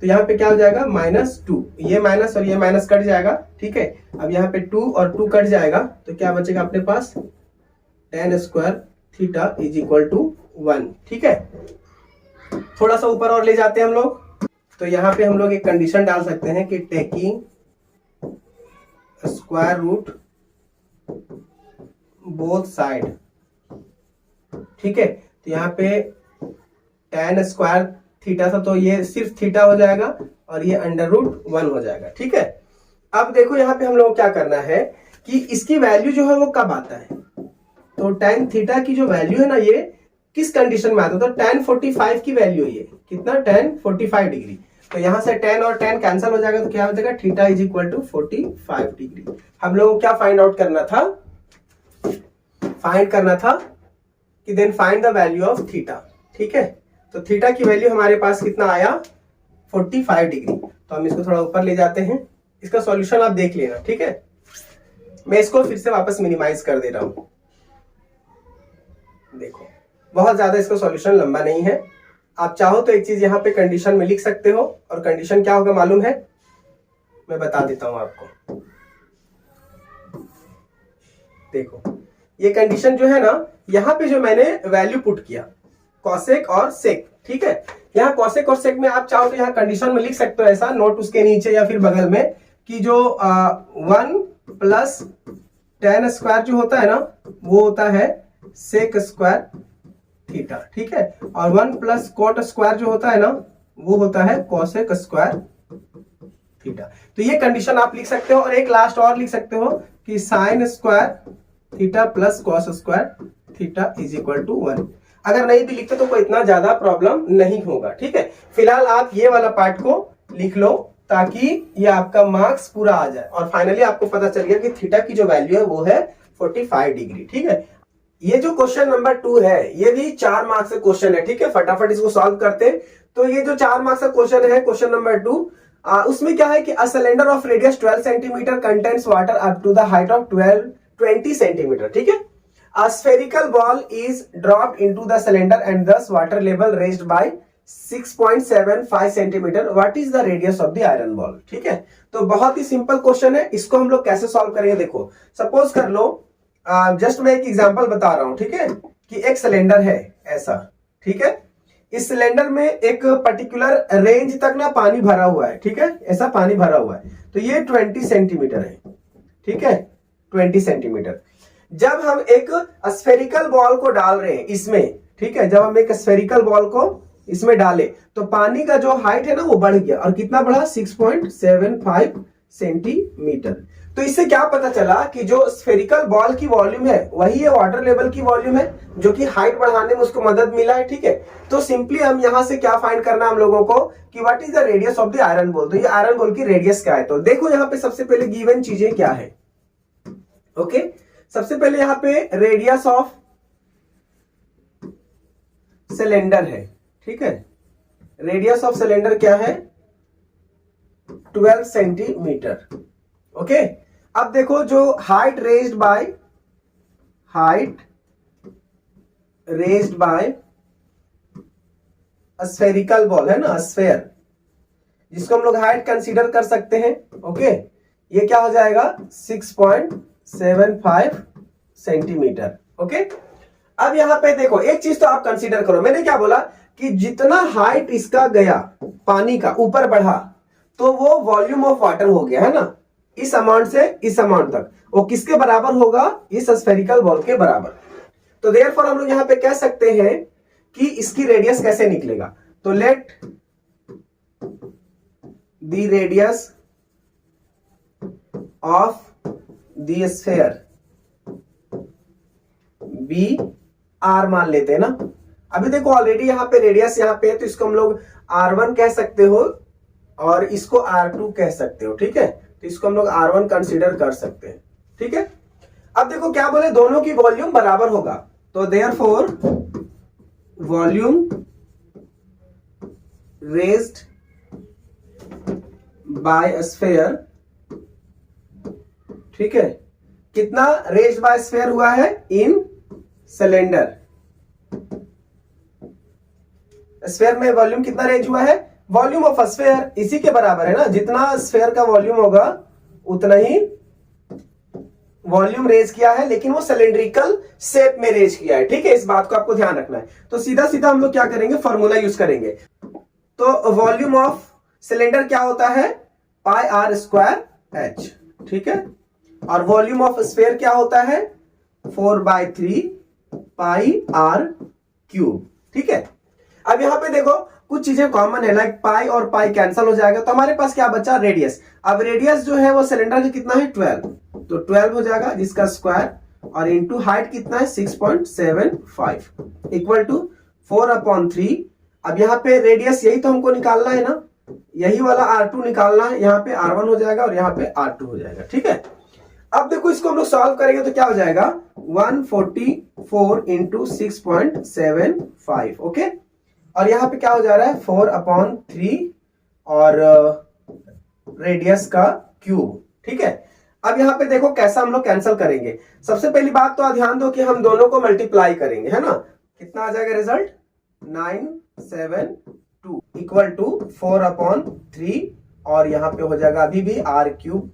तो यहाँ पे क्या हो जाएगा -2, ये माइनस और ये माइनस कट जाएगा, ठीक है। अब यहाँ पे 2 और 2 कट जाएगा, तो क्या बचेगा अपने पास, tan square theta is equal to 1, ठीक है। थोड़ा सा ऊपर और ले जाते हैं हम लोग, तो यहाँ पे हम लोग एक कंडीशन डाल सकते हैं कि taking square root both side, ठीक है। तो यहाँ पे tan स्क्वायर थीटा था तो ये सिर्फ थीटा हो जाएगा और ये √1 हो जाएगा, ठीक है। अब देखो यहाँ पे हम लोग को क्या करना है कि इसकी वैल्यू जो है वो कब आता है, तो tan थीटा की जो वैल्यू है ना, ये किस कंडीशन में आता है, तो tan 45 की वैल्यू है ये, कितना, tan 45 डिग्री। तो यहां से tan और tan कैंसिल हो जाएगा, तो क्या हो जाएगा, theta is equal to 45 degree. हम लोगों को क्या फाइंड आउट करना था, कि then find the value of theta, ठीक है। तो थीटा की वैल्यू हमारे पास कितना आया, 45 डिग्री। तो हम इसको थोड़ा ऊपर ले जाते हैं, इसका सॉल्यूशन आप देख लेना, ठीक है। मैं इसको फिर से वापस मिनिमाइज कर दे रहा हूं, देखो बहुत ज्यादा इसका सॉल्यूशन लंबा नहीं है। आप चाहो तो एक चीज यहाँ पे कंडीशन में लिख सकते हो, और कंडीशन क्या होगा मालूम है, मैं बता देता हूं आपको। देखो ये कंडीशन जो है ना, यहाँ पे जो मैंने वैल्यू पुट किया कॉसेक और सेक, ठीक है। यहाँ कॉसेक और सेक में आप चाहो तो यहाँ कंडीशन में लिख सकते हो ऐसा, नोट उसके नीचे या फिर बगल में, कि जो 1 + tan स्क्वायर जो होता है ना, वो होता है सेक स्क्वायर थीटा, ठीक है। और 1 + कोट स्क्वायर जो होता है ना, वो होता है कोसेक स्क्वायर थीटा। तो ये कंडीशन आप लिख सकते हो, और एक लास्ट और लिख सकते हो कि sine square theta + cos square theta is equal to 1। अगर नहीं भी लिखते तो कोई इतना ज्यादा प्रॉब्लम नहीं होगा, ठीक है। फिलहाल आप ये वाला पार्ट को लिख लो, ताकि ये आपका मार्क्स पूरा आ जाए, और फाइनली आपको पता चल गया कि थीटा की जो वैल्यू है वो है 45 डिग्री, ठीक है। ये जो क्वेश्चन नंबर 2 है, ये भी 4 मार्क्स का क्वेश्चन है, ठीक है। फटाफट इसको सॉल्व करते हैं। तो ये जो 4 मार्क्स का क्वेश्चन है, क्वेश्चन नंबर 2, उसमें क्या है कि a cylinder of radius 12 centimetre contains water up to the height of 20 centimetre, ठीक है। A spherical ball is dropped into the cylinder and thus water level raised by 6.75 centimetre. What is the radius of the iron ball? ठीक है। तो बहुत ही सिंपल क्वेश्चन है, इसको हम लोग कैसे सॉल्व करेंगे, देखो सपोज कर लो, जस्ट मैं एक एग्जांपल बता रहा हूं, ठीक है, कि एक सिलेंडर है ऐसा, ठीक है। इस सिलेंडर में एक पर्टिकुलर रेंज तक ना पानी भरा हुआ है, ठीक है, ऐसा पानी भरा हुआ है। तो ये 20 सेंटीमीटर है, ठीक है, 20 सेंटीमीटर। जब हम एक स्फेरिकल बॉल को डाल रहे हैं इसमें, ठीक है, जब हम एक स्फेरिकल बॉल को इसमें डाले तो पानी का जो हाइट है ना वो बढ़ गया, और कितना बढ़ा, 6.75 सेंटीमीटर। तो इससे क्या पता चला कि जो स्फेरिकल बॉल की वॉल्यूम है वही है वाटर लेवल की वॉल्यूम है, जो कि हाइट बढ़ाने में उसको मदद मिला है, ठीक है। तो सिंपली हम यहां से क्या फाइंड करना है हम लोगों को कि what is the radius of the iron ball. तो ये आयरन बॉल की रेडियस क्या है, तो देखो यहाँ पे सबसे पहले गिवन चीजें क्या है, ओके। सबसे पहले यहां पे रेडियस ऑफ सिलेंडर है, ठीक है। रेडियस ऑफ सिलेंडर क्या है, 12 सेंटीमीटर, ओके। अब देखो जो height raised bye spherical ball है ना, स्फेयर, जिसको हम लोग हाइट कंसीडर कर सकते हैं, ओके। ये क्या हो जाएगा, 6.75 सेंटीमीटर, ओके। अब यहां पे देखो एक चीज तो आप कंसीडर करो, मैंने क्या बोला कि जितना हाइट इसका गया पानी का ऊपर बढ़ा तो वो वॉल्यूम ऑफ वाटर हो गया, है ना, इस अमाउंट से इस अमाउंट तक, वो किसके बराबर होगा, इस स्फेरिकल बॉल के बराबर। तो देयरफॉर हम लोग यहां पे कह सकते हैं कि इसकी रेडियस कैसे निकलेगा, तो let the radius of the sphere be R मान लेते हैं ना। अभी देखो ऑलरेडी यहां पे रेडियस यहां पे है, तो इसको हम लोग R1 कह सकते हो और इसको R2 कह सकते हो, ठीक है। तो इसको हम लोग R1 कंसीडर कर सकते हैं, ठीक है। अब देखो क्या बोले, दोनों की वॉल्यूम बराबर होगा, तो therefore volume raised bye sphere, ठीक है, कितना रेज्ड बाय स्फीयर हुआ है इन सिलेंडर। स्फीयर में वॉल्यूम कितना रेंज हुआ है, वॉल्यूम ऑफ स्फीयर इसी के बराबर है ना, जितना स्फीयर का वॉल्यूम होगा उतना ही वॉल्यूम रेज किया है, लेकिन वो सिलेंड्रिकल शेप में रेज किया है, ठीक है, इस बात को आपको ध्यान रखना है। तो सीधा सीधा हम लोग क्या करेंगे, फॉर्मूला यूज करेंगे। तो वॉल्यूम ऑफ सिलेंडर क्या होता है, पाई आर स्क्वायर एच, ठीक है, और वॉल्यूम ऑफ स्फीयर क्या होता है 4/3 पाई आर क्यूब, ठीक है। अब यहां पे देखो कुछ चीजें कॉमन है, लाइक पाई और पाई कैंसिल हो जाएगा, तो हमारे पास क्या बचा, रेडियस। अब रेडियस जो है वो सिलेंडर का कितना है 12, तो 12 हो जाएगा जिसका स्क्वायर, और इनटू हाइट कितना है 6.75 इक्वल टू 4/3। अब यहाँ पे रेडियस यही तो हमको निकालना है ना, यही वाला R2 निकालना है, यहाँ पे R1 हो जाएगा और यहाँ पे R2 हो जाएगा, ठीक है। अब देखो इसको हम लोग सॉल्व करेंगे तो क्या हो जाएगा 144 इंटू 6.75, ओके, और यहां पे क्या हो जा रहा है 4/3 और रेडियस का क्यूब, ठीक है। अब यहां पे देखो कैसा हम लोग कैंसिल करेंगे। सबसे पहली बात तो ध्यान दो कि हम दोनों को मल्टीप्लाई करेंगे, है ना, कितना आ जाएगा रिजल्ट 972 इक्वल टू 4/3 और यहां पे हो जाएगा अभी भी R क्यूब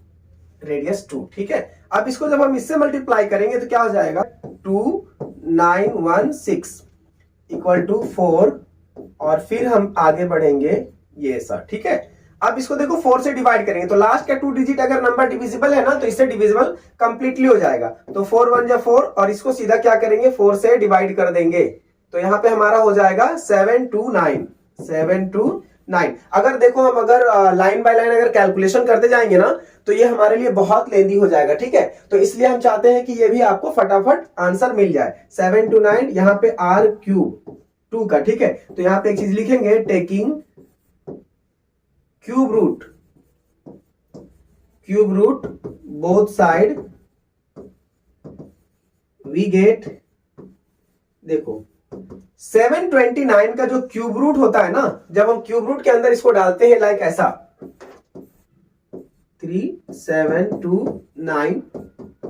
रेडियस 2, ठीक है। अब इसको जब हम इससे मल्टीप्लाई करेंगे तो क्या हो जाएगा 2916 इक्वल टू 4 और फिर हम आगे बढ़ेंगे ये सर, ठीक है। अब इसको देखो 4 से डिवाइड करेंगे तो लास्ट का 2 डिजिट अगर नंबर डिविजिबल है ना तो इससे डिविजिबल कंप्लीटली हो जाएगा, तो 4 1 जा 4 और इसको सीधा क्या करेंगे 4 से डिवाइड कर देंगे, तो यहां पे हमारा हो जाएगा 729। अगर देखो हम अगर लाइन बाय लाइन अगर कैलकुलेशन करते जाएंगे ना तो ये हमारे लिए बहुत लेंदी हो जाएगा, ठीक है, तो इसलिए हम चाहते हैं कि ये भी आपको फटाफट आंसर मिल जाए। 729 यहाँ पे R क्यूब 2 का, ठीक है, तो यहाँ पे एक चीज लिखेंगे taking cube root both side we get, देखो 729 का जो क्यूब रूट होता है ना, जब हम क्यूब रूट के अंदर इसको डालते हैं लाइक ऐसा 3729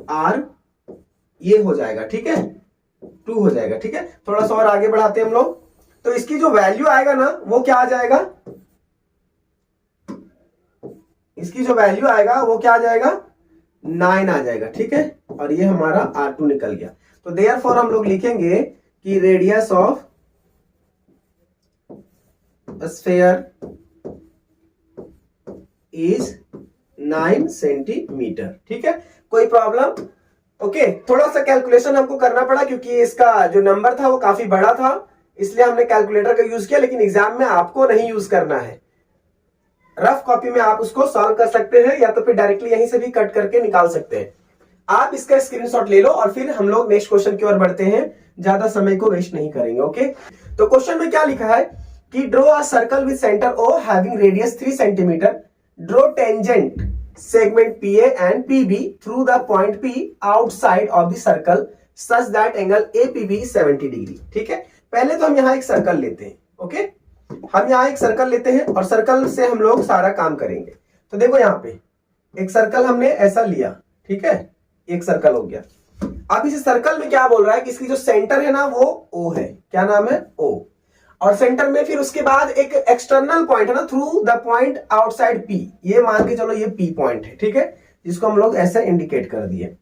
R ये हो जाएगा, ठीक है, 2 हो जाएगा, ठीक है। थोड़ा सा और आगे बढ़ाते हैं हम लोग, तो इसकी जो वैल्यू आएगा ना वो क्या आ जाएगा, इसकी जो वैल्यू आएगा वो क्या आ जाएगा 9 आ जाएगा, ठीक है, और ये हमारा R2 निकल गया। तो देयरफॉर हम लोग लिखेंगे कि radius of sphere is 9 centimetre, ठीक है, कोई प्रॉब्लम, ओके। थोड़ा सा कैलकुलेशन हमको करना पड़ा क्योंकि इसका जो नंबर था वो काफी बड़ा था, इसलिए हमने कैलकुलेटर का यूज किया, लेकिन एग्जाम में आपको नहीं यूज करना है। रफ कॉपी में आप उसको सॉल्व कर सकते हैं या तो फिर डायरेक्टली यहीं से भी कट करके निकाल सकते हैं। आप इसका स्क्रीनशॉट ले लो और फिर हम लोग नेक्स्ट क्वेश्चन की ओर बढ़ते हैं, ज्यादा समय को वेस्ट नहीं करेंगे, ओके। तो क्वेश्चन में क्या लिखा है कि draw a circle with centre O having radius 3 centimetre, draw tangent segment PA and PB through the point P outside of the circle such that angle APB 70 degree, ठीक है। पहले तो हम यहां एक सर्कल लेते हैं, ओके, हम यहां एक सर्कल लेते हैं और सर्कल से हम लोग सारा काम करेंगे। तो देखो यहां पे एक सर्कल हमने ऐसा लिया, ठीक है, एक सर्कल हो गया। अब इस सर्कल में क्या बोल रहा है कि इसकी जो सेंटर है ना वो O है, क्या नाम है O, और सेंटर में फिर उसके बाद एक एक्सटर्नल पॉइंट है ना through the point outside P, ये मान के चलो ये P पॉइंट है, ठीक है, जिसको हम लोग ऐसा इंडिकेट कर दिए।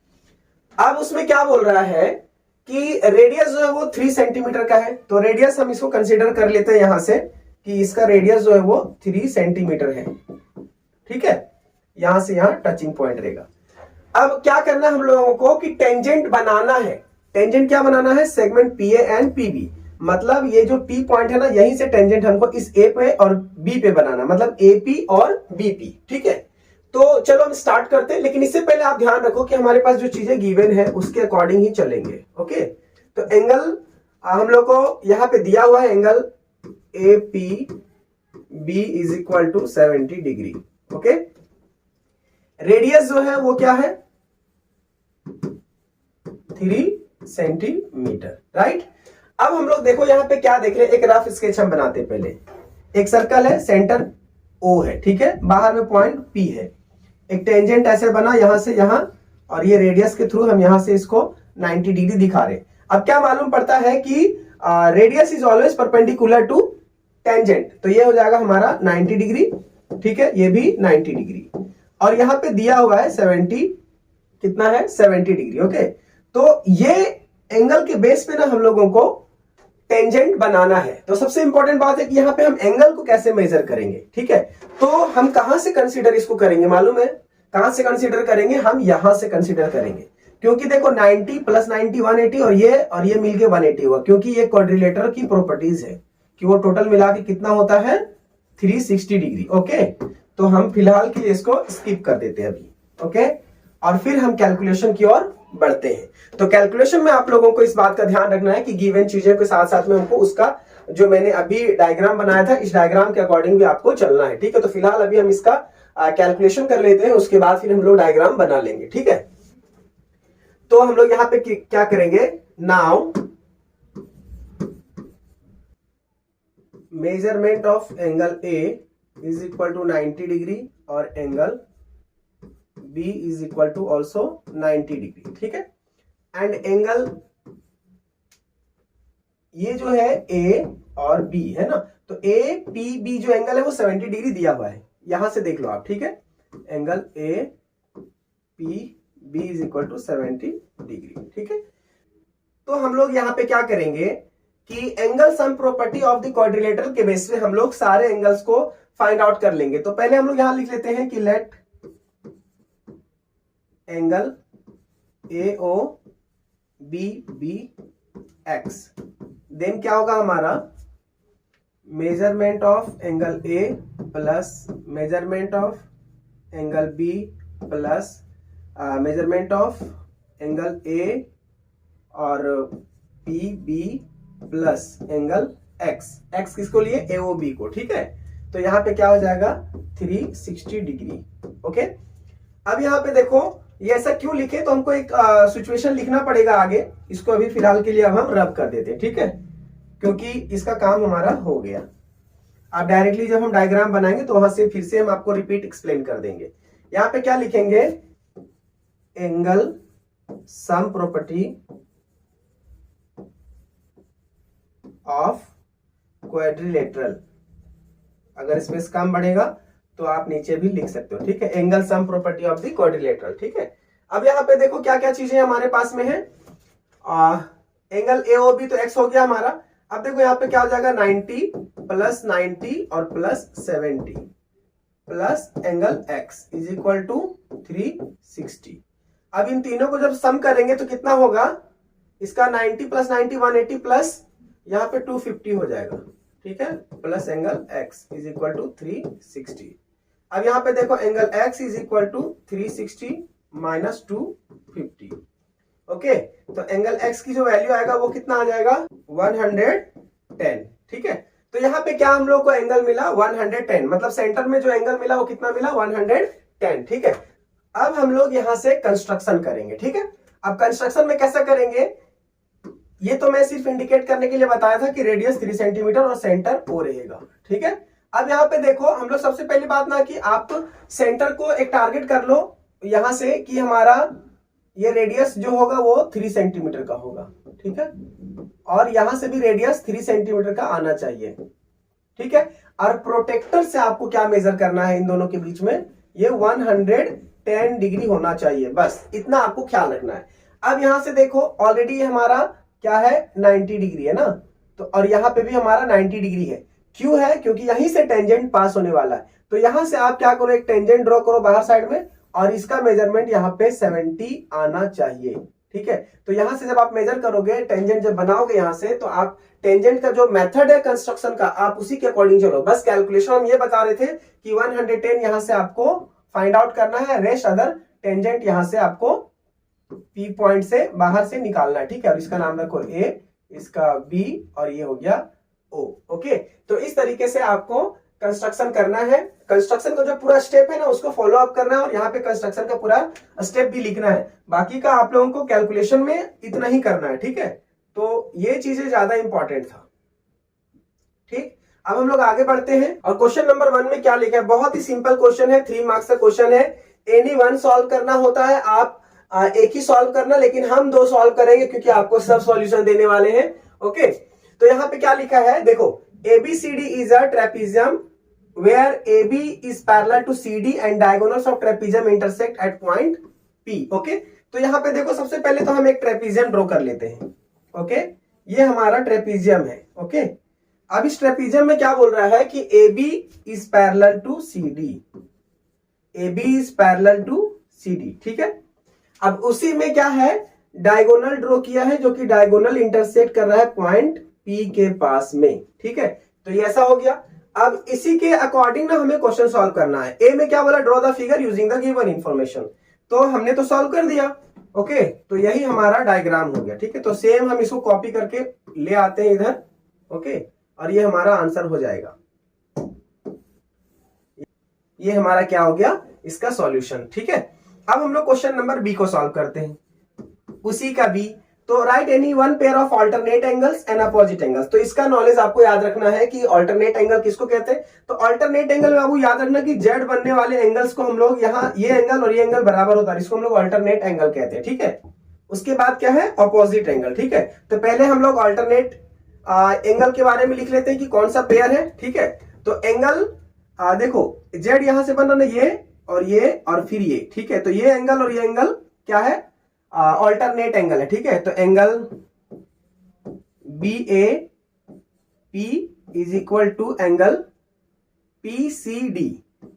अब उसमें क्या बोल रहा है कि रेडियस जो है वो 3 सेंटीमीटर का है, तो रेडियस हम इसको कंसीडर कर लेते हैं यहां से कि इसका रेडियस जो है वो 3 सेंटीमीटर है, ठीक है, यहां से यहां टचिंग पॉइंट रहेगा। अब क्या करना है हम लोगों को कि टेंजेंट बनाना है। टेंजेंट क्या बनाना है, सेगमेंट PA एंड PB, मतलब ये जो P पॉइंट है ना यहीं से टेंजेंट हमको इस A पे और B पे बनाना, मतलब AP और BP, ठीक है। तो चलो हम स्टार्ट करते हैं, लेकिन इससे पहले आप ध्यान रखो कि हमारे पास जो चीजें गिवन है उसके अकॉर्डिंग ही चलेंगे, ओके। तो एंगल हम लोग को यहाँ पे दिया हुआ है angle APB is equal to 70 degree, okay. Radius जो है वो क्या है 3 सेंटीमीटर, राइट। अब हम लोग देखो यहाँ पे क्या देख रहे हैं, एक रफ स्केच हम बनाते हैं। पहले एक सर्कल है, सेंटर O है, ठीक है, बाहर में पॉइंट P है, एक टेंजेंट ऐसे बना यहां से यहां, और ये रेडियस के थ्रू हम यहां से इसको 90 डिग्री दिखा रहे हैं। अब क्या मालूम पड़ता है कि radius is always perpendicular to tangent, तो ये हो जाएगा हमारा 90 डिग्री, ठीक है, ये भी 90 डिग्री, और यहां पे दिया हुआ है 70, कितना है 70 डिग्री, ओके। तो ये एंगल के बेस पे ना हम लोगों को टेंजेंट बनाना है। तो सबसे इंपॉर्टेंट बात है कि यहाँ पे हम एंगल को कैसे मेजर करेंगे, ठीक है। तो हम कहां से कंसीडर इसको करेंगे मालूम है, कहां से कंसीडर करेंगे, हम यहां से कंसीडर करेंगे, क्योंकि देखो 90 प्लस 90 180, और ये मिलके 180 हुआ, क्योंकि ये क्वाड्रिलेटरल की प्रॉपर्टीज है कि वो टोटल मिला के कितना होता है 360 डिग्री, ओके। तो हम फिलहाल के लिए इसको स्किप कर देते हैं अभी, ओके, और फिर हम कैलकुलेशन की ओर बढ़ते हैं। तो कैलकुलेशन में आप लोगों को इस बात का ध्यान रखना है कि गिवन चीजों के साथ साथ में हमको उसका जो मैंने अभी डायग्राम बनाया था, इस डायग्राम के अकॉर्डिंग भी आपको चलना है, ठीक है। तो फिलहाल अभी हम इसका कैलकुलेशन कर लेते हैं, उसके बाद फिर हम लोग डायग्राम बना लेंगे, ठीक है। तो हम लोग यहाँ पे क्या करेंगे, now measurement of angle A is equal to 90 degree और angle B is equal to also 90 degree, ठीक है। एंड एंगल ये जो है A और B है ना, तो APB जो एंगल है वो 70 डिग्री दिया हुआ है, यहां से देख लो आप, ठीक है। Angle APB is equal to 70 degree, ठीक है। तो हम लोग यहाँ पे क्या करेंगे कि angle sum property of the quadrilateral के बेस पे हम लोग सारे एंगल्स को फाइंड आउट कर लेंगे। तो पहले हम लोग यहां लिख लेते हैं कि let angle AOBB x, then क्या होगा हमारा measurement of angle A plus measurement of angle B plus measurement of angle A और PB plus angle X, X किसको लिए AOB को, ठीक है। तो यहां पे क्या हो जाएगा 360 डिग्री, ओके। अब यहां पे देखो ये ऐसा क्यों लिखे, तो हमको एक सिचुएशन लिखना पड़ेगा आगे, इसको अभी फिलहाल के लिए अब हम रब कर देते हैं, ठीक है, क्योंकि इसका काम हमारा हो गया। अब डायरेक्टली जब हम डायग्राम बनाएंगे तो वहां से फिर से हम आपको रिपीट एक्सप्लेन कर देंगे। यहां पे क्या लिखेंगे, angle sum property of quadrilateral, अगर स्पेस कम बढ़ेगा तो आप नीचे भी लिख सकते हो, ठीक है, angle sum property of the quadrilateral, ठीक है। अब यहाँ पे देखो क्या क्या चीजें हमारे पास में है, एंगल AOB तो x हो गया हमारा। अब देखो यहाँ पे क्या हो जाएगा 90 प्लस 90 और plus 70 plus angle x is equal to 360। अब इन तीनों को जब सम करेंगे तो कितना होगा, इसका 90 प्लस 90 180 प्लस यहाँ पे 250 हो जाएगा, ठीक है, plus angle x is equal to 360। अब यहाँ पे देखो angle x is equal to 360 minus 250, okay. तो एंगल x की जो वैल्यू आएगा वो कितना आ जाएगा 110, ठीक है। तो यहाँ पे क्या हम लोग को एंगल मिला 110, मतलब सेंटर में जो एंगल मिला वो कितना मिला 110, ठीक है। अब हम लोग यहां से कंस्ट्रक्शन करेंगे, ठीक है। अब कंस्ट्रक्शन में कैसा करेंगे, ये तो मैं सिर्फ इंडिकेट करने के लिए बताया था कि रेडियस 3 सेंटीमीटर और सेंटर O रहेगा, ठीक है। अब यहाँ पे देखो हम लोग सबसे पहली बात ना कि आप सेंटर को एक टारगेट कर लो यहां से कि हमारा ये रेडियस जो होगा वो 3 सेंटीमीटर का होगा, ठीक है, और यहां से भी रेडियस 3 सेंटीमीटर का आना चाहिए, ठीक है। और प्रोटेक्टर से आपको क्या मेजर करना है इन दोनों के बीच में, ये 110 डिग्री होना चाहिए, बस इतना आपको ख्याल रखना है। अब यहां से देखो ऑलरेडी हमारा क्या है 90 डिग्री है ना, तो और यहां पे भी हमारा 90 डिग्री है, क्यों है, क्योंकि यहीं से टेंजेंट पास होने वाला है। तो यहां से आप क्या करो, एक टेंजेंट ड्रॉ करो बाहर साइड में, और इसका मेजरमेंट यहाँ पे 70 आना चाहिए, ठीक है। तो यहां से जब आप मेजर करोगे, टेंजेंट जब बनाओगे यहां से, तो आप टेंजेंट का जो मेथड है कंस्ट्रक्शन का आप उसी के अकॉर्डिंग चलो। बस कैलकुलेशन हम ये बता रहे थे कि 110 यहां से आपको फाइंड आउट करना है, रेस्ट अदर टेंजेंट यहां से आपको P पॉइंट से बाहर से निकालना है, ठीक है। और इसका नाम रखो A, इसका B और ये हो गया O, ओके। तो इस तरीके से आपको कंस्ट्रक्शन करना है, कंस्ट्रक्शन का जो पूरा स्टेप है ना उसको फॉलो अप करना है और यहाँ पे कंस्ट्रक्शन का पूरा स्टेप भी लिखना है। बाकी का आप लोगों को कैलकुलेशन में इतना ही करना है, ठीक है। तो ये चीजें ज्यादा इंपॉर्टेंट था, ठीक। अब हम लोग आगे बढ़ते हैं और क्वेश्चन नंबर 1 में क्या लिखा है, बहुत ही सिंपल क्वेश्चन है, 3 मार्क्स का क्वेश्चन है। एनी वन सॉल्व करना होता है, आप एक ही सॉल्व करना, लेकिन हम 2 सॉल्व करेंगे क्योंकि आपको सब सॉल्यूशन देने वाले हैं। ओके, तो यहाँ पे क्या लिखा है देखो, ABCD is a trapezium where AB is parallel to CD and diagonals of trapezium intersect at point P। Okay, तो यहाँ पे देखो सबसे पहले तो हम एक ट्रेपीजियम ड्रॉ कर लेते हैं। ओके, ये हमारा ट्रेपीजियम है। ओके, अब इस ट्रेपीजियम में क्या बोल रहा है कि AB is parallel to CD, AB is parallel to CD, ठीक है। अब उसी में क्या है, डायगोनल ड्रॉ किया है जो कि डायगोनल इंटरसेक्ट कर रहा है पॉइंट P के पास में, ठीक है। तो ये ऐसा हो गया। अब इसी के अकॉर्डिंग ना हमें क्वेश्चन सॉल्व करना है। ए में क्या बोला, draw the figure using the given information, तो हमने तो सॉल्व कर दिया। ओके, तो यही हमारा डायग्राम हो गया, ठीक है। तो सेम हम इसको कॉपी करके ले आते हैं इधर। ओके, और ये हमारा आंसर हो जाएगा। ये हमारा क्या हो गया, इसका सॉल्यूशन, ठीक है। अब हम लोग क्वेश्चन नंबर बी को सॉल्व करते हैं, उसी का बी। तो right any one pair of alternate angles and opposite angles. तो इसका नॉलेज आपको याद रखना है कि अल्टरनेट एंगल किसको कहते हैं। तो अल्टरनेट एंगल में आपको याद रखना कि जेड बनने वाले एंगल्स को हम लोग यहाँ, ये एंगल और ये एंगल बराबर होता है, इसको हम लोग अल्टरनेट एंगल कहते हैं, ठीक है। उसके बाद क्या है, अपोजिट एंगल, ठीक है। तो पहले हम लोग अल्टरनेट एंगल के बारे में लिख लेते हैं कि कौन सा पेयर है, ठीक है। तो एंगल देखो जेड यहां से बन रहा है, ये और फिर ये, ठीक है। तो ये एंगल और ये एंगल क्या है, अल्टरनेट एंगल है, ठीक है। तो angle BAP is equal to angle PCD,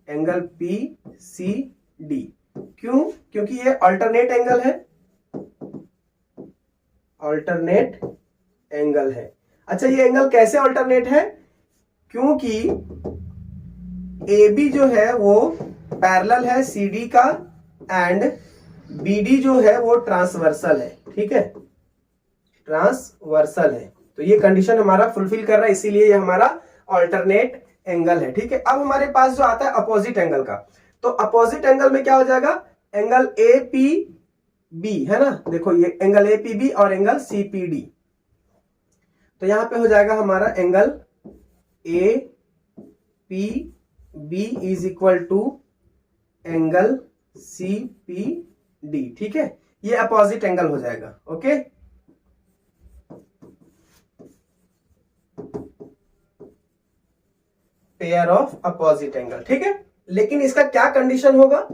angle PCD। क्यों, क्योंकि ये अल्टरनेट एंगल है, अल्टरनेट एंगल है। अच्छा, ये एंगल कैसे अल्टरनेट है, क्योंकि AB जो है वो पैरेलल है CD का एंड BD जो है वो ट्रांसवर्सल है, ठीक है, ट्रांसवर्सल है। तो ये कंडीशन हमारा फुलफिल कर रहा है, इसीलिए ये हमारा अल्टरनेट एंगल है, ठीक है। अब हमारे पास जो आता है अपोजिट एंगल का, तो अपोजिट एंगल में क्या हो जाएगा, एंगल APB है ना, देखो ये एंगल APB और एंगल CPD। तो यहां पे हो जाएगा हमारा angle APB is equal to angle CPD, ठीक है। ये अपोजिट एंगल हो जाएगा। Okay, pair of opposite angle, ठीक है। लेकिन इसका क्या कंडीशन होगा,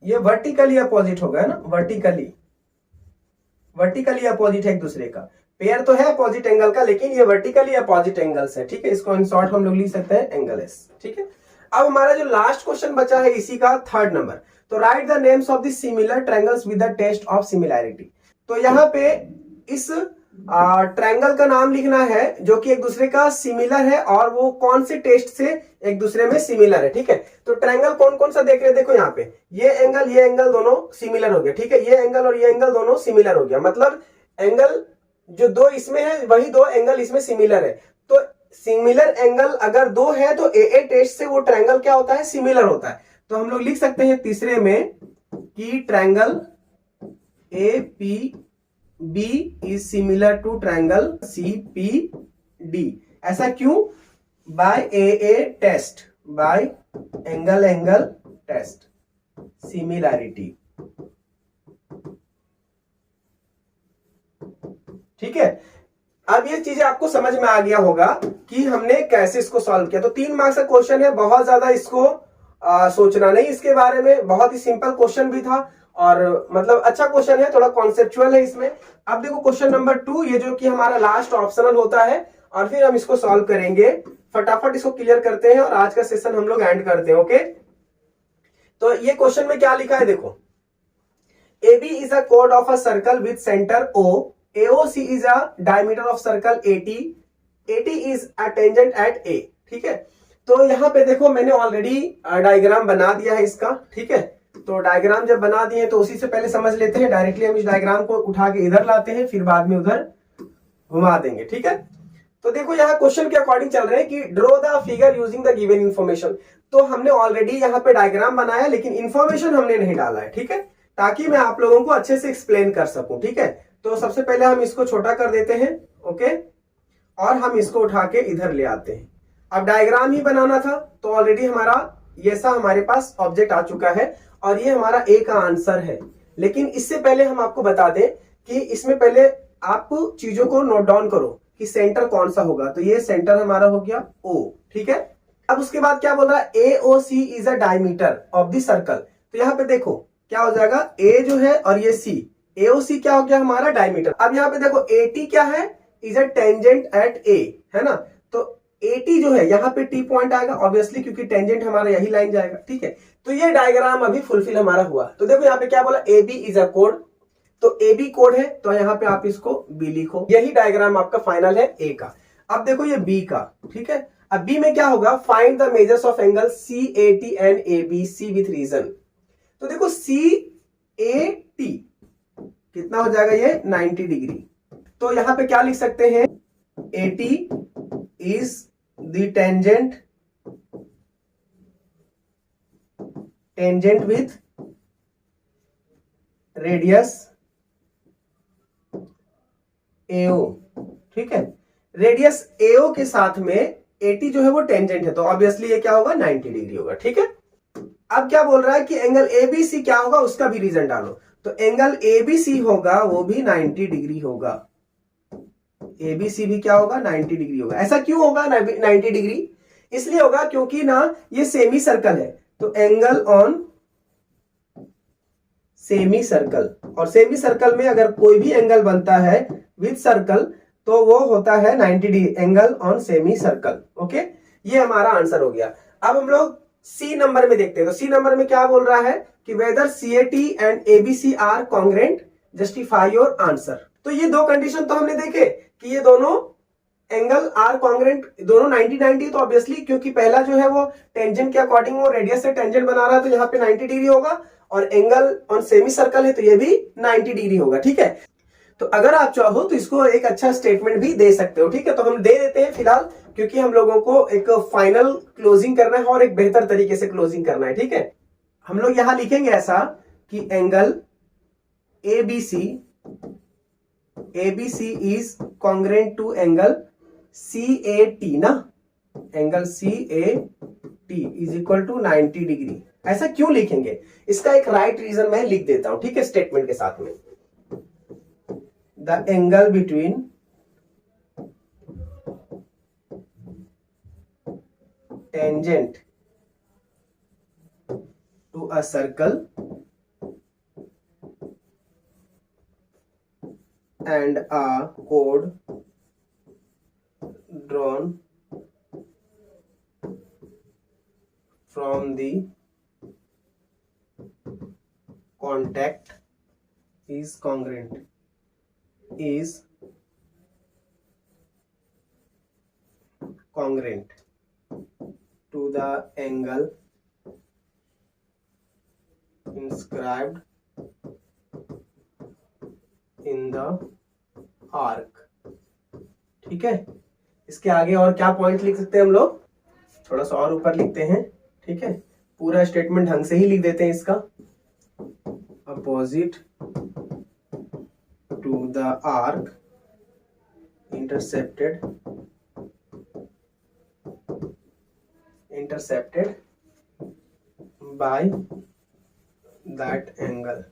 ये वर्टिकली अपोजिट होगा, है ना, वर्टिकली अपोजिट है एक दूसरे का। पेयर तो है अपोजिट एंगल का, लेकिन ये वर्टिकली अपोजिट एंगल्स है, ठीक है। इसको इन शॉर्ट हम लोग लिख सकते हैं एंगल S, ठीक है। अब हमारा जो लास्ट क्वेश्चन बचा है इसी का 3rd नंबर, तो write the names of the similar triangles with the test of similarity. तो यहाँ पे इस ट्रायंगल का नाम लिखना है जो कि एक दूसरे का सिमिलर है और वो कौन से टेस्ट से एक दूसरे में सिमिलर है, ठीक है। तो ट्रायंगल कौन कौन सा देख रहे हैं, देखो यहाँ पे ये एंगल दोनों सिमिलर हो गया, ठीक है। ये एंगल और ये एंगल दोनों सिमिलर हो गया, मतलब एंगल जो 2 इसमें है वही 2 एंगल इसमें सिमिलर है। तो सिमिलर एंगल अगर 2 है तो AA टेस्ट से वो ट्रायंगल क्या होता है, सिमिलर होता है। तो हम लोग लिख सकते हैं तीसरे में कि triangle APB is similar to triangle CPD। ऐसा क्यों, by AA test, by angle test, similarity, ठीक है। अब ये चीजें आपको समझ में आ गया होगा कि हमने कैसे इसको सॉल्व किया। तो 3 मार्क्स का क्वेश्चन है, बहुत ज्यादा इसको सोचना नहीं इसके बारे में, बहुत ही सिंपल क्वेश्चन भी था और मतलब अच्छा क्वेश्चन है, थोड़ा कॉन्सेप्चुअल है इसमें। अब देखो क्वेश्चन नंबर 2, ये जो कि हमारा लास्ट ऑप्शनल होता है और फिर हम इसको सॉल्व करेंगे। फटाफट इसको क्लियर करते हैं और आज का सेशन हम लोग एंड करते हैं। ओके, तो ये क्वेश्चन में क्या लिखा है देखो, AB is a code of a circle with centre O, AOC is a diameter of circle AT is a tangent at A, ठीक है। तो यहाँ पे देखो मैंने ऑलरेडी डायग्राम बना दिया है इसका, ठीक है। तो डायग्राम जब बना दिए तो उसी से पहले समझ लेते हैं, डायरेक्टली हम इस डायग्राम को उठा के इधर लाते हैं, फिर बाद में उधर घुमा देंगे, ठीक है। तो देखो यहाँ क्वेश्चन के अकॉर्डिंग चल रहे हैं कि draw the figure using the given information. तो हमने ऑलरेडी यहाँ पे डायग्राम बनाया लेकिन इन्फॉर्मेशन हमने नहीं डाला है, ठीक है, ताकि मैं आप लोगों को अच्छे से एक्सप्लेन कर सकूं, ठीक है। तो सबसे पहले हम इसको छोटा कर देते हैं, ओके, और हम इसको उठा के इधर ले आते हैं। अब डायग्राम ही बनाना था तो ऑलरेडी हमारा ये सा हमारे पास ऑब्जेक्ट आ चुका है और ये हमारा ए का आंसर है। लेकिन इससे पहले हम आपको बता दें कि इसमें पहले आप चीजों को नोट डाउन करो कि सेंटर कौन सा होगा। तो ये सेंटर हमारा हो गया ओ, ठीक है। अब उसके बाद क्या बोल रहा है, A O C is a diameter of the circle. तो यहाँ पे देखो क्या हो जाएगा, ए जो है और ये सी, ए ओ सी क्या हो गया हमारा डायमीटर। अब यहाँ पे देखो ए टी क्या है, इज अ टेंजेंट एट ए, है ना। तो ए टी जो है यहाँ पे टी पॉइंट आएगा ऑब्वियसली क्योंकि टेंजेंट हमारा यही लाइन जाएगा, ठीक है। तो ये डायग्राम अभी फुलफिल हमारा हुआ। तो देखो यहाँ पे क्या बोला, ए बी इज अ कोड। तो ए बी कोड है तो यहाँ पे आप इसको बी लिखो। यही डायग्राम आपका फाइनल है ए का। अब देखो ये बी का, ठीक है। अब बी में क्या होगा, find the measures of angle C A T and A B C with reason. तो देखो सी ए टी कितना हो जाएगा, ये 90 डिग्री। तो यहां पे क्या लिख सकते हैं, A T is the tangent with radius A O, ठीक है। रेडियस एओ के साथ में एटी जो है वो टेंजेंट है तो ऑब्वियसली ये क्या होगा, 90 डिग्री होगा, ठीक है। अब क्या बोल रहा है कि एंगल एबीसी क्या होगा, उसका भी रीजन डालो। तो एंगल एबीसी होगा वो भी 90 डिग्री होगा। एबीसी भी क्या होगा, 90 डिग्री होगा। ऐसा क्यों होगा 90 डिग्री, इसलिए होगा क्योंकि ना ये सेमी सर्कल है। तो एंगल ऑन सेमी सर्कल, और सेमी सर्कल में अगर कोई भी एंगल बनता है विद सर्कल तो वो होता है 90 degree, angle on semi circle, okay. ये हमारा आंसर हो गया। अब हम लोग सी नंबर में देखते हैं। तो सी नंबर में क्या बोल रहा है कि whether CAT and ABC are congruent, justify your answer. तो ये दो कंडीशन तो हमने देखे कि ये दोनों एंगल आर कॉन्ग्रेंट, दोनों 90-90। तो ऑब्वियसली क्योंकि पहला जो है वो टेंजेंट के अकॉर्डिंग वो रेडियस से टेंजेंट बना रहा है तो यहाँ पे 90 डिग्री होगा, और एंगल ऑन सेमी सर्कल है तो ये भी 90 डिग्री होगा, ठीक है। तो अगर आप चाहो तो इसको एक अच्छा स्टेटमेंट भी दे सकते हो, ठीक है। तो हम दे देते हैं फिलहाल, क्योंकि हम लोगों को एक फाइनल क्लोजिंग करना है और एक बेहतर तरीके से क्लोजिंग करना है, ठीक है। हम लोग यहां लिखेंगे ऐसा कि angle ABC is congruent to angle CAT ना, angle CAT is equal to 90 degree. ऐसा क्यों लिखेंगे, इसका एक राइट रीजन मैं लिख देता हूं, ठीक है, स्टेटमेंट के साथ में। The angle between tangent to a circle and a chord drawn from the contact is congruent to the angle inscribed in the arc, ठीक है। इसके आगे और क्या पॉइंट लिख सकते हैं हम लोग, थोड़ा सा और ऊपर लिखते हैं, ठीक है। पूरा स्टेटमेंट ढंग से ही लिख देते हैं इसका, opposite to the arc intercepted by that angle,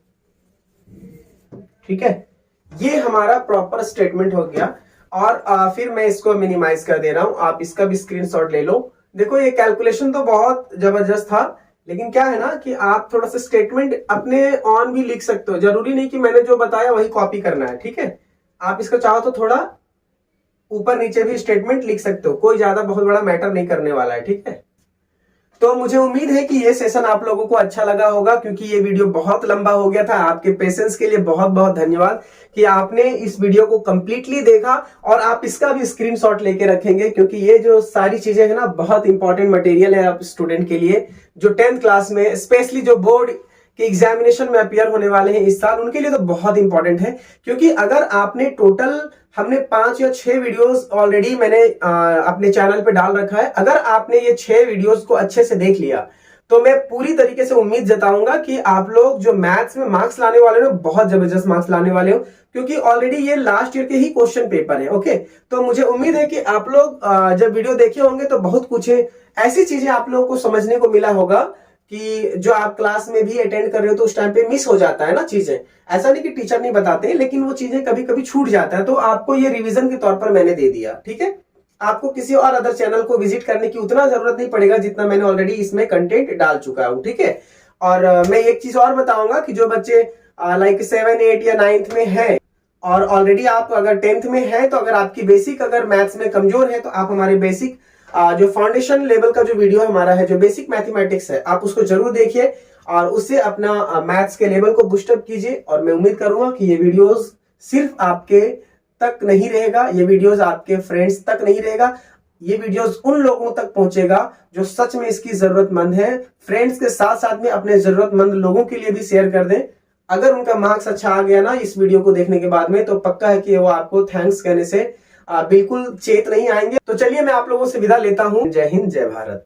ठीक है। ये हमारा प्रॉपर स्टेटमेंट हो गया। और फिर मैं इसको मिनिमाइज कर दे रहा हूं, आप इसका भी स्क्रीनशॉट ले लो। देखो ये कैलकुलेशन तो बहुत जबरदस्त था, लेकिन क्या है ना कि आप थोड़ा सा स्टेटमेंट अपने ऑन भी लिख सकते हो। जरूरी नहीं कि मैंने जो बताया वही कॉपी करना है, ठीक है। आप इसको चाहो तो थोड़ा ऊपर नीचे भी स्टेटमेंट लिख सकते हो, कोई ज्यादा बहुत बड़ा मैटर नहीं करने वाला है, ठीक है। तो मुझे उम्मीद है कि ये सेशन आप लोगों को अच्छा लगा होगा, क्योंकि ये वीडियो बहुत लंबा हो गया था। आपके पेशेंस के लिए बहुत बहुत धन्यवाद कि आपने इस वीडियो को कंप्लीटली देखा, और आप इसका भी स्क्रीनशॉट लेके रखेंगे, क्योंकि ये जो सारी चीजें है ना बहुत इंपॉर्टेंट मटेरियल है आप स्टूडेंट के लिए, जो 10th क्लास में स्पेशली जो बोर्ड कि एग्जामिनेशन में अपीयर होने वाले हैं इस साल, उनके लिए तो बहुत इंपॉर्टेंट है। क्योंकि अगर आपने टोटल हमने 5 या 6 वीडियोस ऑलरेडी मैंने अपने चैनल पे डाल रखा है, अगर आपने ये 6 वीडियोस को अच्छे से देख लिया तो मैं पूरी तरीके से उम्मीद जताऊंगा कि आप लोग जो मैथ्स में मार्क्स लाने वाले हो बहुत जबरदस्त मार्क्स लाने वाले हो, क्योंकि ऑलरेडी ये लास्ट ईयर के ही क्वेश्चन पेपर है। ओके, तो मुझे उम्मीद है कि आप लोग जब वीडियो देखे होंगे तो बहुत कुछ ऐसी चीजें आप लोगों को समझने को मिला होगा कि जो आप क्लास में भी अटेंड कर रहे हो तो उस टाइम पे मिस हो जाता है ना चीजें। ऐसा नहीं कि टीचर नहीं बताते, लेकिन वो चीजें कभी कभी छूट जाता है, तो आपको ये रिवीजन के तौर पर मैंने दे दिया। ठीक है, आपको किसी और अदर चैनल को विजिट करने की उतना जरूरत नहीं पड़ेगा जितना मैंने ऑलरेडी इसमें कंटेंट डाल चुका हूं। ठीक है, और मैं एक चीज और बताऊंगा कि जो बच्चे लाइक 7, 8 या 9th में है और ऑलरेडी आप अगर 10th में है, तो अगर आपकी बेसिक अगर मैथ्स में कमजोर है तो आप हमारे बेसिक जो फाउंडेशन लेवल का जो वीडियो हमारा है, जो बेसिक मैथमेटिक्स है, आप उसको जरूर देखिए और उससे अपना मैथ्स के लेवल को बूस्टअप कीजिए। और मैं उम्मीद करूंगा कि ये वीडियोस सिर्फ आपके तक नहीं रहेगा, ये वीडियोस आपके फ्रेंड्स तक नहीं रहेगा, ये वीडियोस उन लोगों तक पहुंचेगा जो सच में इसकी जरूरतमंद है। फ्रेंड्स के साथ साथ में अपने जरूरतमंद लोगों के लिए भी शेयर कर दें। अगर उनका मार्क्स अच्छा आ गया ना इस वीडियो को देखने के बाद में, तो पक्का है कि वो आपको थैंक्स कहने से बिल्कुल चेत नहीं आएंगे। तो चलिए मैं आप लोगों से विदा लेता हूं। जय हिंद, जय भारत।